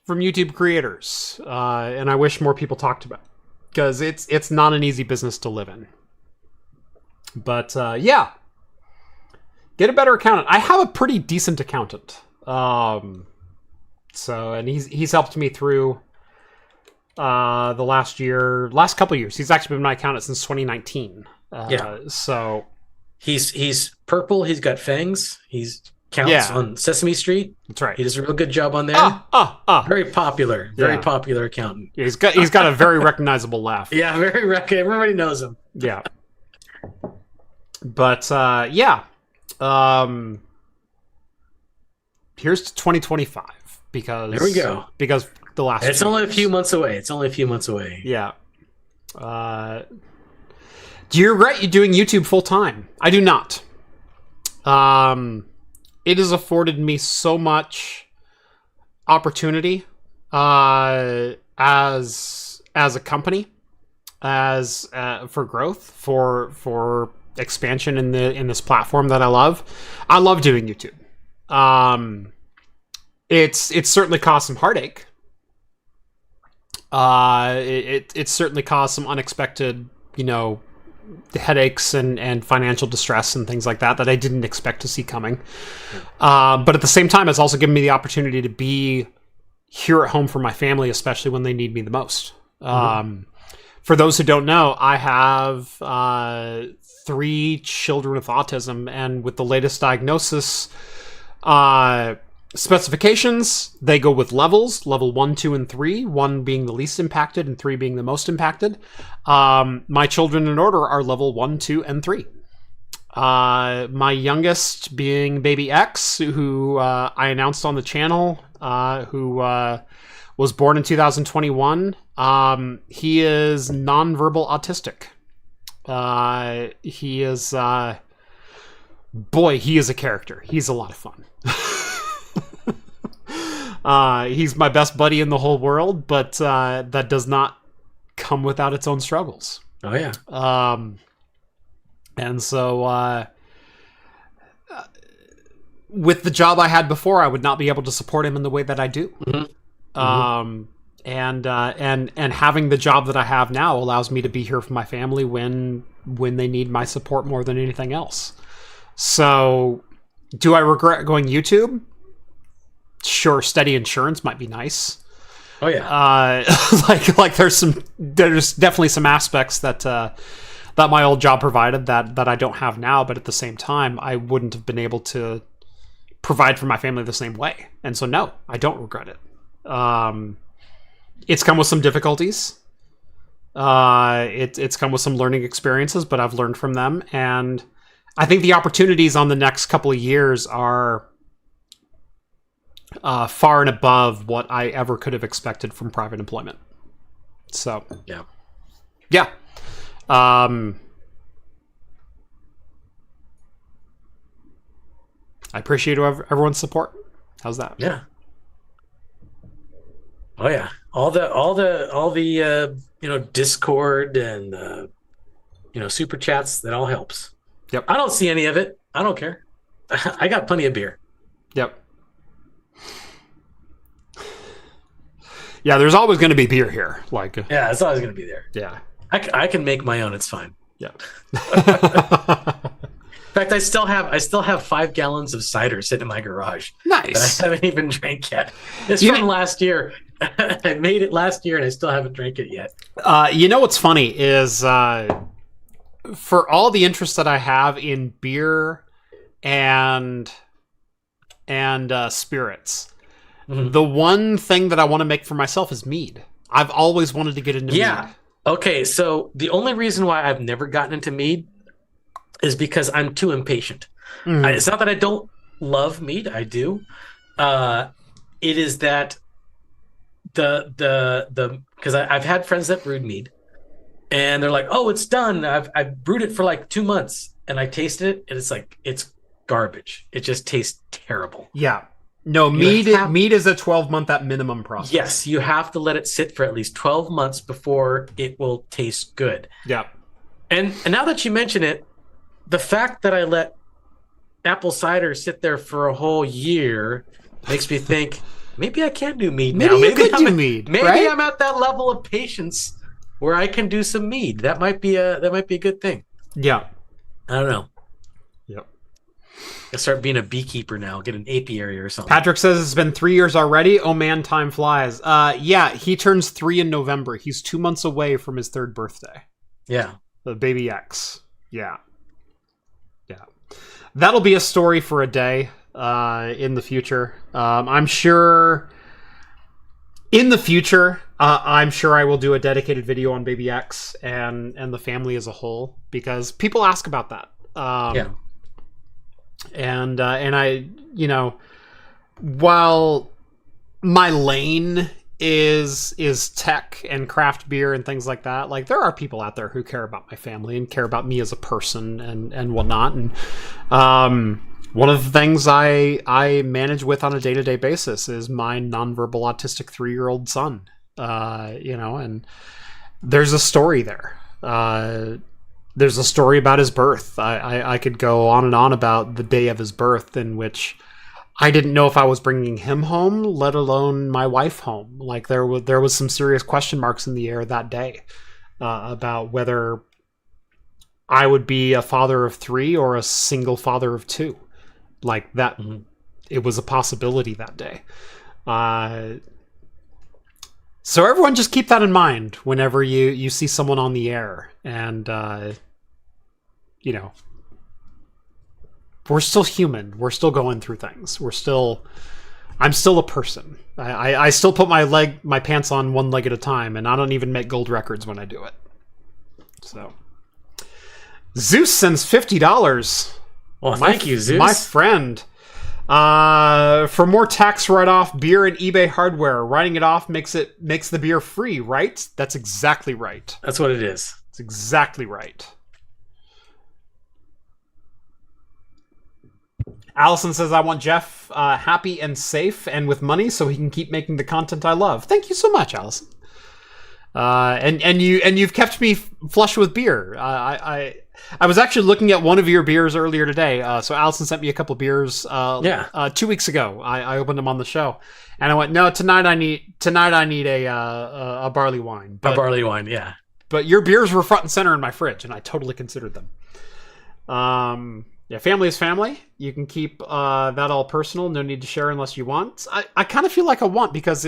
A: YouTube creators, and I wish more people talked about, because it's not an easy business to live in. But yeah, get a better accountant. I have a pretty decent accountant. And he's helped me through the last couple of years. He's actually been my accountant since 2019. So
C: he's purple. He's got fangs. He's counts on Sesame Street.
A: That's right.
C: He does a real good job on there. Very popular accountant.
A: Yeah, he's got a very recognizable laugh.
C: Yeah, everybody knows him.
A: Yeah. But yeah. Here's to 2025, because
C: there we go.
A: Because the last
C: it's only a few months away.
A: Yeah. Do you regret you doing YouTube full time? I do not. It has afforded me so much opportunity as a company, as for growth, for expansion in this platform that I love. I love doing YouTube. It's certainly caused some heartache. It certainly caused some unexpected, headaches and financial distress and things like that I didn't expect to see coming. But at the same time, it's also given me the opportunity to be here at home for my family, especially when they need me the most. For those who don't know, I have 3 children with autism, and with the latest diagnosis specifications, they go with levels, level 1, 2, and 3, 1 being the least impacted and 3 being the most impacted. My children in order are level 1, 2, and 3. My youngest being baby X, who I announced on the channel, who was born in 2021. He is nonverbal autistic. He is, boy, he is a character. He's a lot of fun. He's my best buddy in the whole world, but that does not come without its own struggles.
B: Oh, yeah.
A: And so, with the job I had before, I would not be able to support him in the way that I do. And having the job that I have now allows me to be here for my family when they need my support more than anything else. So, do I regret going YouTube? Sure, steady insurance might be nice.
B: Oh yeah.
A: Like there's definitely some aspects that my old job provided that I don't have now, but at the same time, I wouldn't have been able to provide for my family the same way. And so, no, I don't regret it. It's come with some difficulties. It's come with some learning experiences, but I've learned from them. And I think the opportunities on the next couple of years are far and above what I ever could have expected from private employment. So, yeah. I appreciate everyone's support. How's that?
B: Yeah. Oh yeah. All the Discord and super chats, that all helps.
A: Yep.
B: I don't see any of it. I don't care. I got plenty of beer.
A: Yep. Yeah, there's always going to be beer here.
B: Yeah, it's always going to be there.
A: Yeah.
B: I can make my own. It's fine.
A: Yeah.
B: In fact, I still have 5 gallons of cider sitting in my garage.
A: Nice.
B: That I haven't even drank yet. It's from last year. I made it last year and I still haven't drank it yet.
A: You know what's funny is for all the interest that I have in beer and spirits, the one thing that I want to make for myself is mead. I've always wanted to get into mead.
B: Okay, so the only reason why I've never gotten into mead is because I'm too impatient. It's not that I don't love mead, I do. It is that because I've had friends that brewed mead, and they're like, "Oh, it's done. I've brewed it for like 2 months," and I tasted it, and it's garbage. It just tastes terrible.
A: Yeah. No, mead is a 12-month at minimum process.
B: Yes, you have to let it sit for at least 12 months before it will taste good.
A: Yeah.
B: And now that you mention it, the fact that I let apple cider sit there for a whole year makes me think maybe I can do mead now.
A: Maybe I'm
B: at that level of patience where I can do some mead. That might be a good thing.
A: Yeah.
B: I don't know.
A: Yep.
B: I start being a beekeeper now. Get an apiary or something.
A: Patrick says it's been 3 years already. Oh man, time flies. Yeah, he turns 3 in November. He's 2 months away from his 3rd birthday.
B: Yeah.
A: The baby X. Yeah. Yeah. That'll be a story for a day in the future. I'm sure in the future, I'm sure I will do a dedicated video on baby X and the family as a whole, because people ask about that. And I, while my lane is tech and craft beer and things like that, like there are people out there who care about my family and care about me as a person and whatnot. And one of the things I manage with on a day-to-day basis is my nonverbal autistic 3-year-old son. And there's a story there. There's a story about his birth. I could go on and on about the day of his birth, in which I didn't know if I was bringing him home, let alone my wife home. Like there was some serious question marks in the air that day about whether I would be a father of 3 or a single father of 2. Like that, It was a possibility that day. So everyone just keep that in mind whenever you see someone on the air. And, we're still human. We're still going through things. I'm still a person. I still put my pants on one leg at a time, and I don't even make gold records when I do it. So, Zeus sends $50.
B: Well, thank you, Zeus.
A: My friend. For more tax write-off, beer and eBay hardware. Writing it off makes the beer free, right? That's exactly right.
B: That's what it is.
A: It's exactly right. Allison says, I want Jeff happy and safe and with money so he can keep making the content I love. Thank you so much, Allison. And you've kept me flush with beer. I was actually looking at one of your beers earlier today. So Allison sent me a couple beers 2 weeks ago. I opened them on the show, and I went, no, tonight I need a barley wine.
B: A barley wine, yeah.
A: But your beers were front and center in my fridge, and I totally considered them. Yeah, family is family. You can keep that all personal. No need to share unless you want. I kind of feel like I want, because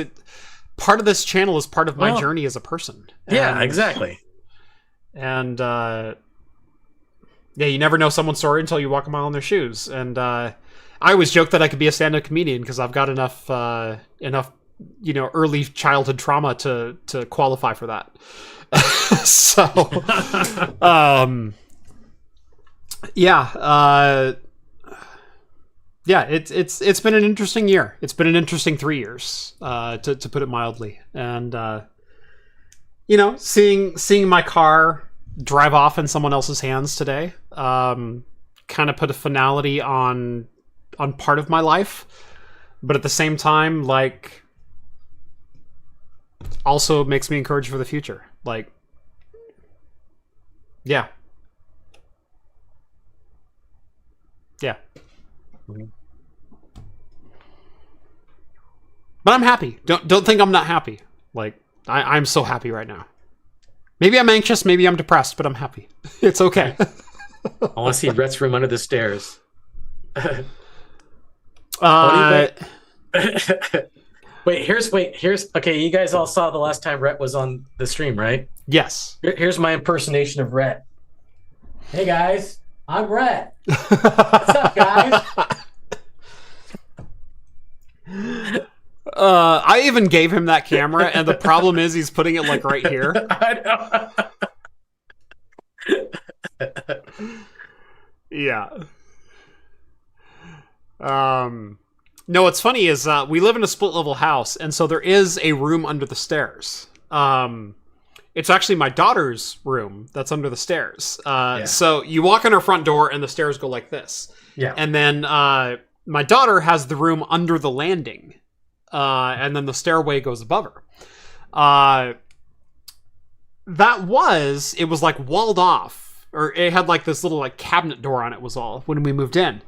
A: part of this channel is part of my journey as a person.
B: Yeah, exactly.
A: And you never know someone's story until you walk a mile in their shoes. And I always joke that I could be a stand-up comedian because I've got enough early childhood trauma to qualify for that. So, it's been an interesting year. It's been an interesting 3 years, to put it mildly. And seeing my car drive off in someone else's hands today, kind of put a finality on part of my life, but at the same time, like, also makes me encouraged for the future. Like, yeah. But I'm happy. Don't think I'm not happy. Like, I'm so happy right now. Maybe I'm anxious, maybe I'm depressed, but I'm happy. It's okay.
B: I want to see Rhett's room under the stairs. Wait, here's okay, you guys all saw the last time Rhett was on the stream, right?
A: Yes.
B: Here's my impersonation of Rhett. Hey guys, I'm Rhett. What's up, guys?
A: I even gave him that camera, and the problem is he's putting it like right here.
B: I know.
A: Yeah. No, what's funny is we live in a split level house, and so there is a room under the stairs. It's actually my daughter's room that's under the stairs. So you walk in her front door, and the stairs go like this.
B: Yeah.
A: And then my daughter has the room under the landing. And then the stairway goes above her. It was like walled off, or it had like this little like cabinet door on it was all when we moved in.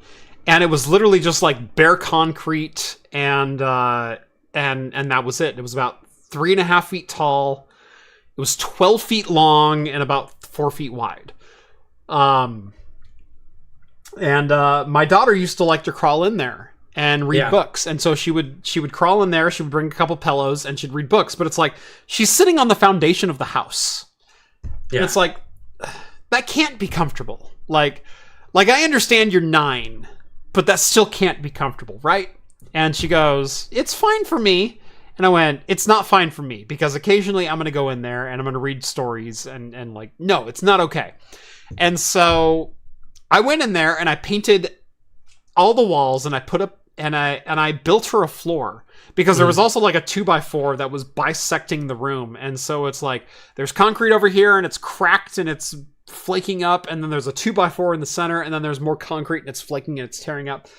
A: And it was literally just like bare concrete and that was it. It was about 3.5 feet tall. It was 12 feet long and about 4 feet wide. And my daughter used to like to crawl in there and read books. And so she would crawl in there, she would bring a couple pillows, and she'd read books. But it's like, she's sitting on the foundation of the house. Yeah. And it's like, that can't be comfortable. Like I understand you're 9, but that still can't be comfortable, right? And she goes, it's fine for me. And I went, it's not fine for me, because occasionally I'm going to go in there and I'm going to read stories and like, no, it's not okay. And so I went in there and I painted all the walls, and I put up, and I built her a floor, because there was also like a 2x4 that was bisecting the room. And so it's like, there's concrete over here and it's cracked and it's flaking up. And then there's a 2x4 in the center, and then there's more concrete and it's flaking and it's tearing up.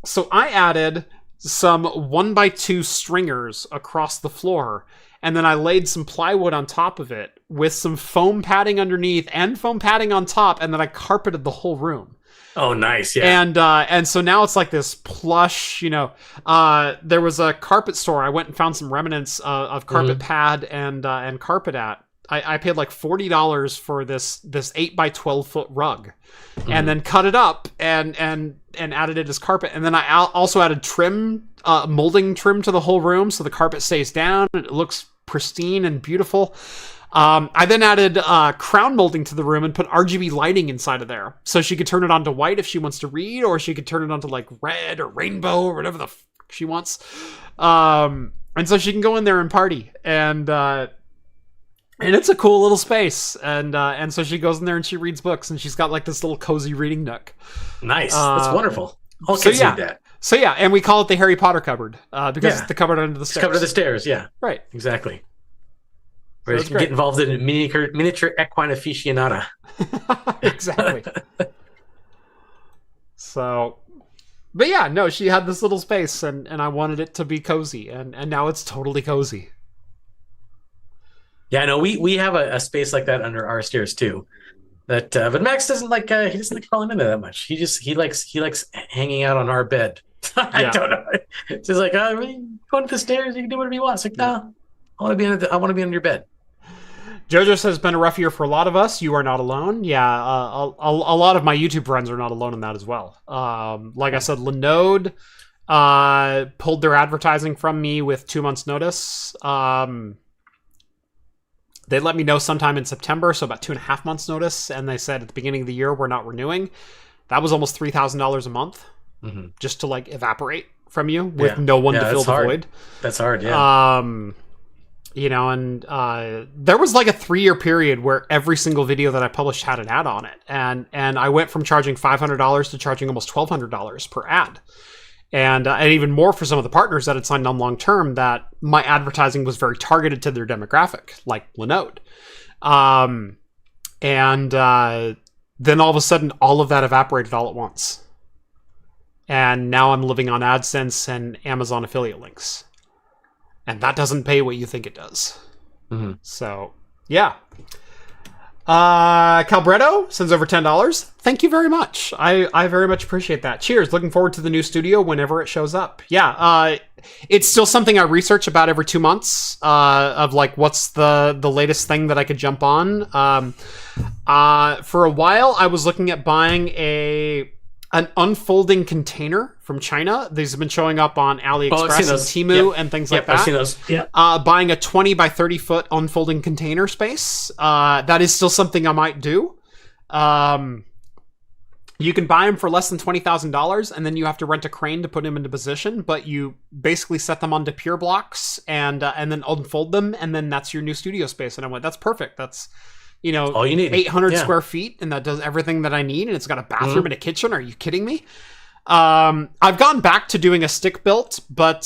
A: So I added some 1x2 stringers across the floor, and then I laid some plywood on top of it with some foam padding underneath and foam padding on top. And then I carpeted the whole room.
B: Oh, nice. Yeah.
A: And so now it's like this plush, there was a carpet store. I went and found some remnants of carpet pad and carpet at I paid like $40 for this 8 by 12 foot rug, and then cut it up and added it as carpet. And then I also added trim, molding trim to the whole room, so the carpet stays down and it looks pristine and beautiful. I then added crown molding to the room and put RGB lighting inside of there, so she could turn it on to white if she wants to read, or she could turn it on to like red or rainbow or whatever the she wants. And so she can go in there and party, and it's a cool little space. And so she goes in there and she reads books, and she's got like this little cozy reading nook.
B: Nice. That's wonderful. All kids need that.
A: So yeah, and we call it the Harry Potter cupboard because it's the cupboard under the stairs.
B: It's covered the stairs, yeah.
A: Right.
B: Exactly. Where you can get involved in a miniature equine aficionada.
A: Exactly. So... But yeah, no, she had this little space, and I wanted it to be cozy, and now it's totally cozy.
B: Yeah, no, we have a space like that under our stairs too. That but Max doesn't like he doesn't like crawling into that much. He likes hanging out on our bed. I don't know. It's just like going to the stairs, you can do whatever you want. It's like, no, I want to be on your bed.
A: Jojo says, been a rough year for a lot of us. You are not alone. Yeah, a lot of my YouTube friends are not alone in that as well. Like I said, Linode pulled their advertising from me with 2 months' notice. They let me know sometime in September, so about 2.5 months' notice, and they said at the beginning of the year, we're not renewing. That was almost $3,000 a month just to like evaporate from you with no one to fill the void.
B: That's hard, yeah.
A: You know, and there was like a 3-year period where every single video that I published had an ad on it. And I went from charging $500 to charging almost $1,200 per ad. And even more for some of the partners that had signed on long term, that my advertising was very targeted to their demographic, like Linode. Then all of a sudden, all of that evaporated all at once. And now I'm living on AdSense and Amazon affiliate links. And that doesn't pay what you think it does. So, yeah. Calbretto sends over $10. Thank you very much. I very much appreciate that. Cheers. Looking forward to the new studio whenever it shows up. Yeah, it's still something I research about every 2 months of like what's the latest thing that I could jump on. For a while, I was looking at buying an unfolding container from China. These have been showing up on AliExpress and Temu and things like that.
B: I've seen those. Yeah.
A: Buying a 20 by 30 foot unfolding container space. That is still something I might do. You can buy them for less than $20,000, and then you have to rent a crane to put them into position. But you basically set them onto pier blocks and then unfold them, and then that's your new studio space. And I went, that's perfect. That's
B: all you need.
A: 800 square feet, and that does everything that I need, and it's got a bathroom and a kitchen. Are you kidding me? I've gone back to doing a stick built, but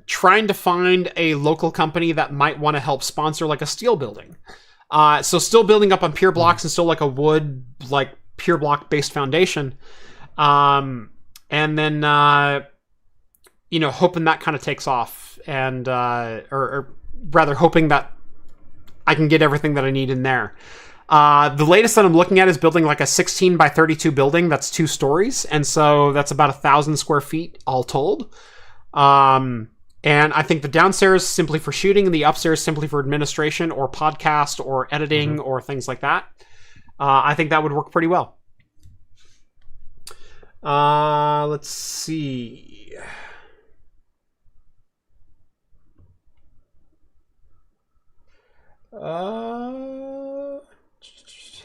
A: trying to find a local company that might want to help sponsor like a steel building. So still building up on pier blocks and still like a wood, like pier block based foundation. And then, hoping that kind of takes off, and, or rather hoping that I can get everything that I need in there. The latest that I'm looking at is building like a 16 by 32 building that's 2 stories. And so that's about 1,000 square feet all told. And I think the downstairs simply for shooting and the upstairs simply for administration or podcast or editing or things like that. I think that would work pretty well. Let's see.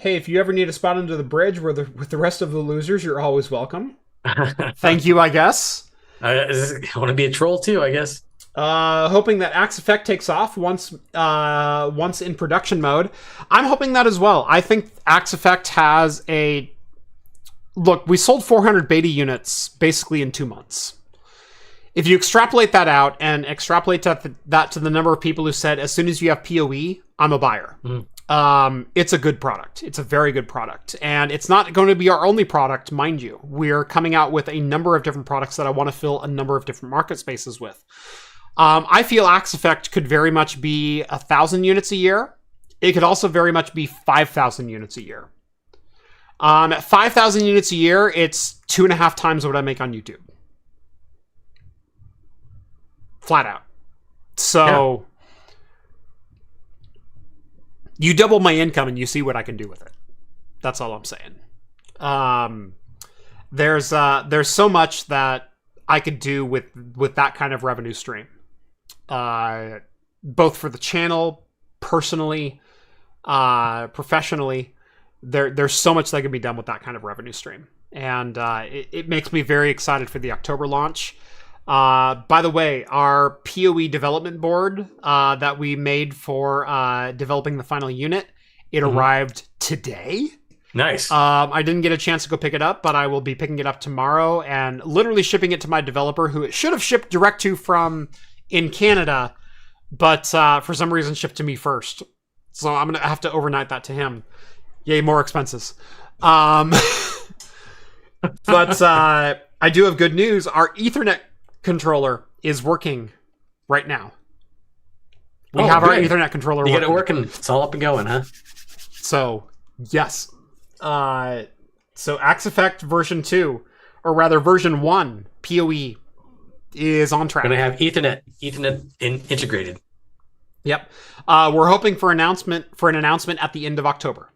A: Hey, if you ever need a spot under the bridge with the rest of the losers, you're always welcome. Thank you, I guess.
B: I want to be a troll too, I guess.
A: Hoping that Axe Effect takes off once in production mode. I'm hoping that as well. I think Axe Effect has a... Look, we sold 400 beta units basically in 2 months. If you extrapolate that out and extrapolate that to the number of people who said, as soon as you have PoE, I'm a buyer. It's a good product. It's a very good product. And it's not going to be our only product, mind you. We're coming out with a number of different products that I want to fill a number of different market spaces with. I feel Axe Effect could very much be 1,000 units a year. It could also very much be 5,000 units a year. At 5,000 units a year, it's 2.5 times what I make on YouTube. Flat out. So... you double my income and you see what I can do with it. That's all I'm saying. There's so much that I could do with that kind of revenue stream. Both for the channel, personally, professionally. There's so much that can be done with that kind of revenue stream. And it makes me very excited for the October launch. By the way, our PoE development board that we made for developing the final unit, it arrived today.
B: Nice.
A: I didn't get a chance to go pick it up, but I will be picking it up tomorrow and literally shipping it to my developer, who it should have shipped direct to from in Canada, but for some reason shipped to me first. So I'm going to have to overnight that to him. Yay, more expenses. But I do have good news. Our Ethernet controller is working right now. We have our Ethernet controller
B: working.
A: You
B: get it working. It's all up and going, huh?
A: So, yes. So Axe Effect version 2, or rather version 1, PoE, is on track.
B: Going to have Ethernet integrated.
A: Yep. We're hoping for an announcement at the end of October.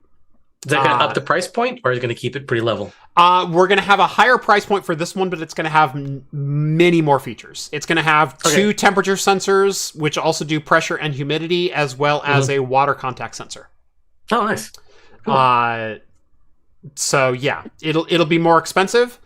B: Is that going to up the price point, or is it going to keep it pretty level?
A: We're going to have a higher price point for this one, but it's going to have many more features. It's going to have 2 temperature sensors, which also do pressure and humidity, as well as a water contact sensor.
B: Oh, nice. Cool.
A: So yeah, it'll be more expensive.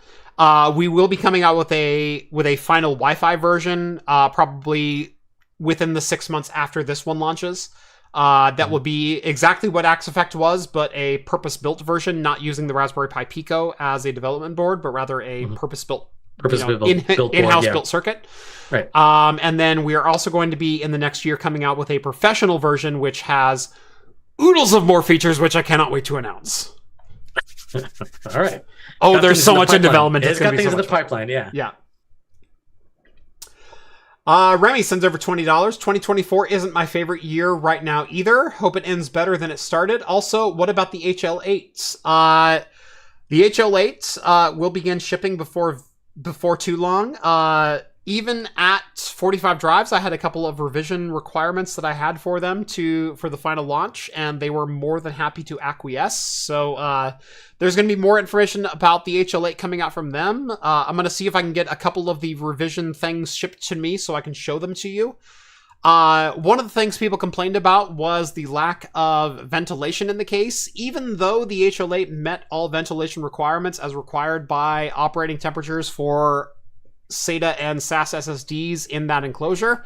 A: We will be coming out with a final Wi-Fi version, probably within the 6 months after this one launches. That will be exactly what Axe Effect was, but a purpose-built version, not using the Raspberry Pi Pico as a development board, but rather a purpose-built, in-house built circuit.
B: Right.
A: And then we are also going to be in the next year coming out with a professional version, which has oodles of more features, which I cannot wait to announce.
B: All right.
A: Oh, there's so much in development.
B: It's got things in the pipeline. Yeah.
A: Yeah. Remy sends over $20. 2024 isn't my favorite year right now either. Hope it ends better than it started. Also, what about the HL8s? The HL8s will begin shipping before too long. Even at 45 drives, I had a couple of revision requirements that I had for them for the final launch, and they were more than happy to acquiesce. So there's going to be more information about the HL8 coming out from them. I'm going to see if I can get a couple of the revision things shipped to me so I can show them to you. One of the things people complained about was the lack of ventilation in the case. Even though the HL8 met all ventilation requirements as required by operating temperatures for SATA and SAS SSDs in that enclosure,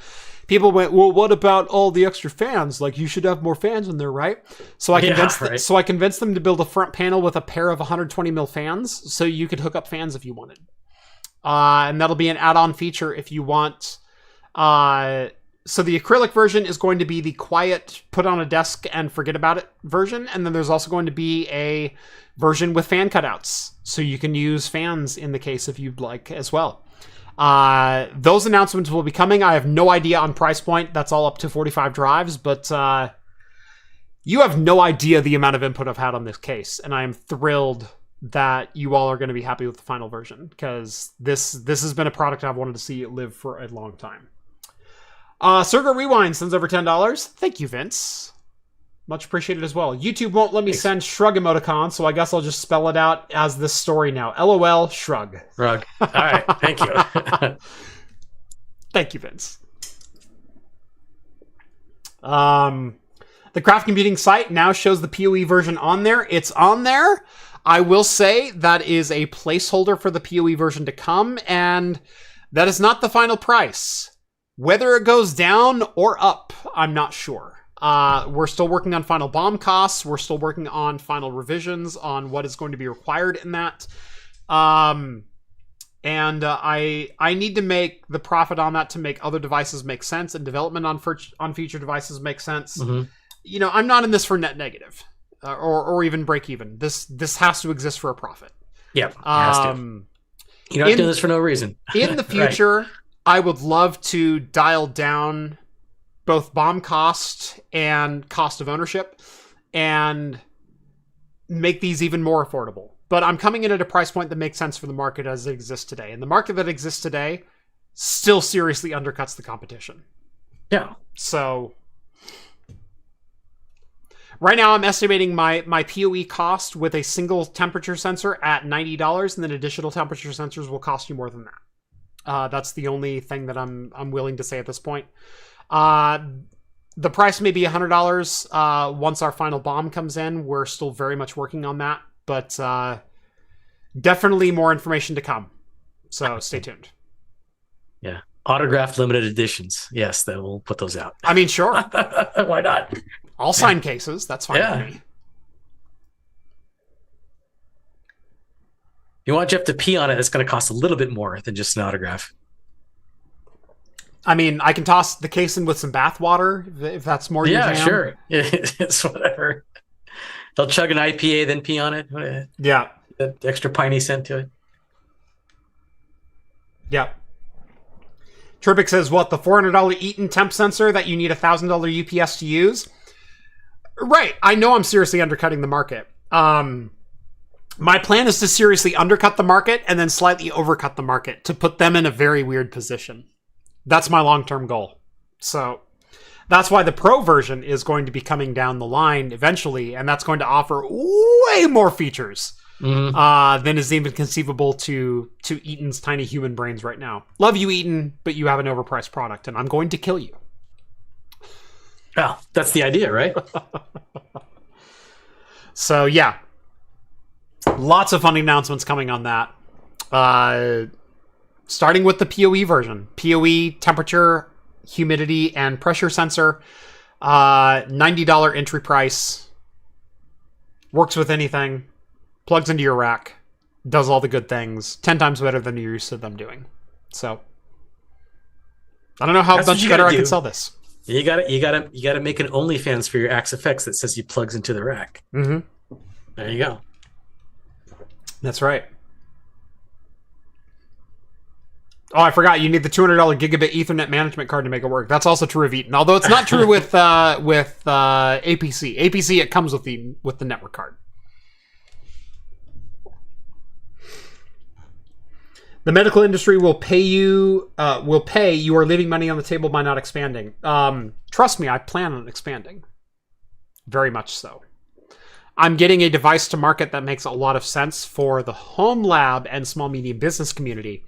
A: people went, well, what about all the extra fans? Like, you should have more fans in there, right? So I convinced them to build a front panel with a pair of 120 mil fans, so you could hook up fans if you wanted. And that'll be an add-on feature if you want. So the acrylic version is going to be the quiet, put on a desk and forget about it version. And then there's also going to be a version with fan cutouts, so you can use fans in the case if you'd like as well. Those announcements will be coming. I have no idea on price point. That's all up to 45 drives, but you have no idea the amount of input I've had on this case, and I am thrilled that you all are going to be happy with the final version, because this has been a product I've wanted to see live for a long time. Sergo Rewind sends over $10. Thank you, Vince. Much appreciated as well. YouTube won't let me send shrug emoticon, so I guess I'll just spell it out as this story now. LOL, shrug.
B: Shrug. All right, thank you.
A: Thank you, Vince. The Craft Computing site now shows the PoE version on there. It's on there. I will say that is a placeholder for the PoE version to come, and that is not the final price. Whether it goes down or up, I'm not sure. We're still working on final BOM costs. We're still working on final revisions on what is going to be required in that. And I need to make the profit on that to make other devices make sense, and development on future devices make sense. Mm-hmm. You know, I'm not in this for net negative or even break even. This has to exist for a profit.
B: Yeah, it has to. You're not doing this for no reason.
A: In the future, right. I would love to dial down both BOM cost and cost of ownership and make these even more affordable. But I'm coming in at a price point that makes sense for the market as it exists today. And the market that exists today still seriously undercuts the competition.
B: Yeah.
A: So Right now, I'm estimating my PoE cost with a single temperature sensor at $90, and then additional temperature sensors will cost you more than that. That's the only thing that I'm willing to say at this point. The price may be $100 once our final bomb comes in. We're still very much working on that, but definitely more information to come. So stay tuned.
B: Yeah. Autographed limited editions. Yes, then we'll put those out.
A: I mean, sure.
B: Why not?
A: All signed cases. That's fine with me.
B: You want Jeff to pee on it, it's going to cost a little bit more than just an autograph.
A: I mean, I can toss the case in with some bath water if that's more your jam.
B: Yeah, sure. It's whatever. They'll chug an IPA, then pee on it.
A: Yeah.
B: The extra piney scent to it.
A: Yeah. Tripic says, what, the $400 Eaton temp sensor that you need a $1,000 UPS to use? Right. I know I'm seriously undercutting the market. My plan is to seriously undercut the market and then slightly overcut the market to put them in a very weird position. That's my long-term goal. So that's why the Pro version is going to be coming down the line eventually, and that's going to offer way more features than is even conceivable to Eaton's tiny human brains right now. Love you, Eaton, but you have an overpriced product, and I'm going to kill you.
B: Well, that's the idea, right?
A: So, yeah. Lots of fun announcements coming on that. Starting with the PoE version. PoE, temperature, humidity, and pressure sensor. $90 entry price. Works with anything. Plugs into your rack. Does all the good things. 10 times better than you're used to them doing. So, I don't know how much better I could sell this.
B: You gotta make an OnlyFans for your Axe Effects that says you plugs into the rack.
A: Mm-hmm.
B: There you go.
A: That's right. Oh, I forgot. You need the $200 gigabit Ethernet management card to make it work. That's also true of Eaton, although it's not true with APC. APC, it comes with the network card. The medical industry will pay you are leaving money on the table by not expanding. Trust me, I plan on expanding. Very much so. I'm getting a device to market that makes a lot of sense for the home lab and small medium business community.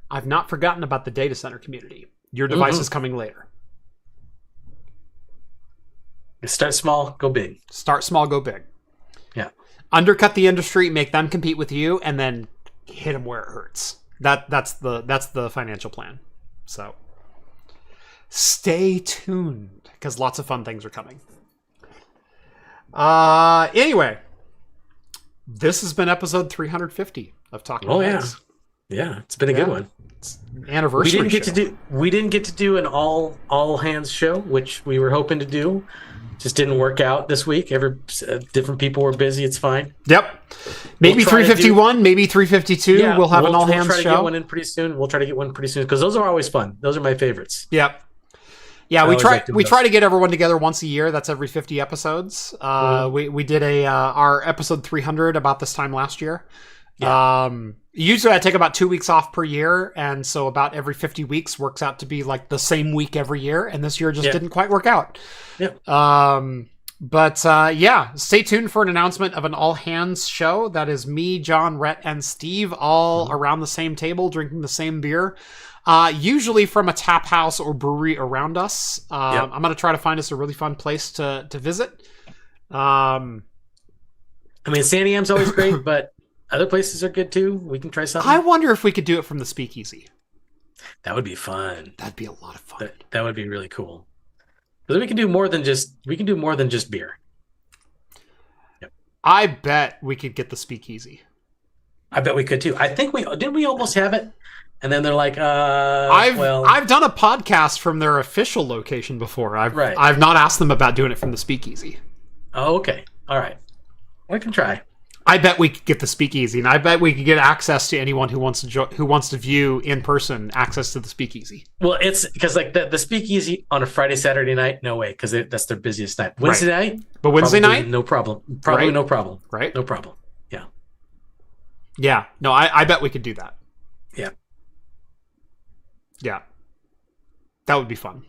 A: I've not forgotten about the data center community. Your device is coming later.
B: Start small, go big.
A: Start small, go big.
B: Yeah.
A: Undercut the industry, make them compete with you, and then hit them where it hurts. That's the financial plan. So stay tuned because lots of fun things are coming. Anyway, this has been episode 350 of Talking Heads.
B: Yeah, it's been a good one.
A: It's an anniversary.
B: We didn't get to do an all hands show, which we were hoping to do. Just didn't work out this week. Different people were busy. It's fine.
A: Yep. Maybe 351, maybe 352. Yeah, we'll have an all hands show.
B: We'll try to get one in pretty soon. We'll try to get one pretty soon because those are always fun. Those are my favorites.
A: Yep. Yeah, we try to get everyone together once a year. That's every 50 episodes. We did our episode 300 about this time last year. Yeah. Usually I take about 2 weeks off per year, and so about every 50 weeks works out to be like the same week every year, and this year just didn't quite work out.
B: Yeah.
A: But stay tuned for an announcement of an all hands show. That is me, John, Rhett, and Steve all around the same table drinking the same beer. Usually from a tap house or brewery around us. I'm going to try to find us a really fun place to visit.
B: I mean, San Dieg's always great, but other places are good too. We can try something.
A: I wonder if we could do it from the Speakeasy.
B: That would be fun.
A: That'd be a lot of fun.
B: That would be really cool. Because we can do more than just beer. Yep.
A: I bet we could get the Speakeasy.
B: I bet we could too. I think we almost have it. And then they're like,
A: I've done a podcast from their official location before. I've not asked them about doing it from the Speakeasy.
B: Oh, okay. All right. We can try.
A: I bet we could get the Speakeasy, and I bet we could get access to anyone who wants to view in person access to the Speakeasy.
B: Well, it's because like the Speakeasy on a Friday, Saturday night, no way, because that's their busiest night. Wednesday night,
A: but Wednesday night,
B: no problem. Probably no problem.
A: Right?
B: No problem. Yeah.
A: Yeah. No, I bet we could do that.
B: Yeah.
A: Yeah. That would be fun.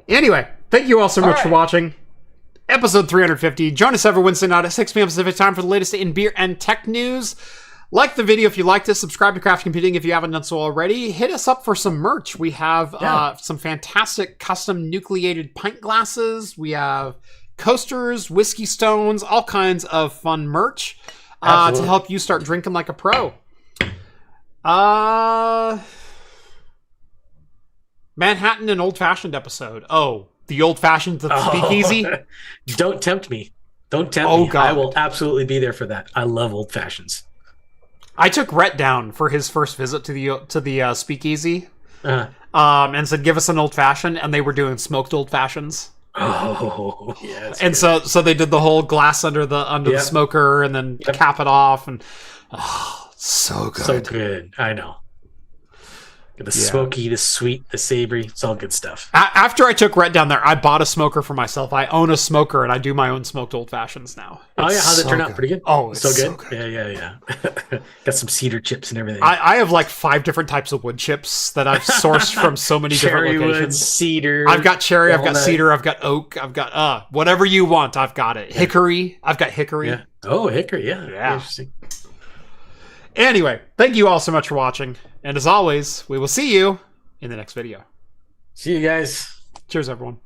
A: Anyway, thank you all so much for watching. episode 350. Join us every Wednesday night at 6 p.m. Pacific time for the latest in beer and tech news. Like the video if you liked it. Subscribe to Craft Computing if you haven't done so already. Hit us up for some merch. We have some fantastic custom nucleated pint glasses. We have coasters, whiskey stones, all kinds of fun merch to help you start drinking like a pro. Manhattan and old-fashioned episode. Oh, the old-fashioned speakeasy?
B: Don't tempt me. Don't tempt me. God. I will absolutely be there for that. I love old fashions.
A: I took Rhett down for his first visit to the speakeasy, and said, "Give us an old fashioned," and they were doing smoked old fashions.
B: Oh, yeah.
A: And so they did the whole glass under the smoker, and then cap it off, and so good,
B: so good. I know. The smoky, the sweet, the savory, it's all good stuff.
A: After I took Rhett down there, I bought a smoker for myself. I own a smoker, and I do my own smoked old fashions now.
B: How'd it turn out? Pretty good?
A: Oh, it's
B: so good?
A: Yeah.
B: Got some cedar chips and everything.
A: I have like 5 different types of wood chips that I've sourced from so many different locations.
B: Wood, cedar.
A: I've got cherry, I've got cedar, I've got oak, I've got whatever you want, I've got it. Hickory, I've got hickory.
B: Yeah. Oh, hickory, yeah. Interesting.
A: Anyway, thank you all so much for watching. And as always, we will see you in the next video.
B: See you guys.
A: Cheers, everyone.